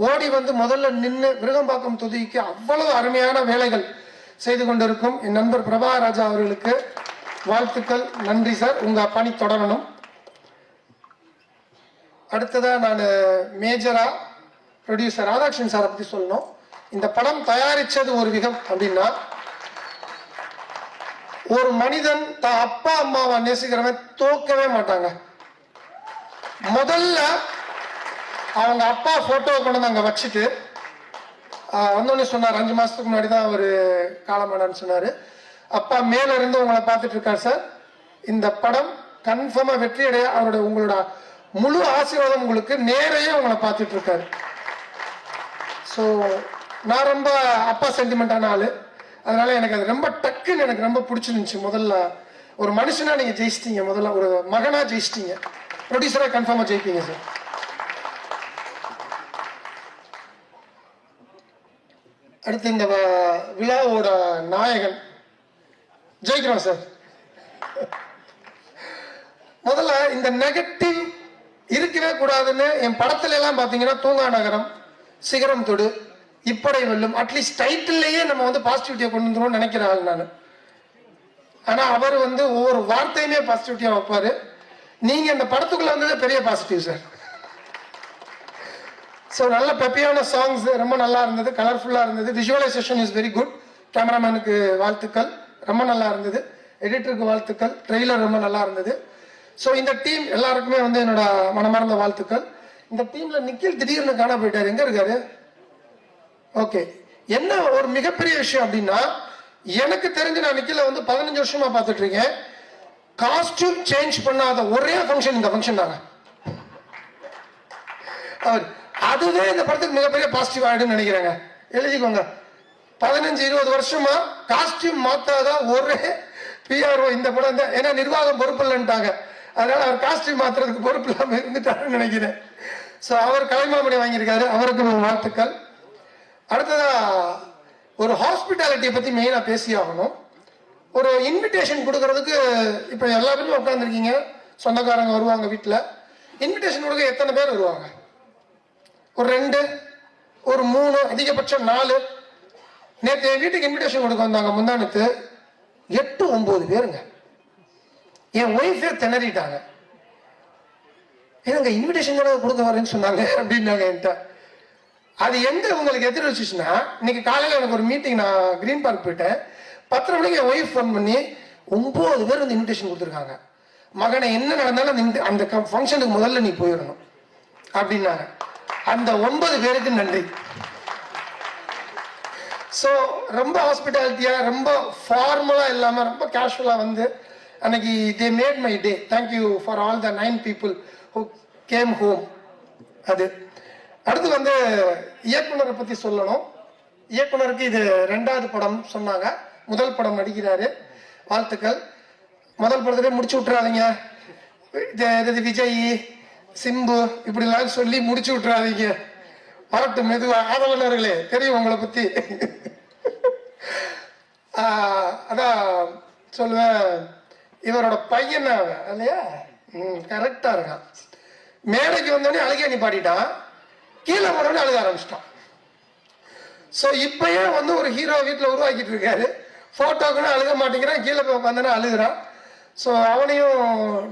ஓடி முதல்ல நின்று விருகம்பாக்கம் தொகுதிக்கு அவ்வளவு அருமையான வேலைகள் செய்து கொண்டிருக்கும் என் நண்பர் பிரபாகராஜா அவர்களுக்கு வாழ்த்துக்கள். நன்றி சார், உங்க பணி தொடரணும். அடுத்ததா நான் மேஜரா ப்ரொடியூசர் ராதாகிருஷ்ணன் சாரை பத்தி சொல்லணும். இந்த படம் தயாரிச்சது ஒரு விதம் அப்படின்னா, ஒரு மனிதன் தான் அப்பா அம்மாவை நேசிக்கிறவன் தோக்கவே மாட்டாங்க. முதல்ல அவங்க அப்பா போட்டோ கொண்டு வந்து அங்க வச்சுட்டு வந்தோடனே சொன்னார், 5 மாசத்துக்கு முன்னாடி தான் அவர் காலமானான்னு சொன்னாரு. அப்பா மேல இருந்து உங்களை பார்த்துட்டு இருக்காரு சார், இந்த படம் கன்ஃபார்மா வெற்றி அடைய அவரோட உங்களோட முழு ஆசீர்வாதம் உங்களுக்கு நேரையே உங்களை பார்த்துட்டு இருக்காரு. ஸோ நான் ரொம்ப அப்பா சென்டிமெண்டான ஆளு, அதனால எனக்கு அது ரொம்ப டக்குன்னு எனக்கு ரொம்ப பிடிச்சிருந்துச்சு. முதல்ல ஒரு மனுஷனா நீங்க ஜெயிச்சிட்டீங்க, முதல்ல ஒரு மகனா ஜெயிச்சிட்டீங்க, ப்ரொடியூசரா கன்ஃபார்மா ஜெயிப்பீங்க சார். அடுத்து இந்த விழாவோட நாயகன் ஜெயிக்கிறோம் சார். முதல்ல இந்த நெகட்டிவ் இருக்கவே கூடாதுன்னு என் படத்துல எல்லாம் பாத்தீங்கன்னா தூங்கா நகரம், சிகரம் தொடு, இப்படை வெல்லும், அட்லீஸ்ட் டைட்டில்லையே நம்ம வந்து பாசிட்டிவிட்டியை கொண்டு வந்துருவோம்னு நினைக்கிற ஆள் நான். ஆனா அவர் வந்து ஒவ்வொரு வார்த்தையுமே பாசிட்டிவிட்டியா வைப்பாரு. நீங்க இந்த படத்துக்குள்ள வந்ததே பெரிய பாசிட்டிவ் சார். ஸோ நல்ல பெப்பியான சாங்ஸ் ரொம்ப நல்லா இருந்தது, கலர்ஃபுல்லா இருந்தது. Visualization is very good. கேமராமேனுக்கு வாழ்த்துக்கள், ரொம்ப நல்லா இருந்தது. எடிட்டருக்கு வாழ்த்துக்கள். ட்ரெய்லர் ரொம்ப நல்லா இருந்தது. ஸோ இந்த டீம் எல்லாருக்குமே வந்து என்னோட மனமார்ந்த வாழ்த்துக்கள். இந்த டீம்ல நிக்கில் திடீர்னு காண போயிட்டாரு, எங்க இருக்காரு? ஓகே, என்ன ஒரு மிகப்பெரிய விஷயம் அப்படின்னா, எனக்கு தெரிஞ்சு நான் நிக்கில வந்து 15 வருஷமா பார்த்துட்டு இருக்கேன். காஸ்டியூம் சேஞ்ச் பண்ணாத ஒரே ஃபங்க்ஷன் இந்த ஃபங்க்ஷன் தாங்க. அவர் அதுவே இந்த படத்துக்கு மிகப்பெரிய பாசிட்டிவ் ஆயிடுன்னு நினைக்கிறேங்க. எழுதிக்கோங்க, 15-20 வருஷமா காஸ்டியூம் மாத்தாத ஒரே பிஆர்ஓ இந்த படம் தான். ஏன்னா நிர்வாகம் பொறுப்பு இல்லைன்ட்டாங்க, அதனால அவர் காஸ்டியூம் மாத்துறதுக்கு பொறுப்பு இல்லாம இருந்துட்டாருன்னு நினைக்கிறேன். ஸோ அவர் கலைமாமணி வாங்கியிருக்காரு, அவருக்கு வாழ்த்துக்கள். அடுத்ததா ஒரு ஹாஸ்பிட்டாலிட்டியை பத்தி மெயினா பேசி ஆகணும். ஒரு இன்விடேஷன் கொடுக்கறதுக்கு இப்ப எல்லா பேருமே உட்காந்துருக்கீங்க, சொந்தக்காரங்க வருவாங்க வீட்டில். இன்விடேஷன் கொடுக்க எத்தனை பேர் வருவாங்க? ஒரு 2, ஒரு 3, அதிகபட்சம் 4. நேற்று என் வீட்டுக்கு இன்விடேஷன் கொடுக்க வந்தாங்க, முந்தானத்து 8-9 பேருங்க. என் ஒய்ஃபே திணறிட்டாங்க, ஏங்க இன்விடேஷன் கொடுக்க வரேன்னு சொன்னாங்க அப்படின்னாங்க என்கிட்ட. அது எங்க உங்களுக்கு எதிர் வச்சுச்சுன்னா, இன்னைக்கு காலையில் எனக்கு ஒரு மீட்டிங், நான் கிரீன் பார்க் போயிட்டேன். 10 மணிக்கு என் ஒய்ஃப் ஃபோன் பண்ணி 9 பேர் வந்து இன்விடேஷன் கொடுத்துருக்காங்க. மகனை என்ன நடந்தாலும் அந்த ஃபங்க்ஷனுக்கு முதல்ல நீ போயிடணும் அப்படின்னாங்க. அந்த 9 பேருக்கு நன்றி. ஸோ ரொம்ப ஹாஸ்பிட்டாலிட்டியா, ரொம்ப ஃபார்மலா இல்லாம ரொம்ப கேஷுவலா வந்து அன்னைக்கு they made my day. Thank you for all the 9 people who came home. அது அடுத்து வந்து இயக்குனரை பத்தி சொல்லணும். இயக்குனருக்கு இது 2வது படம் சொன்னாங்க, முதல் படம் நடிக்கிறாரு, வாழ்த்துக்கள். முதல் படத்திலே முடிச்சு விட்டுறாதீங்க, விஜய் சிம்பு இப்படிலாம் சொல்லி முடிச்சு விட்டுறாதீங்க, வரட்டும் மெதுவா. ஆதவனர்களே தெரியும் உங்களை பத்தி. அதான் சொல்லுவேன், இவரோட பையன் இல்லையா, கரெக்டா இருக்கான். மேடைக்கு வந்தோடனே அழுகே நீ பாடிட்டான், கீழே போனோடனே அழுக ஆரம்பிச்சிட்டான். ஸோ இப்பயே வந்து ஒரு ஹீரோ வீட்டில் உருவாக்கிட்டு இருக்காரு. போட்டோக்குன்னு அழுக மாட்டேங்கிறான், கீழே போய் உட்காந்துன்னா அழுகுறான். ஸோ அவனையும்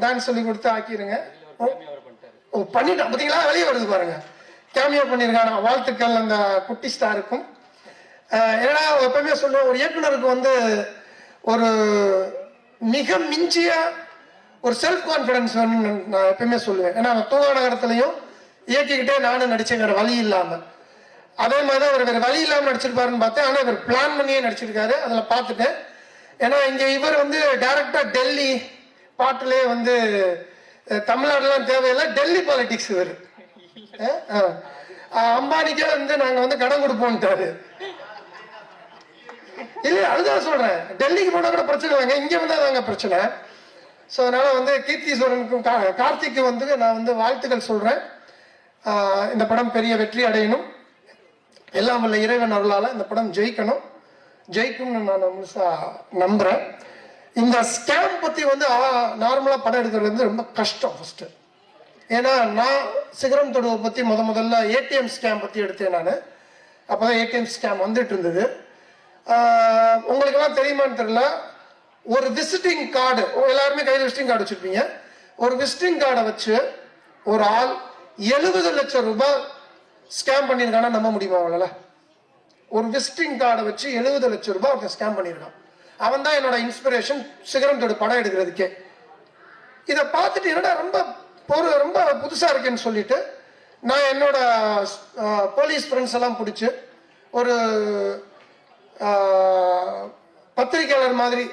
டான்ஸ் சொல்லி கொடுத்து ஆக்கிடுங்க. ஓ பண்ணிட்டான் பார்த்தீங்களா, வெளியே வருது பாருங்க, கேமியோ பண்ணியிருக்காங்க. வாழ்த்துக்கள் அந்த குட்டி ஸ்டாருக்கும். ஏன்னா எப்பவுமே சொல்லுவேன், ஒரு இயக்குனருக்கு வந்து ஒரு மிக மிஞ்சிய ஒரு செல்ஃப் கான்ஃபிடன்ஸ் வேணும்னு நான் எப்பவுமே சொல்லுவேன். ஏன்னா தூங்கா நகரத்துலையும் இயக்கிக்கிட்டே நானும் நடிச்சேன் வேற வழி இல்லாம. அதே மாதிரி அவர் வேற வழி இல்லாம நடிச்சிருப்பாருன்னு பார்த்தேன், ஆனா இவர் பிளான் பண்ணியே நடிச்சிருக்காரு, அதுல பார்த்துட்டேன். ஏன்னா இங்க இவர் வந்து டைரக்டா டெல்லி பாட்டுலயே வந்து தமிழ்நாடுலாம் தேவையில்லை, டெல்லி பாலிடிக்ஸ் இவர். அம்பானிக்கே வந்து நாங்க வந்து கடன் கொடுப்போம்ட்டாரு. இல்ல அதுதான் சொல்றேன், டெல்லிக்கு போனா கூட பிரச்சனை இல்லைங்க, இங்க வந்தா தாங்க பிரச்சனை. ஸோ அதனால வந்து கீர்த்தீஸ்வரனுக்கும் கார்த்திக்கு வந்து நான் வந்து வாழ்த்துக்கள் சொல்றேன். இந்த படம் பெரிய வெற்றி அடையணும், எல்லாம் வல்ல இறைவன் அருளால இந்த படம் ஜெயிக்கணும், ஜெயிக்கும்னு நான் முழுசா நம்புறேன். இந்த ஸ்கேம் பத்தி வந்து நார்மலா படம் எடுக்கிறது வந்து ரொம்ப கஷ்டம் ஃபர்ஸ்ட். ஏன்னா நான் சிகரம் தொடுவை பத்தி முதல்ல ஏடிஎம் ஸ்கேம் பத்தி எடுத்தேன் நான். அப்பதான் ஏடிஎம் ஸ்கேம் வந்துட்டு இருந்தது. உங்களுக்கு எல்லாம் தெரியுமான்னு தெரியல, ஒரு விசிட்டிங் கார்டு, எல்லாருமே கையில் விசிட்டிங் கார்டு வச்சிருப்பீங்க. ஒரு விசிட்டிங் கார்டை வச்சு ஒரு ஆள் 70 லட்சம் ரூபாய் ஸ்கேம் பண்ணியிருக்கானா நம்ப முடியுமா அவங்களால? ஒரு விசிட்டிங் கார்டை வச்சு 70 லட்சம் ரூபாய் அவன் ஸ்கேம் பண்ணியிருக்கான். அவன் தான் என்னோட இன்ஸ்பிரேஷன் சிகரம் தொடு படம் எடுக்கிறதுக்கே. இதை பார்த்துட்டு என்னடா ரொம்ப புதுசாக இருக்கேன்னு சொல்லிட்டு நான் என்னோட போலீஸ் ஃப்ரெண்ட்ஸ் எல்லாம் பிடிச்சி ஒரு பத்திரிகையாளர் மாதிரி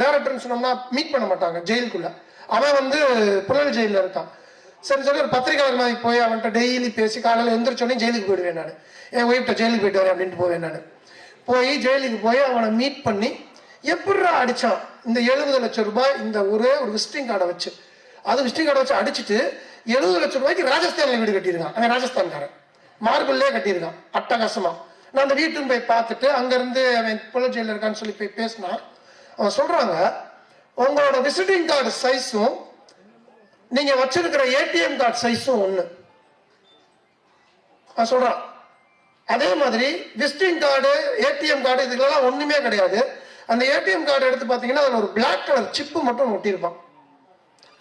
டைரக்டர்னு சொன்னோம்னா மீட் பண்ண மாட்டாங்க ஜெயிலுக்குள்ள. அவன் வந்து புழல் ஜெயிலில் இருக்கான். சரி சொல்லி ஒரு பத்திரிகையாளர் மாதிரி போய் அவன்கிட்ட டெய்லி பேசி காலையில் எழுந்திரிச்சோடனே ஜெயிலுக்கு போயிடுவேன் நான். என் ஒய்ஃப்ட்ட ஜெயிலுக்கு போயிட்டு வரேன் அப்படின்ட்டு போவேன் நான். போய் ஜெயிலுக்கு போய் அவனை மீட் பண்ணி எப்படா அடித்தான் இந்த 70 லட்சம் ரூபாய் இந்த ஒரே ஒரு விசிட்டிங் கார்டை வச்சு, அது விசிட்டிங் கார்டை வச்சு அடிச்சுட்டு 70 லட்சம் ரூபாய்க்கு ராஜஸ்தானில் வீடு கட்டியிருக்கான். அவன் ராஜஸ்தான்காரன், மார்பிள்லே கட்டியிருக்கான் அட்டகாசமா. நான் அந்த வீட்டுக்கு போய் பார்த்துட்டு அங்கேருந்து அவன் புழல் ஜெயிலில் இருக்கான்னு சொல்லி போய் பேசினா அவன் சொல்கிறாங்க, உங்களோட விசிட்டிங் கார்டு சைஸும் நீங்க வச்சிருக்கிற ஏடிஎம் கார்டு சைஸும் ஒண்ணு. சொல்றான். அதே மாதிரி விசிட்டிங் கார்டு ஏடிஎம் கார்டு இதுக்கெல்லாம் ஒண்ணுமே கிடையாது. அந்த ஏடிஎம் கார்டு எடுத்து பார்த்தீங்கன்னா அதில் ஒரு பிளாக் கலர் சிப்பு மட்டும் ஒட்டியிருப்பான்.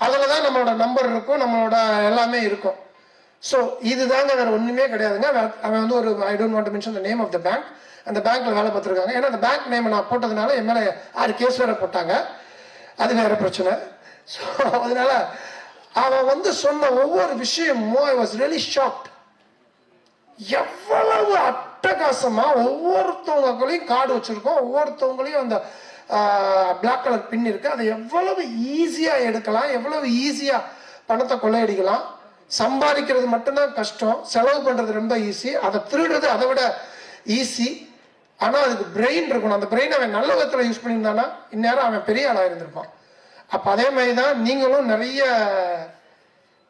அதில் தான் நம்மளோட நம்பர் இருக்கும், நம்மளோட எல்லாமே இருக்கும். ஸோ இதுதாங்க வேற ஒன்றுமே கிடையாதுங்க. அவன் வந்து ஒரு I don't want to mention the name of the bank, அந்த பேங்க்ல வேலை பார்த்துருக்காங்க. ஏன்னா அந்த பேங்க் நேம் நான் போட்டதுனால என் மேலே 6 கேஸ் வேற போட்டாங்க, அது வேற பிரச்சனை. ஸோ அதனால அவன் வந்து சொன்ன ஒவ்வொரு விஷயமும் ஐ வாஸ் ரியலி ஷாக்ட். எவ்வளவு அட்டகாசமா ஒவ்வொருத்தவங்களையும் கார்டு வச்சிருக்கோம், ஒவ்வொருத்தவங்களையும் அந்த பிளாக் கலர் பின் இருக்கு. அதை எவ்வளவு ஈஸியா எடுக்கலாம், எவ்வளவு ஈஸியா பணத்தை கொள்ளையடிக்கலாம். சம்பாதிக்கிறது மட்டும்தான் கஷ்டம், செலவு பண்றது ரொம்ப ஈஸி, அதை திருடுறது அதை விட ஈஸி. ஆனா அதுக்கு பிரெயின் இருக்கணும். அந்த பிரெயின் அவன் நல்ல விதத்துல யூஸ் பண்ணியிருந்தானா இந்நேரம் அவன் பெரிய ஆளா இருந்திருப்பான். அப்ப அதே மாதிரி தான் நீங்களும் நிறைய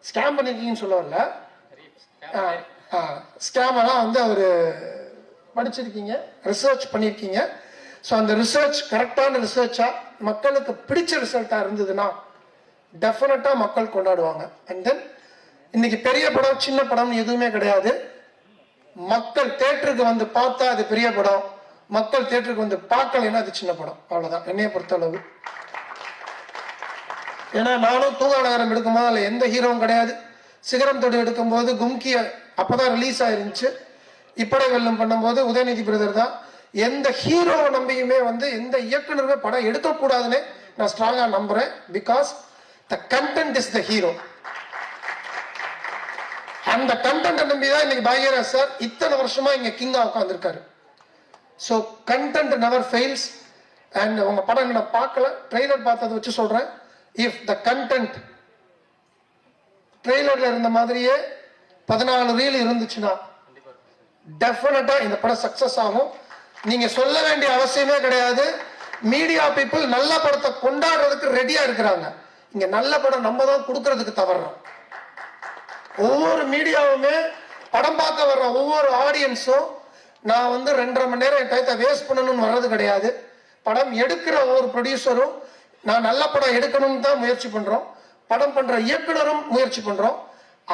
ஸ்கேம் பண்ணிருக்கீங்கன்னு சொல்ல வரல, ஸ்கேம் எல்லாம் வந்து அவரு படிச்சிருக்கீங்க, ரிசர்ச் பண்ணியிருக்கீங்க. ஸோ அந்த ரிசர்ச் கரெக்டான ரிசர்ச்சா மக்களுக்கு பிடிச்ச ரிசல்ட்டா இருந்ததுன்னா டெஃபினட்டா மக்கள் கொண்டாடுவாங்க. அண்ட் தென் இன்னைக்கு பெரிய படம் சின்ன படம் எதுவுமே கிடையாது. மக்கள் தேட்டருக்கு வந்து பார்த்தா அது பெரிய படம், மக்கள் தேட்டருக்கு வந்து பார்க்கலைன்னா அது சின்ன படம். அவ்வளவுதான் என்னைய பொறுத்தளவு. ஏன்னா நானும் தூங்கா நகரம் எடுக்கும்போது அதில் எந்த ஹீரோவும் கிடையாது. சிகரம் தொடு எடுக்கும்போது கும்கிய அப்பதான் ரிலீஸ் ஆயிருந்துச்சு. இப்படை வெல்லும் பண்ணும்போது உதயநிதி பிரதர் தான். எந்த ஹீரோவை நம்பியுமே வந்து எந்த இயக்குனருமே படம் எடுக்கக்கூடாதுன்னு நான் ஸ்ட்ராங்கா நம்புறேன். Because the content is the hero. அந்த கண்டென்ட் நம்பிதான் இன்னைக்கு பாக்யராஜ் சார் இத்தனை வருஷமா இங்க கிங்கா உட்காந்துருக்காரு. So content never fails. And உங்க படம் நான் பார்க்கல, ட்ரெய்லர் பார்த்ததை வச்சு சொல்றேன். இஃப் த கண்டென்ட் ட்ரெய்லர்ல இருந்த மாதிரியே 14 ரீல் இருந்துச்சுன்னா டெஃபினட்டா இந்த படம் சக்சஸ் ஆகும். நீங்க சொல்ல வேண்டிய அவசியமே கிடையாது. மீடியா பீப்புள் நல்ல படத்தை கொண்டாடுறதுக்கு ரெடியா இருக்கிறாங்க. இங்க நல்ல படம் நம்ம தான் கொடுக்கறதுக்கு தவறுறோம். ஒவ்வொரு மீடியாவுமே படம் பார்க்க வர்ற ஒவ்வொரு ஆடியன்ஸும் நான் வந்து 2.5 மணி நேரம் என் டயத்தை வேஸ்ட் பண்ணணும்னு வர்றது கிடையாது. படம் எடுக்கிற ஒவ்வொரு ப்ரொடியூசரும் நான் நல்ல படம் எடுக்கணும்னு தான் முயற்சி பண்றோம். படம் பண்ற இயக்குனரும் முயற்சி பண்றோம்.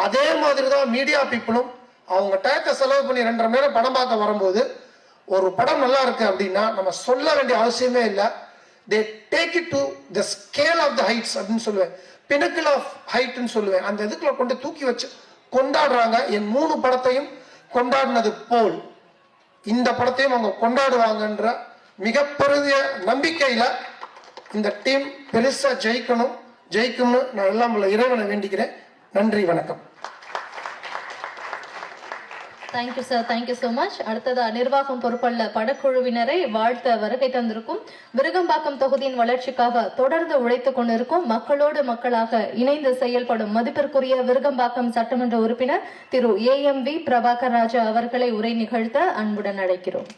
அதே மாதிரி தான் மீடியா பீப்புளும் அவங்க டயத்தை செலவு பண்ணி 2.5 மணி நேரம் படம் பார்க்க வரும்போது ஒரு படம் நல்லா இருக்கு அப்படின்னா நம்ம சொல்ல வேண்டிய அவசியமே இல்லை. They take it to the scale of the heights அப்படின்னு சொல்லுவேன், பினக்கிள் ஆஃப் ஹைட்னு சொல்லுவேன். அந்த இதுக்குள்ள கொண்டு தூக்கி வச்சு கொண்டாடுறாங்க. என் 3 படத்தையும் கொண்டாடினது போல் இந்த படத்தையும் அவங்க கொண்டாடுவாங்கன்ற மிகப்பெரிய நம்பிக்கையில இந்த டீம் பெருசா ஜெயிக்கும்னு நான் எல்லாம் உள்ள இறைவனை வேண்டிக்கிறேன். நன்றி, வணக்கம். Thank you sir, thank you so much. அடுத்ததா நிர்வாகம் பொறுப்புள்ள படக்குழுவினரை வாழ்த்த வருகை தந்திருக்கும் விருகம்பாக்கம் தொகுதியின் வளர்ச்சிக்காக தொடர்ந்து உழைத்துக் கொண்டிருக்கும் மக்களோடு மக்களாக இணைந்து செயல்படும் மதிப்பிற்குரிய விருகம்பாக்கம் சட்டமன்ற உறுப்பினர் திரு AMV பிரபாகர் ராஜா அவர்களை உரை நிகழ்த்த அன்புடன் அழைக்கிறோம்.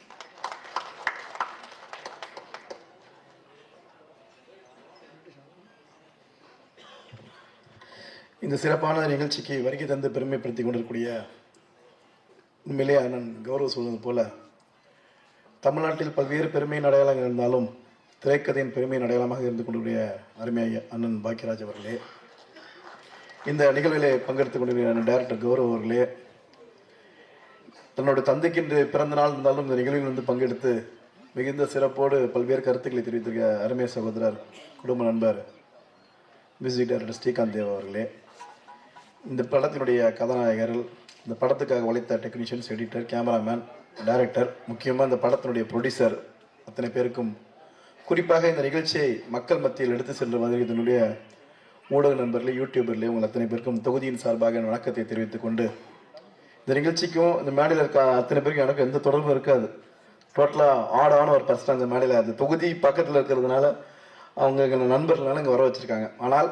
இந்த சிறப்பான நிகழ்ச்சிக்கு வருகை தந்து பெருமைப்படுத்திக் கொண்டிருக்கக்கூடிய உண்மையிலே அண்ணன் கௌரவ சொல்வது போல தமிழ்நாட்டில் பல்வேறு பெருமையின் அடையாளங்கள் இருந்தாலும் திரைக்கதையின் பெருமையின் அடையாளமாக இருந்து கொண்டிருக்கிற அருமையாக அண்ணன் பாக்யராஜ் அவர்களே, இந்த நிகழ்விலே பங்கெடுத்துக் கொண்டிருக்கிற அண்ணன் டைரக்டர் கௌரவ் அவர்களே, தன்னுடைய தந்தைக்கு இன்று பிறந்த நாள் இருந்தாலும் இந்த நிகழ்வில் வந்து பங்கெடுத்து மிகுந்த சிறப்போடு பல்வேறு கருத்துக்களை தெரிவித்திருக்க அருமைய சகோதரர் குடும்ப நண்பர் மியூசிக் டைரக்டர் ஸ்ரீகாந்த் தேவ் அவர்களே, இந்த படத்தினுடைய கதாநாயகர்கள், இந்த படத்துக்காக உழைத்த டெக்னீஷியன்ஸ், எடிட்டர், கேமராமேன், டைரக்டர், முக்கியமாக இந்த படத்தினுடைய ப்ரொடியூசர் அத்தனை பேருக்கும், குறிப்பாக இந்த நிகழ்ச்சியை மக்கள் மத்தியில் எடுத்து சென்ற மாதிரி இதனுடைய ஊடக நண்பர்களே, யூடியூபர்லேயே உங்கள் அத்தனை பேருக்கும் தொகுதியின் சார்பாக என் வணக்கத்தை தெரிவித்துக் கொண்டு, இந்த நிகழ்ச்சிக்கும் இந்த மேடையில் இருக்க அத்தனை பேருக்கும் எனக்கு எந்த தொடர்பும் இருக்காது. டோட்டலாக ஆடான ஒரு பர்சன் அந்த மேடையில், அந்த தொகுதி பக்கத்தில் இருக்கிறதுனால அவங்க நண்பர்களால் இங்கே வர வச்சுருக்காங்க. ஆனால்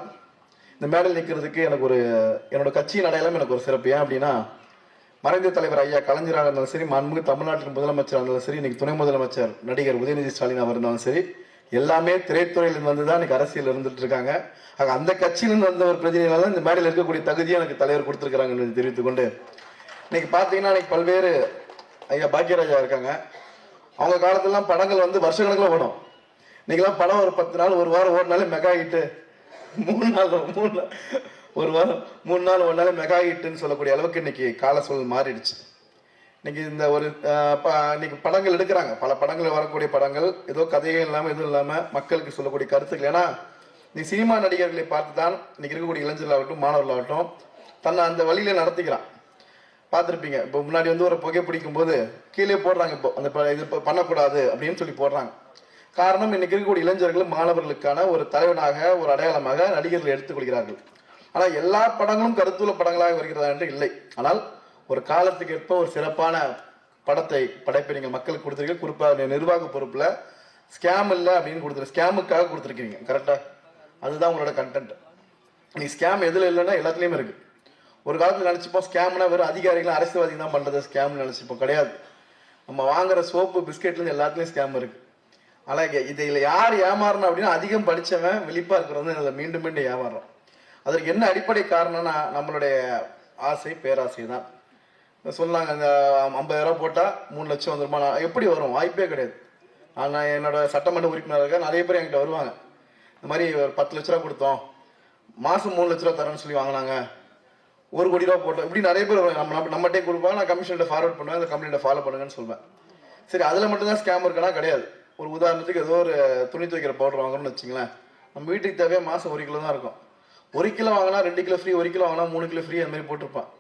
இந்த மேடையில் நிற்கிறதுக்கு எனக்கு ஒரு என்னோட கட்சியின் அடையாளம் எனக்கு ஒரு சிறப்பு. ஏன் அப்படின்னா, மறைந்த தலைவர் ஐயா கலைஞராக இருந்தாலும் சரி, மாண்புமிகு தமிழ்நாட்டின் முதலமைச்சராக இருந்தாலும் சரி, இன்னைக்கு துணை முதலமைச்சர் நடிகர் உதயநிதி ஸ்டாலின் அவர் இருந்தாலும் சரி, எல்லாமே திரைத்துறையில் வந்து தான் இன்னைக்கு அரசியல் இருந்துட்டு இருக்காங்க. ஆக அந்த கட்சியிலிருந்து வந்த ஒரு பிரதிநிதினால இந்த மேடையில் இருக்கக்கூடிய தகுதியை எனக்கு தலைவர் கொடுத்துருக்காங்க தெரிவித்துக் கொண்டு, இன்னைக்கு பார்த்தீங்கன்னா இன்னைக்கு பல்வேறு ஐயா பாக்கியராஜா இருக்காங்க. அவங்க காலத்திலாம் படங்கள் வந்து வருஷக்கணக்கில் ஓடும். இன்னைக்கெல்லாம் படம் ஒரு 10 நாள் ஒரு வாரம் ஓடினாலே மெகா ஹிட்டு, 3 நாள் ஒரு வாரம் 3 நாள் ஓடினாலே மெகா ஹிட்டுன்னு சொல்லக்கூடிய அளவுக்கு இன்னைக்கு கால சூழல் மாறிடுச்சு. இன்னைக்கு இந்த ஒரு இன்னைக்கு படங்கள் எடுக்கிறாங்க, பல படங்கள் வரக்கூடிய படங்கள் ஏதோ கதையே இல்லாமல் எதுவும் இல்லாமல் மக்களுக்கு சொல்லக்கூடிய கருத்துக்கள். ஏன்னா நீ சினிமா நடிகர்களை பார்த்து தான் இன்னைக்கு இருக்கக்கூடிய இளைஞர்களாகட்டும் மாணவர்களாகட்டும் தன்னை அந்த வழியில நடத்திக்கிறான். பார்த்துருப்பீங்க, இப்போ முன்னாடி வந்து ஒரு புகை பிடிக்கும் போது கீழே போடுறாங்க, இப்போ அந்த இது பண்ணக்கூடாது அப்படின்னு சொல்லி போடுறாங்க. காரணம், இன்னைக்கு இருக்கக்கூடிய இளைஞர்கள் மாணவர்களுக்கான ஒரு தலைவனாக ஒரு அடையாளமாக நடிகர்கள் எடுத்துக்கொள்கிறார்கள். ஆனால் எல்லா படங்களும் கருத்துள்ள படங்களாக வருகிறதா என்று இல்லை. ஆனால் ஒரு காலத்துக்கு ஏற்ப ஒரு சிறப்பான படத்தை படைப்பை நீங்கள் மக்களுக்கு கொடுத்துருக்கீங்க. குறிப்பாக நிர்வாக பொறுப்பில் ஸ்கேம் இல்லை அப்படின்னு கொடுத்துருக்கு, ஸ்கேமுக்காக கொடுத்துருக்கீங்க. கரெக்டாக அதுதான் உங்களோட கண்டென்ட். நீ ஸ்கேம் எதில் இல்லைன்னா எல்லாத்துலேயுமே இருக்குது. ஒரு காலத்தில் நினச்சிப்போம் ஸ்கேம்னா வெறும் அதிகாரிகளும் அரசியல்வாதி தான் பண்ணுறது ஸ்கேம்னு நினச்சிப்போம். கிடையாது, நம்ம வாங்குற சோப்பு பிஸ்கெட்லேருந்து எல்லாத்துலேயும் ஸ்கேம் இருக்குது. ஆனால் இதில் யார் ஏமாறணும் அப்படின்னா, அதிகம் படித்தவன் விழிப்பாக இருக்கிறவங்க இதில் மீண்டும் மீண்டும் ஏமாறுறோம். அதற்கு என்ன அடிப்படை காரணம்னா நம்மளுடைய ஆசை பேராசை தான். சொன்னாங்க இந்த 50,000 போட்டால் 3 லட்சம் வந்துருமா, எப்படி வரும்? வாய்ப்பே கிடையாது. நான் என்னோட சட்டமன்ற உறுப்பினராக நிறைய பேர் என்கிட்ட வருவாங்க, இந்த மாதிரி ஒரு 10 லட்ச ரூபா கொடுத்தோம், மாதம் 3 லட்ச ரூபா தரேன்னு சொல்லி வாங்கினாங்க, 1 கோடி ரூபா போட்டோம், இப்படி நிறைய பேர் நம்மகிட்டே கொடுப்பாங்க. நான் கமிஷன்கிட்ட ஃபார்வர்ட் பண்ணுவேன், அந்த கம்ப்ளைண்ட்டை ஃபாலோ பண்ணுங்கன்னு சொல்வேன். சரி, அதில் மட்டும்தான் ஸ்கேம் இருக்குன்னா கிடையாது. ஒரு உதாரணத்துக்கு ஏதோ ஒரு துணி துவைக்கிற பவுடர் வாங்கணும்னு வச்சுங்களேன், நம்ம வீட்டுக்கு தேவையாக மாதம் 1 கிலோ தான் இருக்கும். 1 கிலோ வாங்கினா 2 கிலோ ஃப்ரீ, 1 கிலோ வாங்கினா 3 கிலோ ஃப்ரீ, அந்த மாதிரி போட்டிருப்பான்.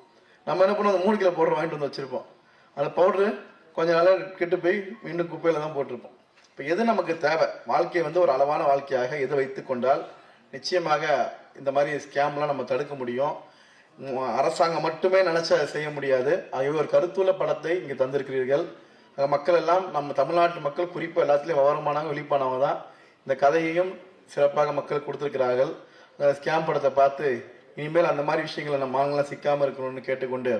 நம்ம என்ன பண்ணுவோம், அந்த 3 கிலோ பவுடர் வாங்கிட்டு வந்து வச்சிருப்போம். அந்த பவுடரு கொஞ்ச நாளாக கெட்டு போய் மீண்டும் குப்பையில் தான் போட்டிருப்போம். இப்போ எது நமக்கு தேவை, வாழ்க்கையை வந்து ஒரு அளவான வாழ்க்கையாக எது வைத்து கொண்டால் நிச்சயமாக இந்த மாதிரி ஸ்கேம்லாம் நம்ம தடுக்க முடியும். அரசாங்கம் மட்டுமே நினைச்சா செய்ய முடியாது. ஆகவே ஒரு கருத்துள்ள படத்தை இங்கே தந்திருக்கிறீர்கள். மக்கள் எல்லாம், நம்ம தமிழ்நாட்டு மக்கள் குறிப்பாக எல்லாத்துலேயும் விவரமானவங்க விழிப்பானவங்க தான். இந்த கதையையும் சிறப்பாக மக்கள் கொடுத்துருக்கிறார்கள். ஸ்கேம் படத்தை பார்த்து இனிமேல் அந்த மாதிரி விஷயங்களை நம்ம மாங்கலாம் சிக்காமல் இருக்கணும்னு கேட்டுக்கொண்டு,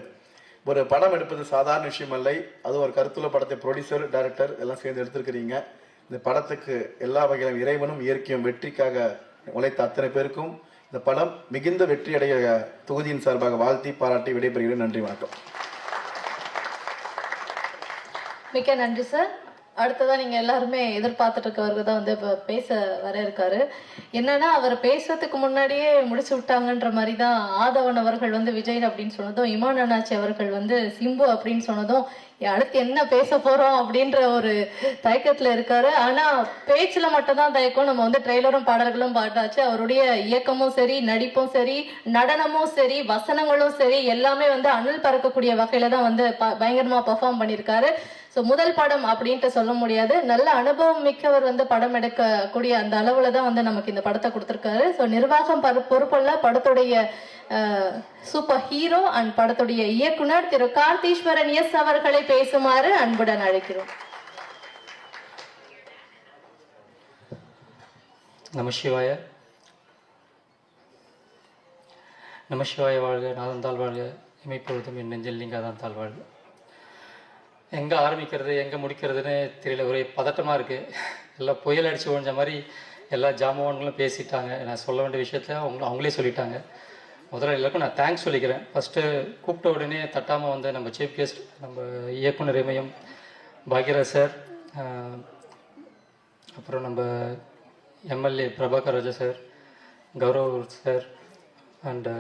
ஒரு படம் எடுப்பது சாதாரண விஷயம் இல்லை. அதுவும் ஒரு கருத்துள்ள படத்தை ப்ரொடியூசர் டைரக்டர் எல்லாம் சேர்ந்து எடுத்திருக்கிறீங்க. இந்த படத்துக்கு எல்லா வகையிலும் இறைவனும் இயற்கையும் வெற்றிக்காக உழைத்த அத்தனை பேருக்கும் இந்த படம் மிகுந்த வெற்றி அடைய தொகுதியின் சார்பாக வாழ்த்தி பாராட்டி விடைபெறுகிறேன். நன்றி, வணக்கம். மிக்க நன்றி சார். அடுத்ததான் நீங்க எல்லாருமே எதிர்பார்த்துட்டு இருக்கவருக்கு தான் வந்து இப்போ பேச வர இருக்காரு. என்னன்னா, அவர் பேசுறதுக்கு முன்னாடியே முடிச்சு விட்டாங்கன்ற மாதிரி தான் ஆதவன் அவர்கள் வந்து விஜய் அப்படின்னு சொன்னதும், இமான் அண்ணாச்சி அவர்கள் வந்து சிம்பு அப்படின்னு சொன்னதும், அடுத்து என்ன பேச போறோம் அப்படின்ற ஒரு தயக்கத்துல இருக்காரு. ஆனா பேச்சுல மட்டும் தான் தயக்கம். நம்ம வந்து ட்ரெய்லரும் பாடல்களும் பாட்டாச்சு. அவருடைய இயக்கமும் சரி, நடிப்பும் சரி, நடனமும் சரி, வசனங்களும் சரி, எல்லாமே வந்து அனல் பறக்கக்கூடிய வகையில தான் வந்து பயங்கரமா பெர்ஃபார்ம் பண்ணியிருக்காரு. ஸோ முதல் படம் அப்படின்ட்டு சொல்ல முடியாது, நல்ல அனுபவம் மிக்கவர் வந்து படம் எடுக்கக்கூடிய அந்த அளவுல தான் வந்து நமக்கு இந்த படத்தை கொடுத்துருக்காரு. ஸோ நிர்வாகம் பொறுப்புள்ள படத்துடைய சூப்பர் ஹீரோ அண்ட் படத்துடைய இயக்குனர் திரு கார்த்தீஸ்வரன் எஸ் அவர்களை பேசுமாறு அன்புடன் அழைக்கிறோம். நமசிவாய. நமசிவாய வாழ்க, நாதந்தாள் வாழ்க, இமைப்பொழுதும் என் நெஞ்சில் நீங்காதான் தாழ் வாழ்க. எங்கே ஆரம்பிக்கிறது எங்கே முடிக்கிறதுன்னு தெரியல, ஒரே பதட்டமாக இருக்குது. எல்லாம் புயல் அடித்து ஓஞ்ச மாதிரி எல்லா ஜாமான்களும் பேசிட்டாங்க. நான் சொல்ல வேண்டிய விஷயத்த அவங்களே சொல்லிட்டாங்க. முதல்ல எல்லாருக்கும் நான் தேங்க்ஸ் சொல்லிக்கிறேன். ஃபஸ்ட்டு கூப்பிட்ட உடனே தட்டாமல் வந்து நம்ம சீஃப் கெஸ்ட், நம்ம இயக்குனர் இமயம் பாக்யராஜ் சார், அப்புறம் நம்ம MLA Prabhakar Raja sir, Gaurav sir and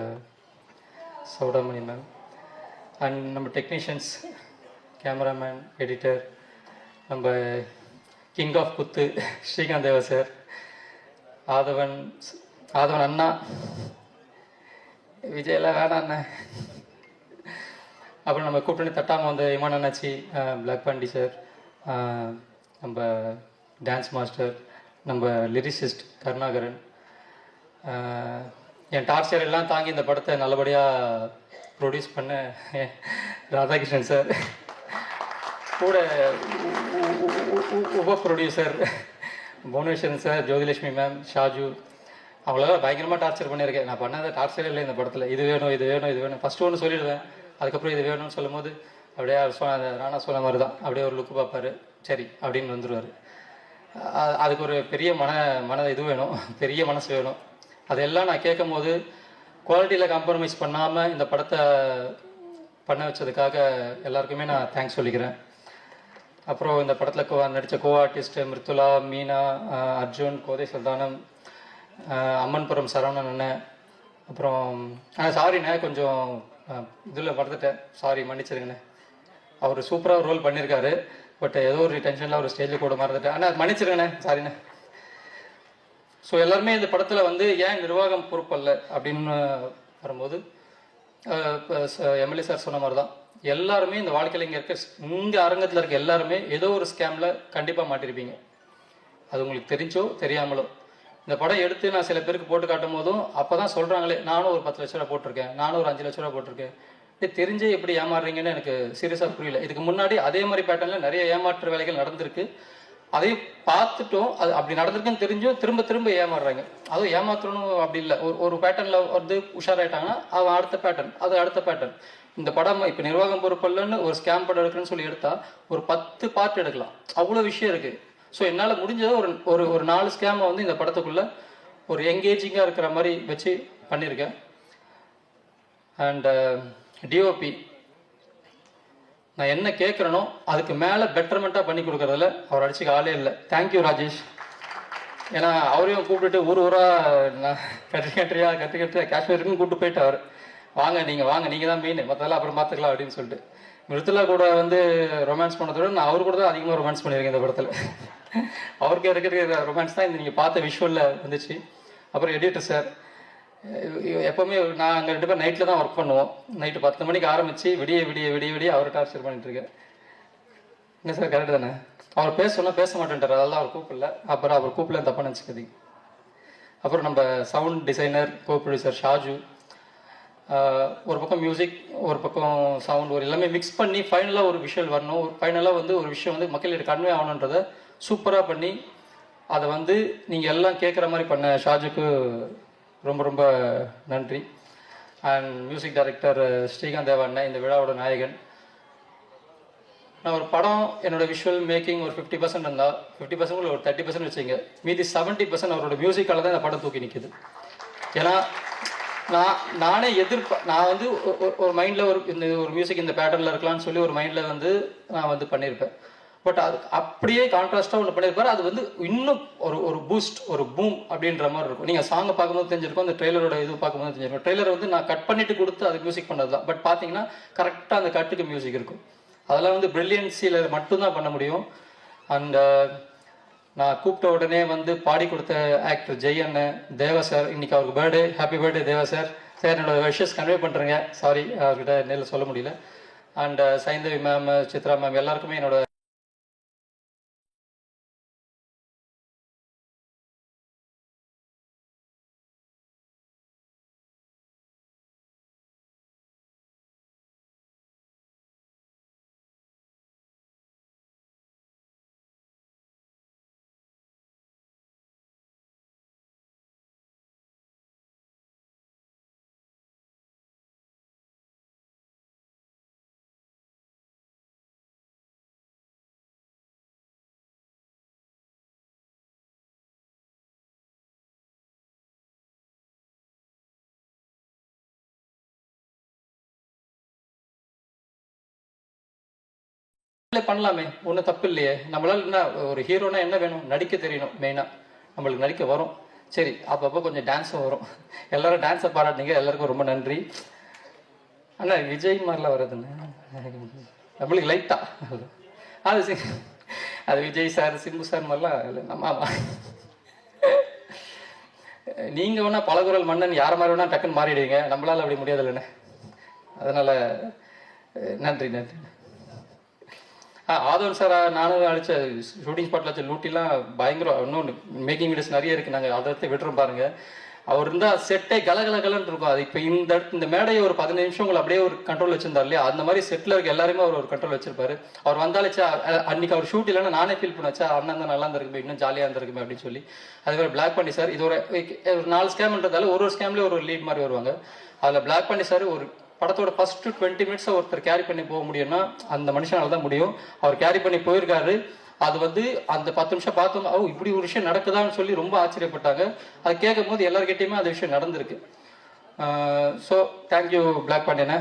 Soudamani ma'am, and நம்ம டெக்னீஷியன்ஸ், கேமராமேன், எடிட்டர், நம்ம கிங் ஆஃப் குத்து ஸ்ரீகாந்த் தேவா சார், ஆதவன் அண்ணா, விஜயெல்லாம் வேணாம் அண்ணன், அப்புறம் நம்ம கூப்பிட்டு தட்டாமல் வந்த இமான் அண்ணாச்சி, பிளாக் பாண்டி சார், நம்ம டான்ஸ் மாஸ்டர், நம்ம லிரிசிஸ்ட் கருணாகரன், என் டார்ச்சர் எல்லாம் தாங்கி இந்த படத்தை நல்லபடியாக ப்ரொடியூஸ் பண்ண ராதாகிருஷ்ணன் சார், கூட உப producer Bhuvaneswaran sir, Jyothilakshmi ma'am, Shaju, அவங்களெல்லாம் பயங்கரமாக டார்ச்சர் பண்ணியிருக்கேன். நான் பண்ணாத டார்ச்சரே இல்லை இந்த படத்தில். இது வேணும் இது வேணும் இது வேணும், ஃபஸ்ட்டு ஒன்று சொல்லிடுவேன், அதுக்கப்புறம் இது வேணும்னு சொல்லும் போது அப்படியே ராணா சொன்ன மாதிரி தான், அப்படியே ஒரு லுக்கு பார்ப்பாரு, சரி அப்படின்னு வந்துடுவார். அதுக்கு ஒரு பெரிய மன இது வேணும், பெரிய மனசு வேணும். அதெல்லாம் நான் கேட்கும் போது குவாலிட்டியில் காம்ப்ரமைஸ் பண்ணாமல் இந்த படத்தை பண்ண வச்சதுக்காக எல்லாருக்குமே நான் தேங்க்ஸ் சொல்லிக்கிறேன். அப்புறம் இந்த படத்தில் நடித்த கோ ஆர்டிஸ்ட் மிருத்துலா, மீனா, அர்ஜுன், கோதை சந்தானம், அம்மன்புரம் சரவணன் அண்ணன், அப்புறம் சாரிண்ணே கொஞ்சம் இதில் மறந்துட்டேன், சாரி மன்னிச்சிருங்கண்ணே. அவர் சூப்பராக ரோல் பண்ணியிருக்காரு, பட் ஏதோ ஒரு டென்ஷனில் ஒரு ஸ்டேஜில் கூட மறந்துட்டேன். ஆனால் மன்னிச்சிருங்கண்ணே, சாரிண்ணே. ஸோ எல்லாருமே இந்த படத்தில் வந்து ஏன் நிர்வாகம் பொறுப்பல்ல அப்படின்னு வரும்போது எம்எல்ஏ சார் சொன்ன மாதிரி தான், எல்லாருமே இந்த வாழ்க்கையில் இங்கே அரங்கத்தில் இருக்க எல்லாருமே ஏதோ ஒரு ஸ்கேமில் கண்டிப்பாக மாட்டிருப்பீங்க. அது உங்களுக்கு தெரிஞ்சோ தெரியாமலோ. இந்த படம் எடுத்து நான் சில பேருக்கு போட்டு காட்டும் போதும் அப்போ தான் சொல்கிறாங்களே, நானும் ஒரு 10 லட்ச ரூபா போட்டிருக்கேன், நானும் ஒரு 5 லட்ச ரூபா போட்டிருக்கேன். தெரிஞ்சே எப்படி ஏமாறுறீங்கன்னு எனக்கு சீரியஸாக புரியல. இதுக்கு முன்னாடி அதே மாதிரி பேட்டர்னில் நிறைய ஏமாற்று வேலைகள் நடந்திருக்கு, அதையும் பார்த்துட்டோம். அது அப்படி நடந்திருக்குன்னு தெரிஞ்சும் திரும்ப திரும்ப ஏமாறுறாங்க. அதுவும் ஏமாற்றணும் அப்படி இல்லை, ஒரு பேட்டர்னில் வந்து உஷாராயிட்டாங்கன்னா அவன் அடுத்த பேட்டர்ன், அது அடுத்த பேட்டர்ன். இந்த படம் இப்போ நிர்வாகம் பொறுப்பல்லன்னு ஒரு ஸ்கேம் படம் எடுக்கணும்னு சொல்லி எடுத்தால் ஒரு 10 பார்ட் எடுக்கலாம், அவ்வளோ விஷயம் இருக்குது. ஸோ என்னால் முடிஞ்சதை ஒரு 4 ஸ்கேமை வந்து இந்த படத்துக்குள்ளே ஒரு எங்கேஜிங்காக இருக்கிற மாதிரி வச்சு பண்ணியிருக்கேன். அண்ட் டிஓபி நான் என்ன கேட்குறேனோ அதுக்கு மேலே பெட்டர்மெண்ட்டாக பண்ணி கொடுக்குறதுல அவர் அடிச்சுக்க ஆளே இல்லை. தேங்க்யூ ராஜேஷ். ஏன்னா அவரையும் கூப்பிட்டுட்டு ஊராக நான் கட்டுக்கட்டுறியா காஷ்மீருக்குன்னு கூப்பிட்டு போயிட்டு அவர் வாங்க நீங்கள் தான் மெயின், மற்றதெல்லாம் அப்புறம் பார்த்துக்கலாம் அப்படின்னு சொல்லிட்டு. மிருத்துலா கூட வந்து ரொமான்ஸ் பண்ணதோட நான் அவர் கூட தான் அதிகமாக ரொமான்ஸ் பண்ணியிருக்கேன் இந்த படத்தில். அவருக்கு இருக்கிற ரொமான்ஸ் தான் இந்த நீங்கள் பார்த்த விஷுவலில் வந்துச்சு. அப்புறம் எடிட்டர் சார், எப்போவுமே நான் அங்கே 2 பேர் நைட்டில் தான் ஒர்க் பண்ணுவோம். நைட்டு 10 மணிக்கு ஆரம்பித்து விடிய விடிய விடிய விடிய அவர் டார்ச்சர் பண்ணிட்டுருக்கேன். என்ன சார் கரெக்டு தானே? அவர் சொன்னால் பேச மாட்டேன்ட்டார், அதெல்லாம் அவர் கூப்பிடல. அப்புறம் அவர் கூப்பிடல தப்பாக நினச்சிக்கிறீங்க. அப்புறம் நம்ம சவுண்ட் டிசைனர் கோ ப்ரொடியூசர் ஷாஜு, ஒரு பக்கம் மியூசிக் ஒரு பக்கம் சவுண்ட், ஒரு எல்லாமே மிக்ஸ் பண்ணி ஃபைனலாக ஒரு விஷுவல் வரணும். ஃபைனலாக வந்து ஒரு விஷயம் வந்து மக்கள்கிட்ட கன்வே ஆகணுன்றதை சூப்பராக பண்ணி அதை வந்து நீங்கள் எல்லாம் கேட்குற மாதிரி பண்ண ஷாஜுக்கு ரொம்ப ரொம்ப நன்றி. அண்ட் மியூசிக் டைரக்டர் ஸ்ரீகாந்த் தேவா அண்ணன், இந்த விழாவோட நாயகன். நான் ஒரு படம் என்னோட விஷுவல் மேக்கிங் ஒரு 50% இருந்தால் 50% ஒரு 30% வச்சுங்க, மீதி 70% அவரோட மியூசிக்கால தான் இந்த படம் தூக்கி நிற்குது. ஏன்னா நானே நான் வந்து ஒரு மைண்டில் ஒரு மியூசிக் இந்த பேட்டர்னில் இருக்கலாம்னு சொல்லி ஒரு மைண்டில் வந்து நான் வந்து பண்ணியிருப்பேன். பட் அது அப்படியே கான்ட்ராஸ்டாக ஒன்று பண்ணியிருப்பாரு. அது வந்து இன்னும் ஒரு பூஸ்ட், ஒரு பூம் அப்படின்ற மாதிரி இருக்கும். நீங்கள் சாங்கை பார்க்கும்போது தெரிஞ்சிருக்கும், அந்த ட்ரெய்லரோட இது பார்க்கும்போது தெரிஞ்சிருக்கும். ட்ரெய்லரை வந்து நான் கட் பண்ணிட்டு கொடுத்து அதுக்கு மியூசிக் பண்ணது தான். பட் பார்த்தீங்கன்னா கரெக்டாக அந்த கட்டுக்கு மியூசிக் இருக்கும். அதெல்லாம் வந்து பிரில்லியன்சியில் மட்டும்தான் பண்ண முடியும். அண்ட் நான் கூப்பிட்ட உடனே வந்து பாடி கொடுத்த ஆக்டர் ஜெய் அண்ணன், தேவா சார், இன்னைக்கு அவருக்கு பர்த்டே, ஹாப்பி பர்த்டே தேவா சார். சார் என்னோட விஷஸ் கன்வே பண்ணுறேங்க, சாரி அவர்கிட்ட நேரில் சொல்ல முடியல. And Saindhavi ma'am, Chitra ma'am, எல்லாருக்குமே என்னோட பண்ணலாமே, ஒன்றும் தப்பு இல்லையே. நம்மளால என்ன, ஒரு ஹீரோனா என்ன வேணும், நடிக்க தெரியணும் மெயினாக. நம்மளுக்கு நடிக்க வரும், சரி அப்பப்போ கொஞ்சம் டான்ஸும் வரும். எல்லாரும் டான்ஸை பாராட்டினீங்க, எல்லாருக்கும் ரொம்ப நன்றி. அண்ணா விஜய் மாதிரிலாம் வர்றதுன்னு நம்மளுக்கு லைட்டா அது விஜய் சார், சிம்பு சார் மாதிரிலாம் இல்லை. நம்ம நீங்கள் வேணா பலகுரல் மன்னன் யார் மாதிரி வேணா டக்குன்னு மாறிடுவீங்க, நம்மளால அப்படி முடியாது இல்லைண்ணே. அதனால நன்றி. ஆதவன் சார் நானும் அடித்த ஷூட்டிங் ஸ்பாட்டில் வச்ச லூட்டிலாம் பயங்கரம். இன்னொன்று மேக்கிங் வீடியோஸ் நிறைய இருக்குது, நாங்கள் அதை விட்டுறோம் பாருங்கள். அவர் இருந்தால் செட்டே கலகலகலன்னு இருக்கும். அது இப்போ இந்த மேடையை ஒரு 15 நிமிஷம் உங்களை அப்படியே ஒரு கண்ட்ரோல் வச்சிருந்தார் இல்லையா, அந்த மாதிரி செட்டில் இருக்க எல்லாருமே அவர் ஒரு கண்ட்ரோல் வச்சிருப்பாரு. அவர் வந்தாலேச்சா அன்றைக்கி அவர் ஷூட் இல்லைன்னா நானே ஃபீல் பண்ணாச்சா அண்ணன் தான் நல்லா இருந்திருக்குமே, இன்னும் ஜாலியாக இருந்திருக்குமே அப்படின்னு சொல்லி. அதுவே பிளாக் பண்ணி சார் இது ஒரு 4 ஸ்கேம்ன்றதால ஒரு ஸ்கேம்லேயே ஒரு லீட் மாதிரி வருவாங்க. அதில் பிளாக் பண்ணி சார் ஒரு படத்தோட ஃபர்ஸ்ட் 20 மினிட்ஸை ஒருத்தர் கேரி பண்ணி போக முடியும்னா அந்த மனுஷனால தான் முடியும். அவர் கேரி பண்ணி போயிருக்காரு. அது அந்த 10 நிமிஷம் பார்த்தோம், இப்படி ஒரு விஷயம் நடக்குதான்னு சொல்லி ரொம்ப ஆச்சரியப்பட்டாங்க. அது கேட்கும் போது எல்லாருக்கிட்டையுமே அந்த விஷயம் நடந்திருக்கு. ஸோ தேங்க்யூ பிளாக் பாண்டியனை.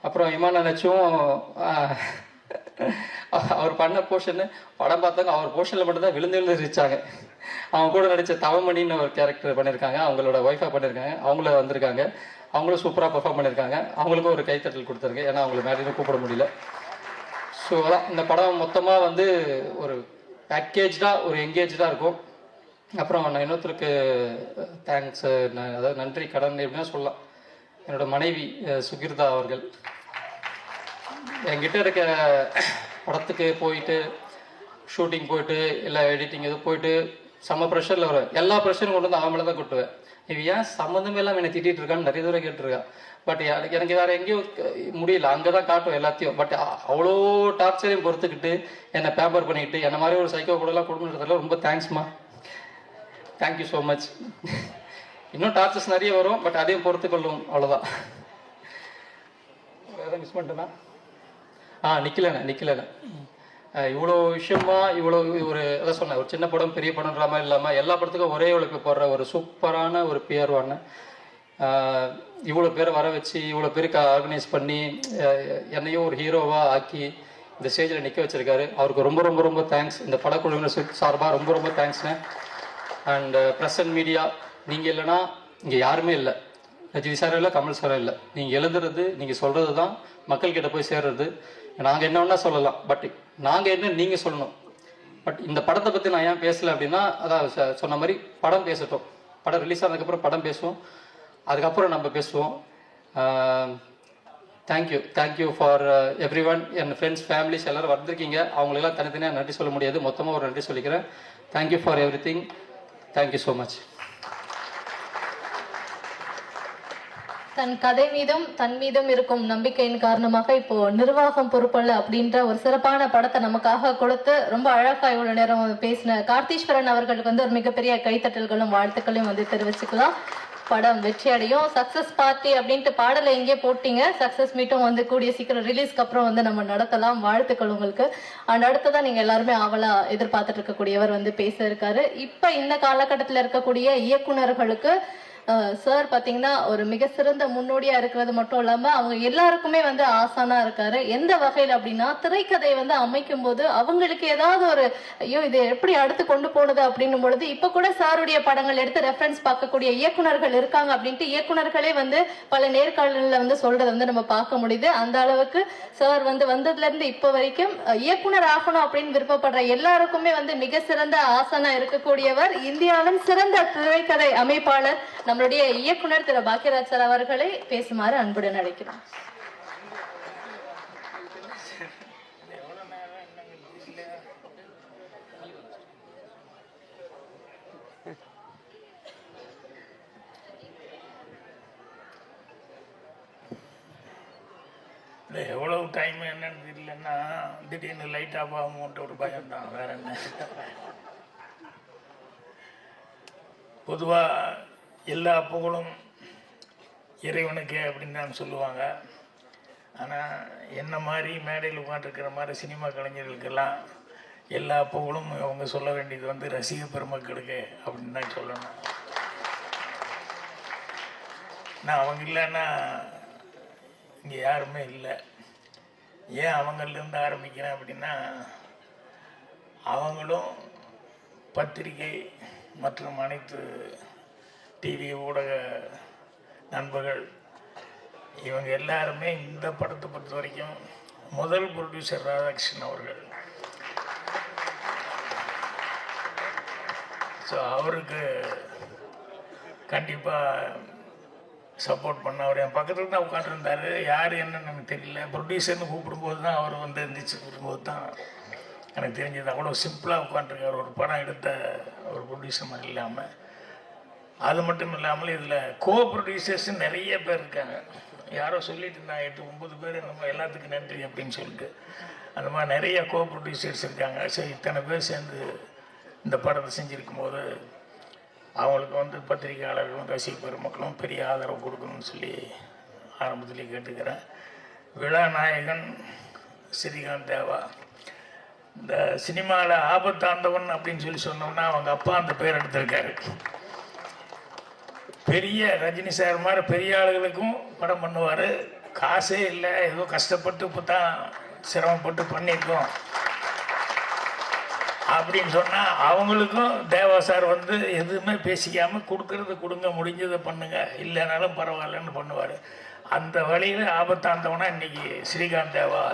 அப்புறம் இமான் நினச்சும் அவர் பண்ண போர்ஷன்னு படம் பார்த்தாங்க, அவர் போர்ஷனில் மட்டும்தான் விழுந்து இருச்சாங்க. அவங்க கூட நடித்த தவமணின்னு ஒரு கேரக்டர் பண்ணியிருக்காங்க, அவங்களோட ஒய்ஃபாக பண்ணியிருக்காங்க, அவங்கள வந்திருக்காங்க. அவங்களும் சூப்பராக பெர்ஃபார்ம் பண்ணியிருக்காங்க. அவங்களுக்கும் ஒரு கைத்தட்டல் கொடுத்துருங்க, ஏன்னா அவங்கள மேடையில் கூப்பிட முடியல. ஸோ அதான் இந்த படம் மொத்தமாக ஒரு பேக்கேஜாக ஒரு எங்கேஜாக இருக்கும். அப்புறம் நான் இன்னொருத்தருக்கு தேங்க்ஸ், அதாவது நன்றி கடன் எப்படின்னா சொல்லலாம். என்னோட மனைவி சுகிர்தா அவர்கள் என்கிட்ட இருக்க படத்துக்கு போயிட்டு ஷூட்டிங் போயிட்டு இல்லை எடிட்டிங் எதுவும் போயிட்டு செம்ம ப்ரெஷரில் வர எல்லா ப்ரெஷரும் கொண்டு வந்து அவன் மேலே தான் கொட்டுவேன். இவன் ஏன் சம்மந்தமே இல்லாமல் என்னை திட்டிகிட்டு இருக்கான்னு நிறைய தூரம் கேட்டுருக்கா. பட் எனக்கு வேறு எங்கேயும் முடியல, அங்கே தான் காட்டும் எல்லாத்தையும். பட் அவ்வளோ டார்ச்சரையும் பொறுத்துக்கிட்டு என்னை பேம்பர் பண்ணிக்கிட்டு என்ன மாதிரி ஒரு சைக்கோ கூடலாம் கொடுக்குறதுல ரொம்ப தேங்க்ஸ்மா, தேங்க்யூ ஸோ மச். இன்னும் டார்ச்சர்ஸ் நிறைய வரும், பட் அதையும் பொறுத்து கொள்ளும், அவ்வளோதான். வேறு மிஸ் பண்ணிட்டேன்னா நிக்கலண்ணே இவ்வளோ விஷயமா இவ்வளோ ஒரு அதான் சொன்னேன், ஒரு சின்ன படம் பெரிய படம்ன்ற மாதிரி இல்லாமல் எல்லா படத்துக்கும் ஒரே உழைப்பு போடுற ஒரு சூப்பரான ஒரு பிஆர்வான இவ்வளோ பேரை வர வச்சு இவ்வளோ பேருக்கு ஆர்கனைஸ் பண்ணி என்னையும் ஒரு ஹீரோவாக ஆக்கி இந்த ஸ்டேஜில் நிற்க வச்சுருக்காரு. அவருக்கு ரொம்ப ரொம்ப ரொம்ப தேங்க்ஸ். இந்த படக்குழுவினர் சார்பாக ரொம்ப ரொம்ப தேங்க்ஸ்ண்ணே. அண்ட் ப்ரெஸ் அண்ட் மீடியா, நீங்கள் இல்லைன்னா இங்கே யாருமே இல்லை. ரஜினி சாரும் இல்லை, கமல் சாரும் இல்லை. நீங்கள் எழுதுறது நீங்கள் சொல்கிறது தான் மக்கள்கிட்ட போய் சேர்றது. நாங்கள் என்ன வேணால் சொல்லலாம், பட் நாங்கள் என்ன நீங்கள் சொல்லணும். பட் இந்த படத்தை பற்றி நான் ஏன் பேசலை அப்படின்னா, அதான் சொன்ன மாதிரி படம் பேசட்டும், படம் ரிலீஸ் ஆனதுக்கப்புறம் படம் பேசுவோம், அதுக்கப்புறம் நம்ம பேசுவோம். Thank you for every one. N friends families எல்லோரும் வந்திருக்கீங்க, அவங்களெல்லாம் தனித்தனியாக நன்றி சொல்ல முடியாது, மொத்தமாக ஒரு நன்றி சொல்லிக்கிறேன். Thank you for everything. Thank you so much. தன் கதை மீதும் தன் மீதும் இருக்கும் நம்பிக்கையின் காரணமாக இப்போ நிர்வாகம் பொறுப்பல்ல அப்படின்ற ஒரு சிறப்பான படத்தை நமக்காக கொடுத்து ரொம்ப அழகா இவ்வளவு நேரம் பேசின கார்த்தீஸ்வரன் அவர்களுக்கு ஒரு மிகப்பெரிய கைத்தட்டல்களும் வாழ்த்துக்களையும் தெரிவிச்சுக்கலாம். படம் வெற்றி அடையும். சக்சஸ் பார்ட்டி அப்படின்ட்டு பாடலை எங்கே போட்டீங்க, சக்சஸ் மீட்டும் கூடிய சீக்கிரம் ரிலீஸ்க்கு அப்புறம் நம்ம நடத்தலாம். வாழ்த்துக்கள் உங்களுக்கு. அண்ட் அடுத்ததான் நீங்க எல்லாருமே ஆவலா எதிர்பார்த்துட்டு இருக்கக்கூடியவர் பேச இருக்காரு. இப்ப இந்த காலகட்டத்தில் இருக்கக்கூடிய இயக்குனர்களுக்கு சார் பார்த்தீங்கன்னா ஒரு மிக சிறந்த முன்னோடியா இருக்கிறது மட்டும் இல்லாம அவங்க எல்லாருக்குமே ஆசானா இருக்காரு. எந்த வகையில் அப்படின்னா, திரைக்கதை அமைக்கும் போது அவங்களுக்கு ஏதாவது ஒரு ஐயோ இது எப்படி அடுத்து கொண்டு போனது அப்படின்னும் பொழுது இப்ப கூட சாருடைய படங்கள் எடுத்து ரெஃபரன்ஸ் பார்க்கக்கூடிய இயக்குனர்கள் இருக்காங்க அப்படின்ட்டு இயக்குனர்களே பல நேர்காணல சொல்றதை நம்ம பார்க்க முடியுது. அந்த அளவுக்கு சார் வந்ததுல இருந்து இப்ப வரைக்கும் இயக்குனர் ஆகணும் அப்படின்னு விருப்பப்படுற எல்லாருக்குமே மிக சிறந்த ஆசானா இருக்கக்கூடியவர், இந்தியாவின் சிறந்த திரைக்கதை அமைப்பாளர் நம்மளுடைய இயக்குனர் திரு பாக்யராஜ் சார் அவர்களை பேசுமாறு அன்புடன் அழைக்கிறோம். எவ்வளவு டைம் என்னன்னு தெரியலன்னா திடீர்னு லைட் ஆஃப் ஆகும்ன்ற ஒரு பயம் தான், வேற என்ன. பொதுவாக எல்லா புகழும் இறைவனுக்கு அப்படின்னு தான் சொல்லுவாங்க. ஆனால் என்ன மாதிரி மேடையில் உட்காந்துருக்கிற மாதிரி சினிமா கலைஞர்களுக்கெல்லாம் எல்லா புகழும் அவங்க சொல்ல வேண்டியது ரசிக பெருமக்களுக்கு அப்படின்னு தான் சொல்லணும். நான் அவங்க இல்லைன்னா இங்கே யாருமே இல்லை. ஏன் அவங்கள்லேருந்து ஆரம்பிக்கிறேன் அப்படின்னா, அவங்களும் பத்திரிகை மற்றும் அனைத்து டிவி ஊடக நண்பர்கள் இவங்க எல்லாருமே இந்த படத்தை பொறுத்த வரைக்கும் முதல் ப்ரொடியூசர் ராதாகிருஷ்ணன் அவர்கள். ஸோ அவருக்கு கண்டிப்பாக சப்போர்ட் பண்ண. அவர் என் பக்கத்தில் தான் உட்காந்துருந்தார். யார் என்னன்னு எனக்கு தெரியல. ப்ரொடியூசர்னு கூப்பிடும்போது தான் அவர் வந்து எந்திரிச்சு கூப்பிடும்போது தான் எனக்கு தெரிஞ்சது. அவ்வளோ சிம்பிளாக உட்காந்துருக்கார். ஒரு படம் எடுத்த ஒரு ப்ரொடியூசர் மாதிரி இல்லாமல். அது மட்டும் இல்லாமல் இதில் கோ ப்ரொடியூசர்ஸ் நிறைய பேர் இருக்காங்க. யாரோ சொல்லிட்டு இருந்தாங்க 8-9 பேர் நம்ம எல்லாத்துக்கும் நன்றி அப்படின்னு சொல்லிட்டு. அந்த மாதிரி நிறைய கோ ப்ரொடியூசர்ஸ் இருக்காங்க. சரி, இத்தனை பேர் சேர்ந்து இந்த படத்தை செஞ்சுருக்கும் போது அவங்களுக்கு வந்து பத்திரிகையாளர்களும் ரசிக பெருமக்களும் பெரிய ஆதரவு கொடுக்கணும்னு சொல்லி ஆரம்பத்திலே கேட்டுக்கிறேன். விழா நாயகன் ஸ்ரீகாந்த் தேவா. இந்த சினிமாவில் ஆபத்தாண்டவன் அப்படின்னு சொல்லி சொன்னோம்னா அவங்க அப்பா அந்த பேர் எடுத்திருக்காரு. பெரிய ரஜினி சார் மாதிரி பெரிய ஆளுகளுக்கும் படம் பண்ணுவார். காசே இல்லை, ஏதோ கஷ்டப்பட்டு இப்போ தான் சிரமப்பட்டு பண்ணியிருக்கோம் அப்படின்னு சொன்னால் அவங்களுக்கும் தேவா சார் வந்து எதுவுமே பேசிக்காமல் கொடுக்கறது கொடுங்க, முடிஞ்சதை பண்ணுங்க, இல்லைனாலும் பரவாயில்லன்னு பண்ணுவார். அந்த வழியில் ஆபத்தாந்தவனா இன்றைக்கி ஸ்ரீகாந்த் தேவா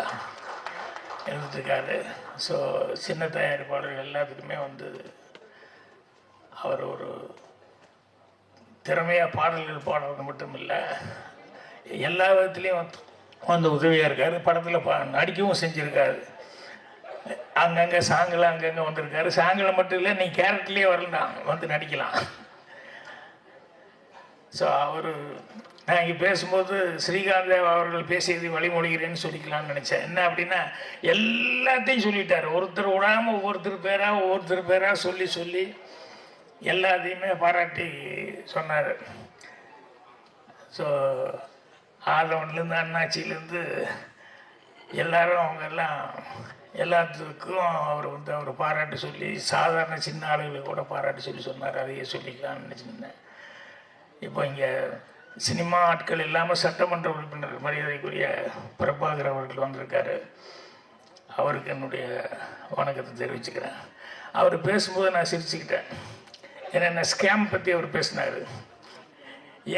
எழுதிட்டுருக்காரு. ஸோ சின்ன தயாரிப்பாளர்கள் எல்லாத்துக்குமே வந்து அவர் ஒரு திறமையாக பாடல்கள் பாடுறது மட்டும் இல்லை, எல்லா விதத்துலேயும் வந்து உதவியாக இருக்கார். படத்தில் நடிக்கவும் செஞ்சுருக்காரு. அங்கங்கே சாங்கில் அங்கங்கே வந்திருக்காரு. சாங்கில் மட்டும் இல்லை, நீ கேரக்டர்லேயே வரலாம், வந்து நடிக்கலாம். ஸோ அவர் நான் இங்கே பேசும்போது ஸ்ரீகாந்த் தேவா அவர்கள் பேசியது வழிமொழிகிறேன்னு சொல்லிக்கலாம்னு நினச்சேன். என்ன அப்படின்னா எல்லாத்தையும் சொல்லிட்டார். ஒருத்தர் விடாமல் ஒவ்வொருத்தர் பேராக சொல்லி எல்லாத்தையுமே பாராட்டி சொன்னார். ஸோ ஆதவன்லேருந்து அண்ணாச்சியிலேருந்து எல்லாரும் அவங்க எல்லாத்துக்கும் அவர் வந்து அவர் பாராட்டு சொல்லி, சாதாரண சின்ன ஆளுகளுக்கு கூட பாராட்டு சொல்லி சொன்னார். அதையே சொல்லிக்கலாம்னு நினச்சிருந்தேன். இப்போ இங்கே சினிமா ஆட்கள் இல்லாமல் சட்டமன்ற உறுப்பினர் மரியாதைக்குரிய பிரபாகர் அவர்கள் வந்திருக்காரு. அவருக்கு என்னுடைய வணக்கத்தை தெரிவிச்சுக்கிறேன். அவர் பேசும்போது நான் சிரிச்சுக்கிட்டேன். ஏன்னா ஸ்கேம் பற்றி அவர் பேசினார்.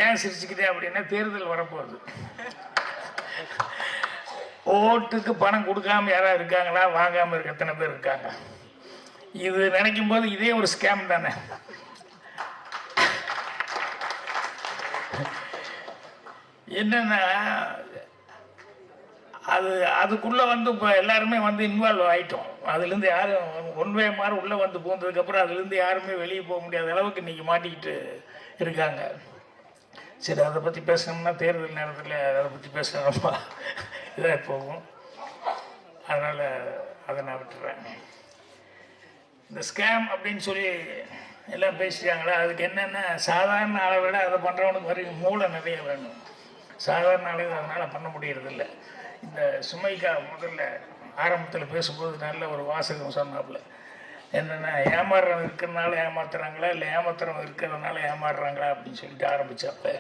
ஏன் சிரிச்சுக்கிட்டேன் அப்படின்னா, தேர்தல் வரப்போகுது. ஓட்டுக்கு பணம் கொடுக்காம யாராவது இருக்காங்களா? வாங்காமல் இருக்க எத்தனை பேர் இருக்காங்க? இது நினைக்கும் போது இதே ஒரு ஸ்கேம் தானே. என்னன்னா அதுக்குள்ளே வந்து இப்போ எல்லாருமே வந்து இன்வால்வ் ஆகிட்டோம். அதுலேருந்து யாரும் ஒன்வே மாதிரி உள்ளே வந்து போனதுக்கப்புறம் அதுலேருந்து யாருமே வெளியே போக முடியாத அளவுக்கு இன்றைக்கி மாட்டிக்கிட்டு இருக்காங்க. சரி, அதை பற்றி பேசணும்னா தேர்தல் நேரத்தில் அதை பற்றி பேச ரொம்ப இதாக போகும். அதனால் அதை நான் விட்டுறேன். இந்த ஸ்கேம் அப்படின்னு சொல்லி எல்லாம் பேசிட்டாங்களா, அதுக்கு என்னென்ன சாதாரண ஆளை விட அதை பண்ணுறவனுக்கு வரைக்கும் மூளை நிறைய வேணும். சாதாரண ஆளுங்க அதனால் பண்ண முடியறதில்ல. இந்த சுமைக்கா முதல்ல ஆரம்பத்தில் பேசும்போது நல்ல ஒரு வாசகம் சொன்னாப்புல. என்னென்னா, ஏமாறுறவங்க இருக்கிறதுனால ஏமாத்துறாங்களா, இல்லை ஏமாத்துறவங்க இருக்கிறதுனால ஏமாறுறாங்களா அப்படின்னு சொல்லிட்டு ஆரம்பித்தப்ப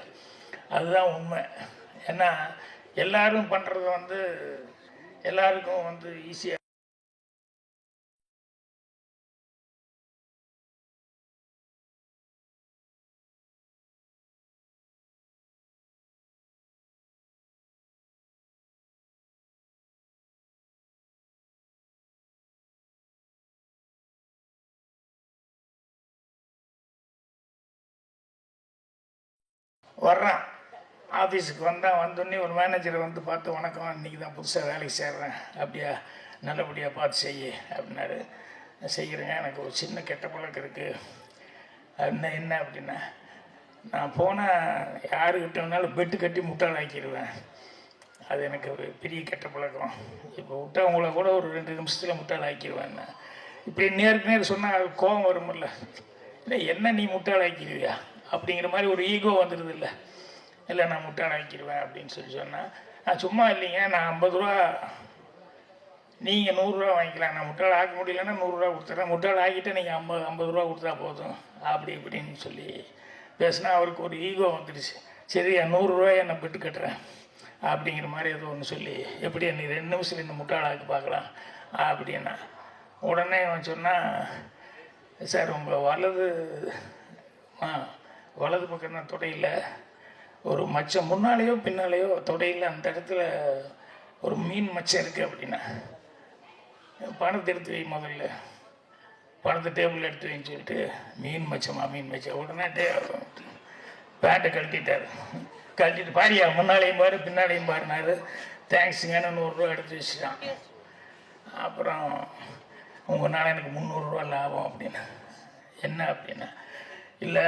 அதுதான் உண்மை. ஏன்னா எல்லாரும் பண்ணுறது வந்து எல்லாருக்கும் வந்து ஈஸியாக வர்றான். ஆஃபீஸுக்கு வந்தோடனே ஒரு மேனேஜரை வந்து பார்த்து, வணக்கம், இன்றைக்கி தான் புதுசாக வேலைக்கு சேர்றேன், அப்படியா, நல்லபடியாக பார்த்து செய்ய அப்படின்னாரு. செய்கிறேங்க, எனக்கு ஒரு சின்ன கெட்ட பழக்கம் இருக்குது. என்ன அப்படின்னா, நான் போனால் யாருக்கிட்ட வேணாலும் பெட்டு கட்டி முட்டாளாக்கிடுவேன். அது எனக்கு பெரிய கெட்ட பழக்கம். இப்போ விட்டவங்கள கூட ஒரு 2 நிமிஷத்தில் முட்டாளாக்கிடுவேன். இப்படி நேருக்கு நேர் சொன்னால் அது கோபம் வருமில்ல. இல்லை, என்ன நீ முட்டாளாக்கிடுவியா அப்படிங்கிற மாதிரி ஒரு ஈகோ வந்துடுது. இல்லை நான் முட்டாளாக்கிடுவேன் அப்படின்னு சொல்லி சொன்னால், நான் சும்மா இல்லைங்க, நான் 50 ரூபா, நீங்கள் 100 ரூபா வாங்கிக்கலாம், நான் முட்டாள் ஆக்க முடியலன்னா 100 ரூபா கொடுத்துட்றேன், முட்டாள் ஆக்கிட்டு நீங்கள் 50 ரூபா கொடுத்தா போதும் அப்படி இப்படின்னு சொல்லி பேசினா அவருக்கு ஒரு ஈகோ வந்துடுச்சு. சரி, 100 ரூபாயை நான் பெட்டு கட்டுறேன் அப்படிங்கிற மாதிரி ஏதோ ஒன்று சொல்லி, எப்படி நீ 2 நிமிஷத்தில் இந்த முட்டாளாக்கி பார்க்கலாம் அப்படின்னா, உடனே அவன் சொன்னால், சார் உங்கள் வலது பக்கம் தான் தொடையில் ஒரு மச்சம், முன்னாலேயோ பின்னாலேயோ தொடையில் அந்த இடத்துல ஒரு மீன் மச்சம் இருக்குது அப்படின்னா, பணத்தை எடுத்து வை, முதல்ல பணத்தை டேபிள் எடுத்து வைன்னு சொல்லிட்டு, மீன் மச்சம். உடனே பேண்ட்டை கழட்டிட்டு பாரியா முன்னாலேயும் பாரு பின்னாலேயும் பாருனாரு. தேங்க்ஸுங்கன்னு 100 ரூபா எடுத்து வச்சுட்டான். அப்புறம் உங்களால் எனக்கு 300 ரூபா லாபம் அப்படின்னு. என்ன அப்படின்னா, இல்லை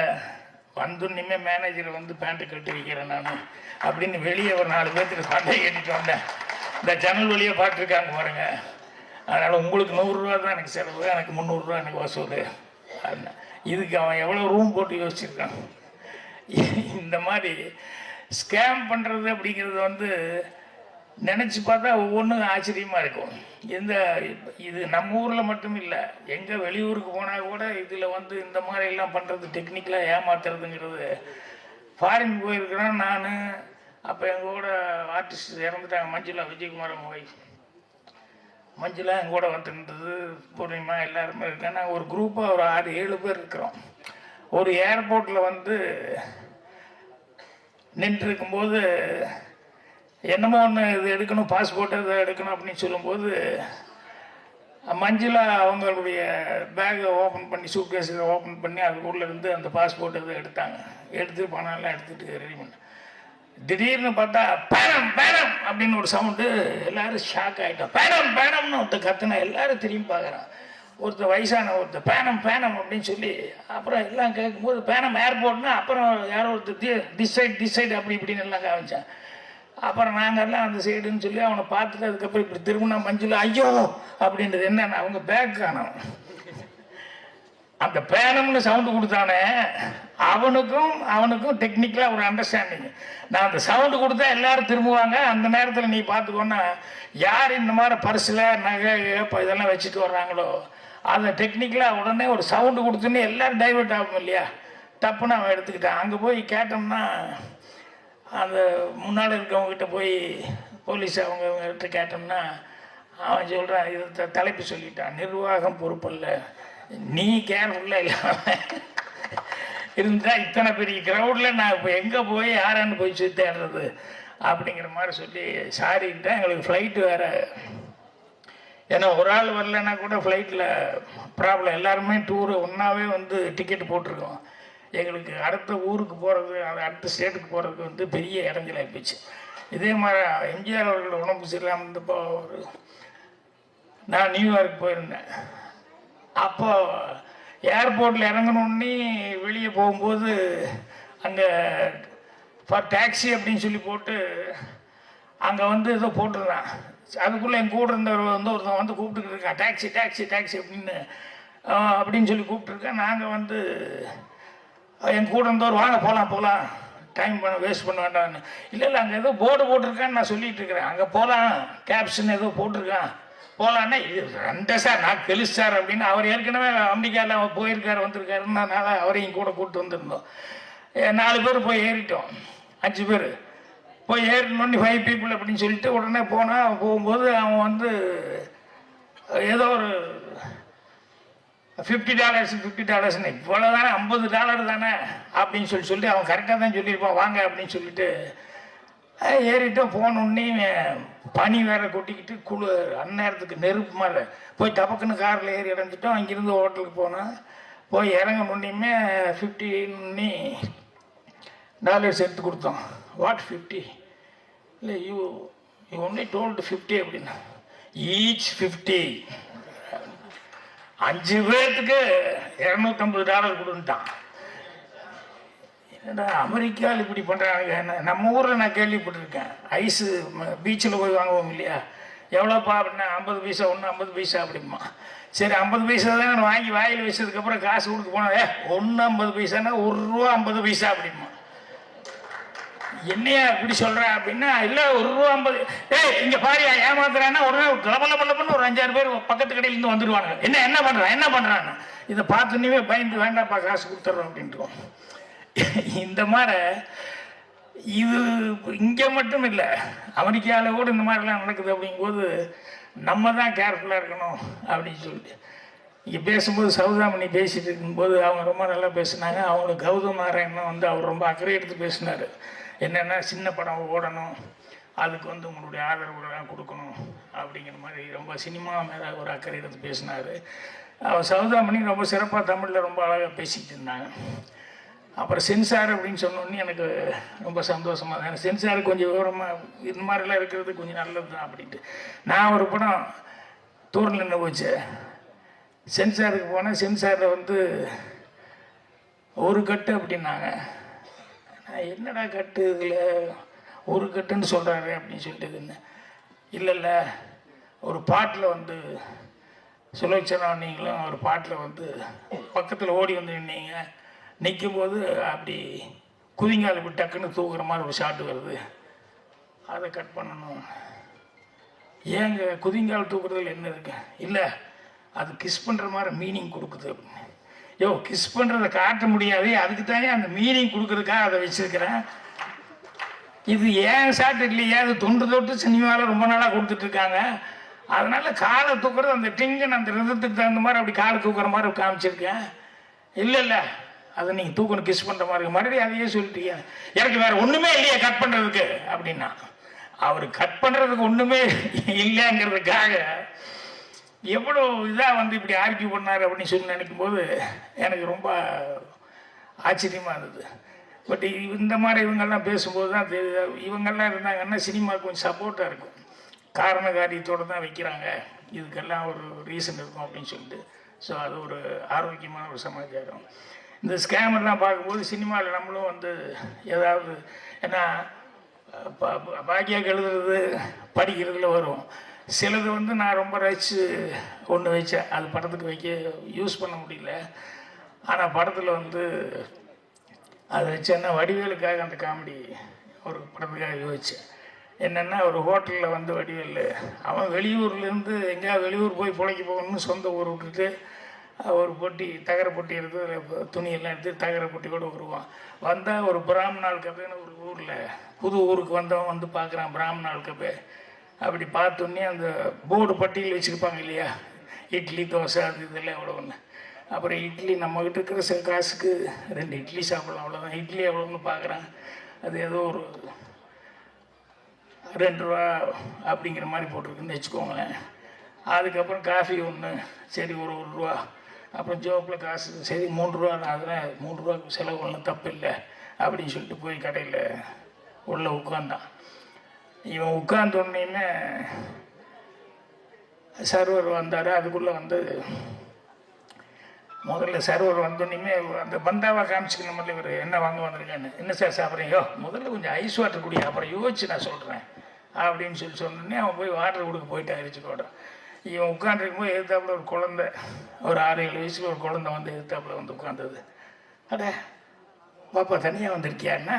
வந்துன்னுமே மேனேஜரை வந்து பேண்ட்டு கட்டி வைக்கிறேன் நான் அப்படின்னு வெளியே ஒரு 4 பேர்த்துக்கு சண்டை கேட்டுட்டு வந்தேன். இந்த ஜன்னல் வழியாக பார்த்துருக்காங்க பாருங்க. அதனால் உங்களுக்கு 100 ரூபா தான் எனக்கு செலவு, எனக்கு 300 ரூபா எனக்கு வசூல். இதுக்கு அவன் எவ்வளோ ரூம் போட்டு யோசிச்சிருக்கான். இந்த மாதிரி ஸ்கேம் பண்ணுறது அப்படிங்கிறது வந்து நினச்சி பார்த்தா ஒவ்வொன்றும் ஆச்சரியமாக இருக்கும். இது நம்ம ஊரில் மட்டும் இல்லை, எங்கே வெளியூருக்கு போனால் கூட இதில் வந்து இந்த மாதிரி எல்லாம் பண்ணுறது, டெக்னிக்கலாக ஏமாத்துறதுங்கிறது. ஃபாரின் போயிருக்கிறேன் நான். அப்போ எங்கள் கூட ஆர்டிஸ்ட் இறந்துட்டாங்க, மஞ்சுளா, விஜயகுமார் அவங்க வைஃப் மஞ்சுளா எங்கள் கூட வந்துருந்தது. பூர்ணிமா எல்லாருமே இருக்கேன். நாங்கள் ஒரு குரூப்பாக ஒரு 6-7 பேர் இருக்கிறோம். ஒரு ஏர்போர்ட்டில் வந்து நின்றுருக்கும்போது என்னமோ ஒன்று இது எடுக்கணும், பாஸ்போர்ட் இதை எடுக்கணும் அப்படின்னு சொல்லும்போது மஞ்சுளா அவங்களுடைய பேக்கை ஓப்பன் பண்ணி, சூட்கேஸை ஓப்பன் பண்ணி அதுக்குள்ளே இருந்து அந்த பாஸ்போர்ட் இதை எடுத்தாங்க. எடுத்து பணம்லாம் எடுத்துகிட்டு ரெடி பண்ண திடீர்னு பார்த்தா பேனம் பேனம் அப்படின்னு ஒரு சவுண்டு. எல்லோரும் ஷாக் ஆகிட்டோம். பேனம் பேனம்னு ஒருத்தர் கத்துனா எல்லாரும் திரும்பி பார்க்குறான். ஒருத்தர் வயசான ஒருத்தர் பேனம் பேனம் அப்படின்னு சொல்லி அப்புறம் எல்லாம் கேட்கும்போது பேனம் ஏர்போர்ட்னா அப்புறம் யாரோ ஒருத்தர் திஸ் சைடு அப்படி இப்படின்னு எல்லாம் காமிச்சான். அப்புறம் நாங்கள்லாம் அந்த சைடுன்னு சொல்லி அவனை பார்த்துட்டு அதுக்கப்புறம் இப்படி திரும்பினா மஞ்சுளா ஐயோ அப்படின்றது என்னன்னா அவங்க பேக் காணும். அந்த பேனம்னு சவுண்டு கொடுத்தானே அவனுக்கும் டெக்னிக்கலாக ஒரு அண்டர்ஸ்டாண்டிங். நான் அந்த சவுண்டு கொடுத்தா எல்லாரும் திரும்புவாங்க. அந்த நேரத்தில் நீ பார்த்துக்கோன்னா யார் இந்த மாதிரி பர்ஸில் நகை இதெல்லாம் வச்சுட்டு வர்றாங்களோ அதை டெக்னிக்கலாக உடனே ஒரு சவுண்டு கொடுத்துன்னு எல்லோரும் டைவெர்ட் ஆகும் இல்லையா. தப்புன்னு அவன் எடுத்துக்கிட்டான். அங்கே போய் கேட்டோம்னா அந்த முன்னால் இருக்கவங்ககிட்ட போய் போலீஸ் அவங்ககிட்ட கேட்டோம்னா அவன் சொல்கிறான், இது தலைப்பு சொல்லிட்டான், நிர்வாகம் பொறுப்பல்ல, நீ கேர்ஃபுல்லாக இல்லாமல் இருந்தால் இத்தனை பெரிய க்ரௌடில் நான் இப்போ எங்கே போய் யாரான்னு போய் தேடுறது அப்படிங்கிற மாதிரி சொல்லி சாரிக்கிட்டேன். எங்களுக்கு ஃப்ளைட்டு வேறு, ஏன்னா ஒரு ஆள் வரலன்னா கூட ஃப்ளைட்டில் ப்ராப்ளம். எல்லாருமே டூரு ஒன்றாவே வந்து டிக்கெட் போட்டிருக்கோம். எங்களுக்கு அடுத்த ஊருக்கு போகிறது, அடுத்த ஸ்டேட்டுக்கு போகிறதுக்கு வந்து பெரிய இடைஞ்சலாகி போச்சு. இதே மாதிரி எம்ஜிஆர் அவர்கள் உடம்பு சரியில்லாமல் இருந்தப்போ நான் நியூயார்க் போயிருந்தேன். அப்போ ஏர்போர்ட்டில் இறங்கணுன்னே வெளியே போகும்போது அங்கே ஃபார் டாக்ஸி அப்படின்னு சொல்லி போட்டு அங்கே வந்து ஏதோ போட்டிருந்தான். அதுக்குள்ளே என் கூட இருந்தவர் வந்து ஒருத்தன் வந்து கூப்பிட்டுக்கிட்டு இருக்கான், டாக்ஸி டாக்ஸி டாக்ஸி அப்படின்னு சொல்லி கூப்பிட்டுருக்கேன். நாங்கள் வந்து என் கூட இருந்தவர் வாங்க போகலாம் டைம் வேஸ்ட் பண்ண வேண்டாம்னு. இல்லை அங்கே ஏதோ போர்டு போட்டிருக்கான்னு நான் சொல்லிகிட்டு இருக்கிறேன். அங்கே போகலாம் கேப்ஷன் ஏதோ போட்டிருக்கான் போகலான்னா இது ரெண்டே சார் நான் கெலிஸ் சார் அப்படின்னு. அவர் ஏற்கனவே அமெரிக்காவில் போயிருக்காரு வந்திருக்காருன்றனால அவரையும் கூட கூப்பிட்டு வந்திருந்தோம். 4 பேர் போய் ஏறிட்டோம், 5 பேர் போய் ஏறினோன்னு 5 பீப்புள் அப்படின்னு சொல்லிட்டு உடனே போகும்போது அவன் வந்து ஏதோ ஒரு $50 இவ்வளோ தானே, $50 தானே அப்படின்னு சொல்லி அவன் கரெக்டாக தான் சொல்லியிருப்பான் வாங்க அப்படின்னு சொல்லிட்டு ஏறிட்டோம். போனோடனே பனி வேற கொட்டிக்கிட்டு குளிர், அந்நேரத்துக்கு நெருப்பு மாதிரி போய் டபக்குன்னு காரில் ஏறி இறஞ்சிட்டோம். அங்கேருந்து ஹோட்டலுக்கு போனோம். போய் இறங்கணுன்னே $50 எடுத்து கொடுத்தோம். வாட் 50? இல்லை யூ ஒன்லி டோல்டு 50 அப்படின்னா ஈச் 50. 5 பேர்த்துக்கு $250 கொடுத்துட்டான். என்னடா அமெரிக்காவில் இப்படி பண்ணுறாங்க. நம்ம ஊரில் நான் கேள்விப்பட்டிருக்கேன், ஐஸு பீச்சில் போய் வாங்குவோம் இல்லையா, எவ்வளோப்பா அப்படின்னா 50 பைசா, ஒன்று 50 பைசா அப்படிமா. சரி 50 பைசா தான் நான் வாங்கி வாயில் வச்சதுக்கப்புறம் காசு கொடுக்க போனேன். ஒன்று 50 பைசானா ₹1.50 அப்படிமா. என்னையா இப்படி சொல்கிறேன் அப்படின்னா, இல்லை ₹1.50. இங்கே பாரியா ஏமாத்துறான்னா உடனே லபலபலன்னு ஒரு 5-6 பேர் பக்கத்து கடையிலேருந்து வந்துடுவாங்க. என்ன பண்ணுறான்னு இதை பார்த்துன்னே பயந்து வேண்டாப்பா காசு கொடுத்துட்றோம் அப்படின்ட்டுருவோம். இந்த மாதிரி இது இங்கே மட்டும் இல்லை, அமெரிக்காவில் கூட இந்த மாதிரிலாம் நடக்குது. அப்படிங்கும்போது நம்ம தான் கேர்ஃபுல்லாக இருக்கணும் அப்படின்னு சொல்லிட்டு இங்கே பேசும்போது சௌதாமணி பேசிகிட்டு இருக்கும்போது அவங்க ரொம்ப நல்லா பேசினாங்க. அவங்களுக்கு கௌதம் நாராயணன் வந்து அவர் ரொம்ப அக்கறை எடுத்து பேசினார். என்னென்னா சின்ன படம் ஓடணும், அதுக்கு வந்து உங்களுடைய ஆதரவுலாம் கொடுக்கணும் அப்படிங்கிற மாதிரி ரொம்ப சினிமா மேலே ஒரு அக்கறை எடுத்து பேசினார். அவர் சௌதாமணி ரொம்ப சிறப்பாக தமிழில் ரொம்ப அழகாக பேசிக்கிட்டு இருந்தாங்க. அப்புறம் சென்சார் அப்படின்னு சொன்னோடனே எனக்கு ரொம்ப சந்தோஷமாக தான். எனக்கு சென்சார் கொஞ்சம் விவரமாக இந்த மாதிரிலாம் இருக்கிறது கொஞ்சம் நல்லது தான் அப்படின்ட்டு நான் ஒரு படம் தூரில் நின்று போச்சு. சென்சாருக்கு போனால் சென்சாரில் வந்து ஒரு கட்டு அப்படின்னாங்க. நான் என்னடா கட்டு இதில் ஒரு கட்டுன்னு சொல்கிறாரு அப்படின்னு சொல்லிட்டு இல்லை ஒரு பாட்டில் வந்து சுலோச்சனா நீங்களும் ஒரு பாட்டில் வந்து பக்கத்தில் ஓடி வந்து நின்னீங்க, நிற்கும்போது அப்படி குதிங்கால் இப்படி டக்குன்னு தூக்குற மாதிரி ஒரு ஷாட்டு வருது, அதை கட் பண்ணணும். ஏங்க குதிங்கால் தூக்குறதுல என்ன இருக்கு? இல்லை அது கிஸ் பண்ணுற மாதிரி மீனிங் கொடுக்குது அப்படின்னு. யோ கிஸ் பண்ணுறதை காட்ட முடியாது, அதுக்கு தானே அந்த மீனிங் கொடுக்குறதுக்காக அதை வச்சுருக்கிறேன். இது ஏன் ஷாட் இல்லையா, அது தொண்டு தொட்டு சினிமாவில் ரொம்ப நாளாக கொடுத்துட்ருக்காங்க. அதனால் காலை தூக்குறது அந்த டிங்கன் அந்த ரிதத்துக்கு தகுந்த மாதிரி அப்படி காலை தூக்குற மாதிரி காமிச்சிருக்கேன். இல்லை அதை நீங்கள் தூக்கணும் கிஸ் பண்ணுற மாதிரி மறுபடியும் அதையே சொல்லிட்டீங்க. எனக்கு வேறு ஒன்றுமே இல்லையா கட் பண்ணுறதுக்கு அப்படின்னா, அவர் கட் பண்ணுறதுக்கு ஒன்றுமே இல்லைங்கிறதுக்காக எவ்வளோ இதாக வந்து இப்படி ஆர்கியூ பண்ணார் அப்படின்னு சொல்லி நினைக்கும்போது எனக்கு ரொம்ப ஆச்சரியமாக இருந்தது. பட் இந்த மாதிரி இவங்கெல்லாம் பேசும்போது தான் தெரியுது, இவங்கெல்லாம் இருந்தாங்கன்னா சினிமாவுக்கு கொஞ்சம் சப்போர்ட்டாக இருக்கும். காரண காரியத்தோடு தான் வைக்கிறாங்க, இதுக்கெல்லாம் ஒரு ரீசன் இருக்கும் அப்படின்னு சொல்லிட்டு. ஸோ அது ஒரு ஆரோக்கியமான ஒரு சமாச்சாரம். இந்த ஸ்கேமெல்லாம் பார்க்கும்போது சினிமாவில் நம்மளும் வந்து ஏதாவது, ஏன்னா பாக்கியாக எழுதுறது படிக்கிறதுல வரும், சிலது வந்து நான் ரொம்ப ரசித்து ஒன்று வச்சேன், அது படத்துக்கு வைக்க யூஸ் பண்ண முடியல. ஆனால் படத்தில் வந்து அதை வச்சேன்னா வடிவேலுக்காக அந்த காமெடி ஒரு படத்துக்காக யோசித்தேன். என்னென்னா ஒரு ஹோட்டலில் வந்து வடிவேல் அவன் வெளியூர்லேருந்து எங்கேயாவது வெளியூர் போய் பிழைக்க போகணும்னு சொந்த ஊர் விட்டுட்டு ஒரு பொட்டி தகர பொட்டி எடுத்து துணியெல்லாம் எடுத்து தகர பொட்டி கூட வருவான். வந்தால் ஒரு பிராமணால் கபேன்னு ஒரு ஊரில் புது ஊருக்கு வந்தவன் வந்து பார்க்குறான் பிராமணால் கபே. அப்படி பார்த்தோன்னே அந்த போர்டு பட்டியல் வச்சுருப்பாங்க இல்லையா, இட்லி தோசை அது இதெல்லாம் எவ்வளோ ஒன்று. அப்புறம் இட்லி நம்மக்கிட்ட இருக்கிற சில காசுக்கு 2 இட்லி சாப்பிட்லாம், அவ்வளோதான். இட்லி எவ்வளோன்னு பார்க்குறான், அது ஏதோ ஒரு 2 ரூபா அப்படிங்கிற மாதிரி போட்டிருக்குன்னு வச்சுக்கோங்களேன். அதுக்கப்புறம் காஃபி ஒன்று, சரி ஒரு ரூபா. அப்புறம் ஜோப்பில் காசு, சரி 3 ரூபா தான், அதெல்லாம் 3 ரூபா செலவு ஒன்றும் தப்பு இல்லை அப்படின்னு சொல்லிட்டு போய் கடையில் உள்ளே உட்காந்தான். இவன் உட்காந்தோடனே சர்வர் வந்தார். அதுக்குள்ளே வந்து முதல்ல சர்வர் வந்தோடனே அந்த பந்தாவாக காமிச்சிக்கணும் முதல்ல இவர் என்ன வாங்க வந்திருக்கான்னு. என்ன சார் சாப்பிட்றீங்க? முதல்ல கொஞ்சம் ஐஸ் வாட்டர் குடி, அப்புறம் யோசிச்சு நான் சொல்கிறேன் அப்படின்னு சொன்னோடனே அவன் போய் வாட்டர் கொடுக்க போயிட்டான் அரிச்சுக்கோட்டான். இவன் உட்காந்துருக்கும் போது எதிர்த்தாப்புல ஒரு குழந்தை, ஒரு 6-7 வயசுல ஒரு குழந்தை வந்து எதிர்த்தாப்புல வந்து உட்காந்தது. அட பாப்பா தனியாக வந்திருக்கியாண்ணா?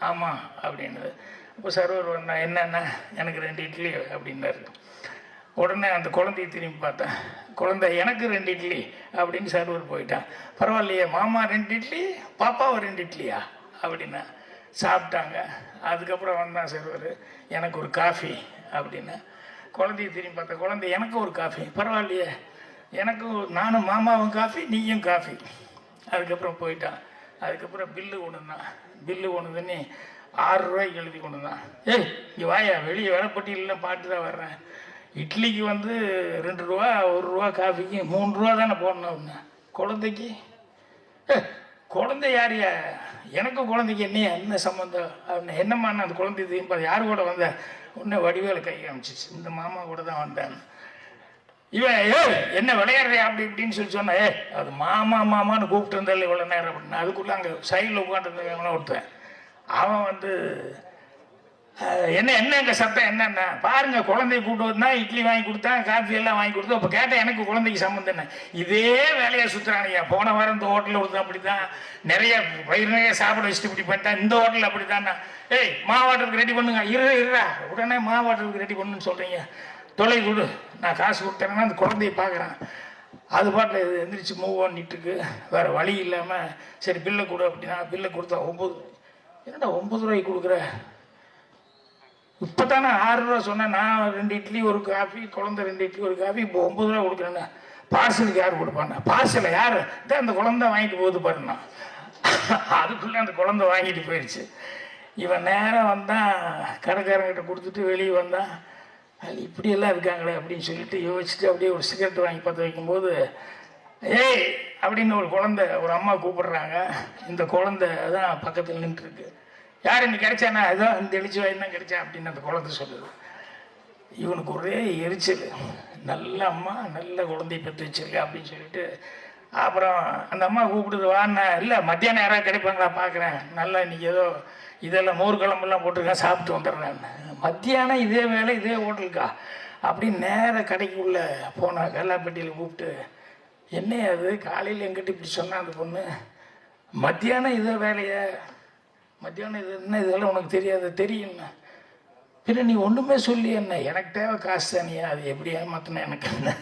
ஆமாம் அப்படின்னது. அப்போ சர்வர் வந்தா, என்னன்னா எனக்கு 2 இட்லி அப்படின்னாரு. உடனே அந்த குழந்தைய திரும்பி பார்த்தேன், குழந்தை எனக்கு 2 இட்லி அப்படின்னு சர்வர் போயிட்டான். பரவாயில்லையே மாமா 2 இட்லி, பாப்பாவை 2 இட்லியா அப்படின்னா சாப்பிட்டாங்க. அதுக்கப்புறம் வந்தான் சர்வர், எனக்கு ஒரு காஃபி அப்படின்னா. குழந்தைய திரும்பி பார்த்தா, குழந்தை எனக்கு ஒரு காஃபி, பரவாயில்லையே எனக்கு, நானும் மாமாவும் காஃபி நீயும் காஃபி. அதுக்கப்புறம் போயிட்டான். அதுக்கப்புறம் பில்லு கொண்டு தான், பில்லு கொண்டு தண்ணி 6 ரூபாய்க்கு எழுதி கொண்டு தான். ஏய் இங்கே வாயா, வெளியே விலைப்பட்டியலாம் பாட்டு தான் வர்றேன், இட்லிக்கு வந்து 2 ரூபா, 1 ரூபா, காஃபிக்கு 3 ரூபா தானே போடணும். குழந்தைக்கு குழந்தை யாரையா? எனக்கு குழந்தைக்கு என்ன சம்மந்தம் அப்படின்னு. என்னம்மா அந்த குழந்தை திரும்ப யார் கூட வந்த? உடனே வடிவேல கை காமிச்சிச்சு, இந்த மாமா கூட தான் வந்தேன். இவன் என்ன விளையாடுறியா அப்படி இப்படின்னு சொல்லி சொன்னா, அது மாமா மாமான்னு கூப்பிட்டு இருந்தாலும் இவ்வளோ நேரம் அப்படின்னு. அதுக்குள்ளே அங்கே சைடில் உட்காந்துருந்தவன் ஒருத்தன், அவன் வந்து என்ன எங்கள் சத்தம் என்னென்ன பாருங்க, குழந்தைய கூப்பிட்டு வந்தா இட்லி வாங்கி கொடுத்தேன், காஃபி எல்லாம் வாங்கி கொடுத்தேன். இப்போ கேட்டேன் எனக்கு குழந்தைக்கு சம்மந்தம் என்ன? இதே வேலையை சுற்றுறானுங்க. போன வாரம் இந்த ஹோட்டலில் கொடுத்தா அப்படி தான், நிறைய வயிறு நிறைய சாப்பிட வச்சுட்டு இப்படி பண்ணிட்டேன், இந்த ஹோட்டலில் அப்படி தானே. ஏய் மாவாட்டத்துக்கு ரெடி பண்ணுங்க, இருடா உடனே மாவாட்டத்துக்கு ரெடி பண்ணுன்னு சொல்கிறீங்க, தொலை கொடு, நான் காசு கொடுத்தேன்னா அந்த குழந்தைய பார்க்குறேன். அது பாட்டில் இது எந்திரிச்சு மூவ் பண்ணிட்டுருக்கு, வேறு வழி இல்லாமல் சரி பில்லை கொடு அப்படின்னா. பில்லை கொடுத்தா 9, என்னடா 9 ரூபாய்க்கு கொடுக்குற? இப்போ தானே 6 ரூபா சொன்னேன், நான் 2 இட்லி ஒரு காஃபி, குழந்தை 2 இட்லி ஒரு காஃபி, இப்போ 9 ரூபா கொடுக்குறேன்னா பார்சலுக்கு யார் கொடுப்பாண்ணா? பார்சலை யார் தான் அந்த குழந்தை வாங்கிட்டு போகுது பாருண்ணா. அதுக்குள்ளே அந்த குழந்தை வாங்கிட்டு போயிடுச்சு. இவன் நேரம் வந்தான், கடைக்காரங்கிட்ட கொடுத்துட்டு வெளியே வந்தான், அது இப்படியெல்லாம் இருக்காங்களே அப்படின்னு சொல்லிட்டு யோசிச்சுட்டு அப்படியே ஒரு சிகரெட் வாங்கி பற்ற வைக்கும்போது ஏய் அப்படின்னு ஒரு குழந்தை, ஒரு அம்மா கூப்பிடுறாங்க. இந்த குழந்தை தான் பக்கத்தில் நின்றுருக்கு. யார் இன்னைக்கு கிடைச்சானா? ஏதோ இந்த எழுச்சி வாய் தான் கிடைச்சா அப்படின்னு அந்த குழந்தை சொல்லுது. இவனுக்கு ஒரே எரிச்சல். நல்ல அம்மா நல்ல குழந்தைய பெற்று வச்சிருக்கா அப்படின்னு சொல்லிட்டு அப்புறம் அந்த அம்மா கூப்பிடுது, வாண்ணா. இல்லை மத்தியானம் யாராவது கிடைப்பாங்களா பார்க்குறேன், நல்லா இன்னைக்கு ஏதோ இதெல்லாம் மோர் குழம்புலாம் போட்டிருக்கேன், சாப்பிட்டு வந்துடுறேன். மத்தியானம் இதே வேலை இதே ஹோட்டலுக்கா அப்படின்னு நேராக கடைக்குள்ளே போனா. கல்லாப்பட்டியில் கூப்பிட்டு, என்ன அது காலையில் எங்கிட்ட இப்படி சொன்னா அந்த பொண்ணு, மத்தியானம் இதே வேலையை, மத்தியானம் இது என்ன இதெல்லாம் உனக்கு தெரியாது? தெரியும்ண்ணா. பின்ன நீ ஒன்றுமே சொல்லி என்ன? எனக்கு தேவை காசு தானியா, அது எப்படி ஏமாத்தினா எனக்கு என்ன,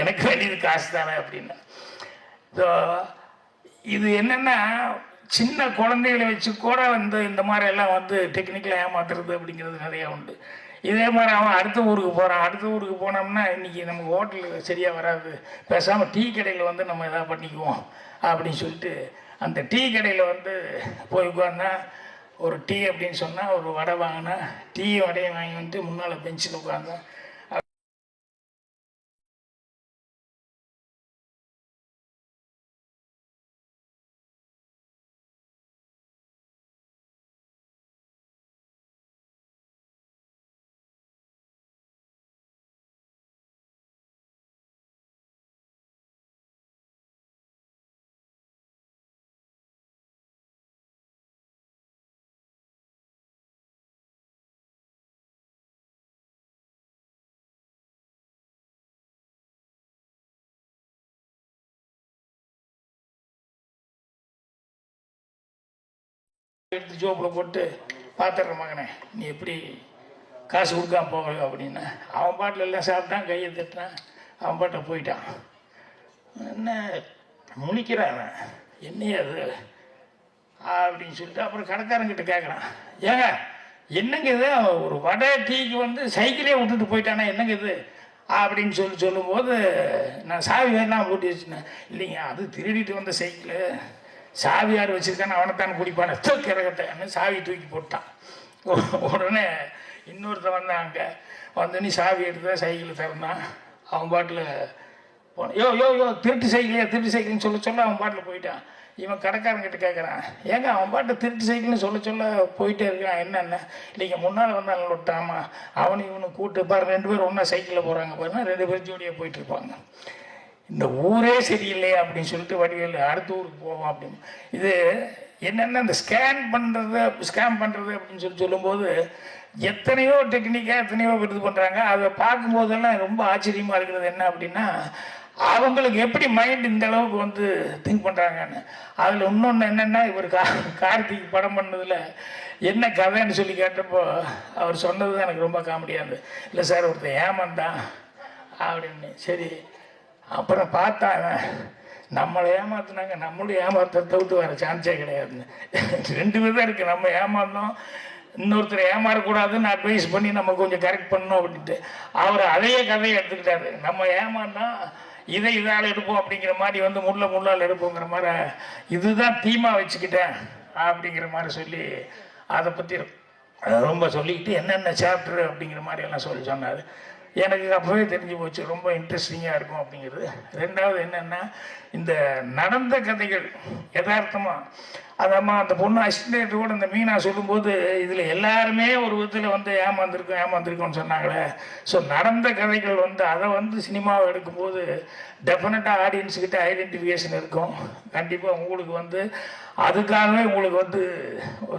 எனக்கு வேண்டியது காசு தானே அப்படின்னு. ஸோ இது என்னென்னா சின்ன குழந்தைகளை வச்சு கூட இந்த மாதிரி எல்லாம் டெக்னிக்கலாக ஏமாத்துறது அப்படிங்கிறது நிறையா உண்டு. இதே மாதிரி அவன் அடுத்த ஊருக்கு போகிறான். அடுத்த ஊருக்கு போனோம்னா இன்றைக்கி நமக்கு ஹோட்டலுக்கு சரியாக வராது, பேசாமல் டீ கடையில் நம்ம எதாவது பண்ணிக்குவோம் அப்படின்னு சொல்லிட்டு அந்த டீ கடையில் போய் உட்காந்தா ஒரு டீ அப்படின்னு சொன்னால் ஒரு வடை வாங்கினா டீ வடையை வாங்கி வந்துட்டு முன்னால் பெஞ்சில் உட்காந்தேன். எடுத்து ஜோப்பில் போட்டு பார்த்துட்ற மகனே, நீ எப்படி காசு கொடுக்காம போக அப்படின்னு. அவன் பாட்டில் எல்லாம் சாப்பிட்டான், கையை தட்டினான், அவன் பாட்டை போயிட்டான். என்ன முழிக்கிறான், என்னையா அது அப்படின்னு சொல்லிட்டு அப்புறம் கடைக்காரங்கிட்ட கேட்குறான், ஏங்க என்னங்க இது, ஒரு வடை டீக்கு சைக்கிளே விட்டுட்டு போயிட்டானா, என்னங்க இது அப்படின்னு சொல்லும்போது நான் சாவி வேணாம் போட்டு வச்சுனேன். இல்லைங்க அது திருடிட்டு வந்த சைக்கிள், சாவி யார் வச்சுருக்கான்னு அவனைத்தான் குடிப்பான கிறகத்தை சாவி தூக்கி போட்டான். உடனே இன்னொருத்த வந்தாங்க, நீ சாவி எடுத்த சைக்கிள் திறந்தான். அவன் பாட்டில் போனான். யோ திருட்டு சைக்கிள்னு சொல்ல அவன் பாட்டில் போயிட்டான். இவன் கடைக்காரங்கிட்ட கேட்குறான், ஏங்க அவன் பாட்டு திருட்டு சைக்கிள்னு சொல்ல போயிட்டே இருக்கான், என்னென்ன? இல்லைங்க முன்னால் வந்தாலும் விட்டாமா, அவனு இவனு கூட்டு பாரு, 2 பேரும் ஒன்றா சைக்கிளில் போகிறாங்க பாருன்னா 2 பேரும் ஜோடியாக போயிட்டுருப்பாங்க. இந்த ஊரே சரியில்லையே அப்படின்னு சொல்லிட்டு வடிவேல் அடுத்த ஊருக்கு போவோம் அப்படின்னு. இது என்னென்னா இந்த ஸ்கேம் பண்ணுறது அப்படின்னு சொல்லும்போது எத்தனையோ டெக்னிக்காக எத்தனையோ இது பண்ணுறாங்க. அதை பார்க்கும்போதெல்லாம் ரொம்ப ஆச்சரியமாக இருக்கிறது என்ன அப்படின்னா, அவங்களுக்கு எப்படி மைண்ட் இந்த அளவுக்கு திங்க் பண்ணுறாங்கன்னு. அதில் இன்னொன்று என்னென்னா, இவர் கார்த்திக் படம் பண்ணதில் என்ன கதைன்னு சொல்லி கேட்டப்போ அவர் சொன்னது தான் எனக்கு ரொம்ப காமெடியாக இருந்தது. இல்லை சார் ஒருத்தர் ஏமாந்தான் அப்படின்னு. சரி அப்புறம் பார்த்தா நம்மளை ஏமாத்தினாங்க, நம்மளும் ஏமாத்தத்தை விட்டு வர சான்ஸே கிடையாதுன்னு. 2 விதம் இருக்குது. நம்ம ஏமாந்தோம், இன்னொருத்தரை ஏமாறக்கூடாதுன்னு அட்வைஸ் பண்ணி நம்ம கொஞ்சம் கரெக்ட் பண்ணணும் அப்படின்ட்டு அவர் அதையே கதையை எடுத்துக்கிட்டாரு. நம்ம ஏமாந்தோம், இதால் எடுப்போம் அப்படிங்கிற மாதிரி முள்ளால் எடுப்போங்கிற மாதிரி இதுதான் தீமா வச்சுக்கிட்டேன் அப்படிங்கிற மாதிரி சொல்லி அதை பற்றி ரொம்ப சொல்லிக்கிட்டு என்னென்ன சாப்டர் அப்படிங்கிற மாதிரி எல்லாம் சொன்னார். எனக்கு அப்போவே தெரிஞ்சு போச்சு ரொம்ப இன்ட்ரெஸ்டிங்காக இருக்கும் அப்படிங்கிறது. 2வது என்னென்னா, இந்த நடந்த கதைகள் யதார்த்தமாக அதாம்மா அந்த பொண்ணு அசிஸ்டன்ட் கூட இந்த மீனா சொல்லும்போது இதில் எல்லாருமே ஒரு விதத்தில் ஏமாந்துருக்கோம்னு சொன்னாங்களே. ஸோ நடந்த கதைகள் அதை சினிமாவை எடுக்கும்போது டெஃபினட்டாக ஆடியன்ஸுக்கிட்ட ஐடென்டிஃபிகேஷன் இருக்கும். கண்டிப்பாக உங்களுக்கு அதுக்காகவே உங்களுக்கு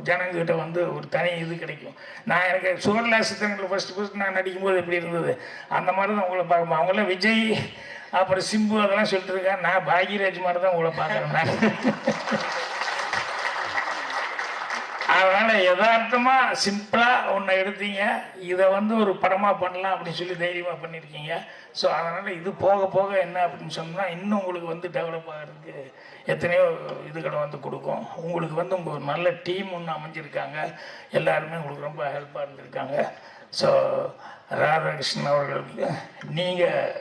ஜனங்கிட்ட ஒரு தனி இது கிடைக்கும். நான் எனக்கு சுவர்லா சித்திரங்களில் ஃபஸ்ட்டு நான் நடிக்கும்போது எப்படி இருந்தது அந்த மாதிரி தான் உங்களை பார்க்கணும். அவங்களாம் விஜய் அப்புறம் சிம்பு அதெல்லாம் சொல்லிட்டு இருக்கேன், நான் பாக்யராஜ் மாதிரி தான் உங்களை பார்க்குறேன் நான். அதனால் யதார்த்தமாக சிம்பிளாக ஒன்று எடுத்தீங்க, இதை ஒரு படமாக பண்ணலாம் அப்படின்னு சொல்லி தைரியமாக பண்ணியிருக்கீங்க. ஸோ அதனால் இது போக போக என்ன அப்படின்னு சொன்னால் இன்னும் உங்களுக்கு டெவலப் ஆகிறதுக்கு எத்தனையோ இதுகளை கொடுக்கும். உங்களுக்கு உங்கள் நல்ல டீம் ஒன்று அமைஞ்சிருக்காங்க, எல்லாருமே உங்களுக்கு ரொம்ப ஹெல்ப்பாக இருந்திருக்காங்க. ஸோ ராதாகிருஷ்ணன் அவர்களுக்கு நீங்கள்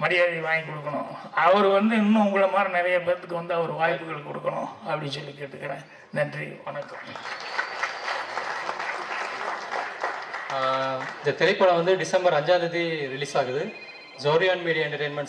மரியாதை வாங்கி கொடுக்கணும். அவர் இன்னும் உங்களை மாதிரி நிறைய பேர்த்துக்கு அவர் வாய்ப்புகள் கொடுக்கணும் அப்படின்னு சொல்லி கேட்டுக்கிறேன். நன்றி, வணக்கம். இந்த திரைப்படம் டிசம்பர் 5ஆம் தேதி ரிலீஸ் ஆகுது. ஜோரியான் மீடியா என்டர்டெயின்மெண்ட்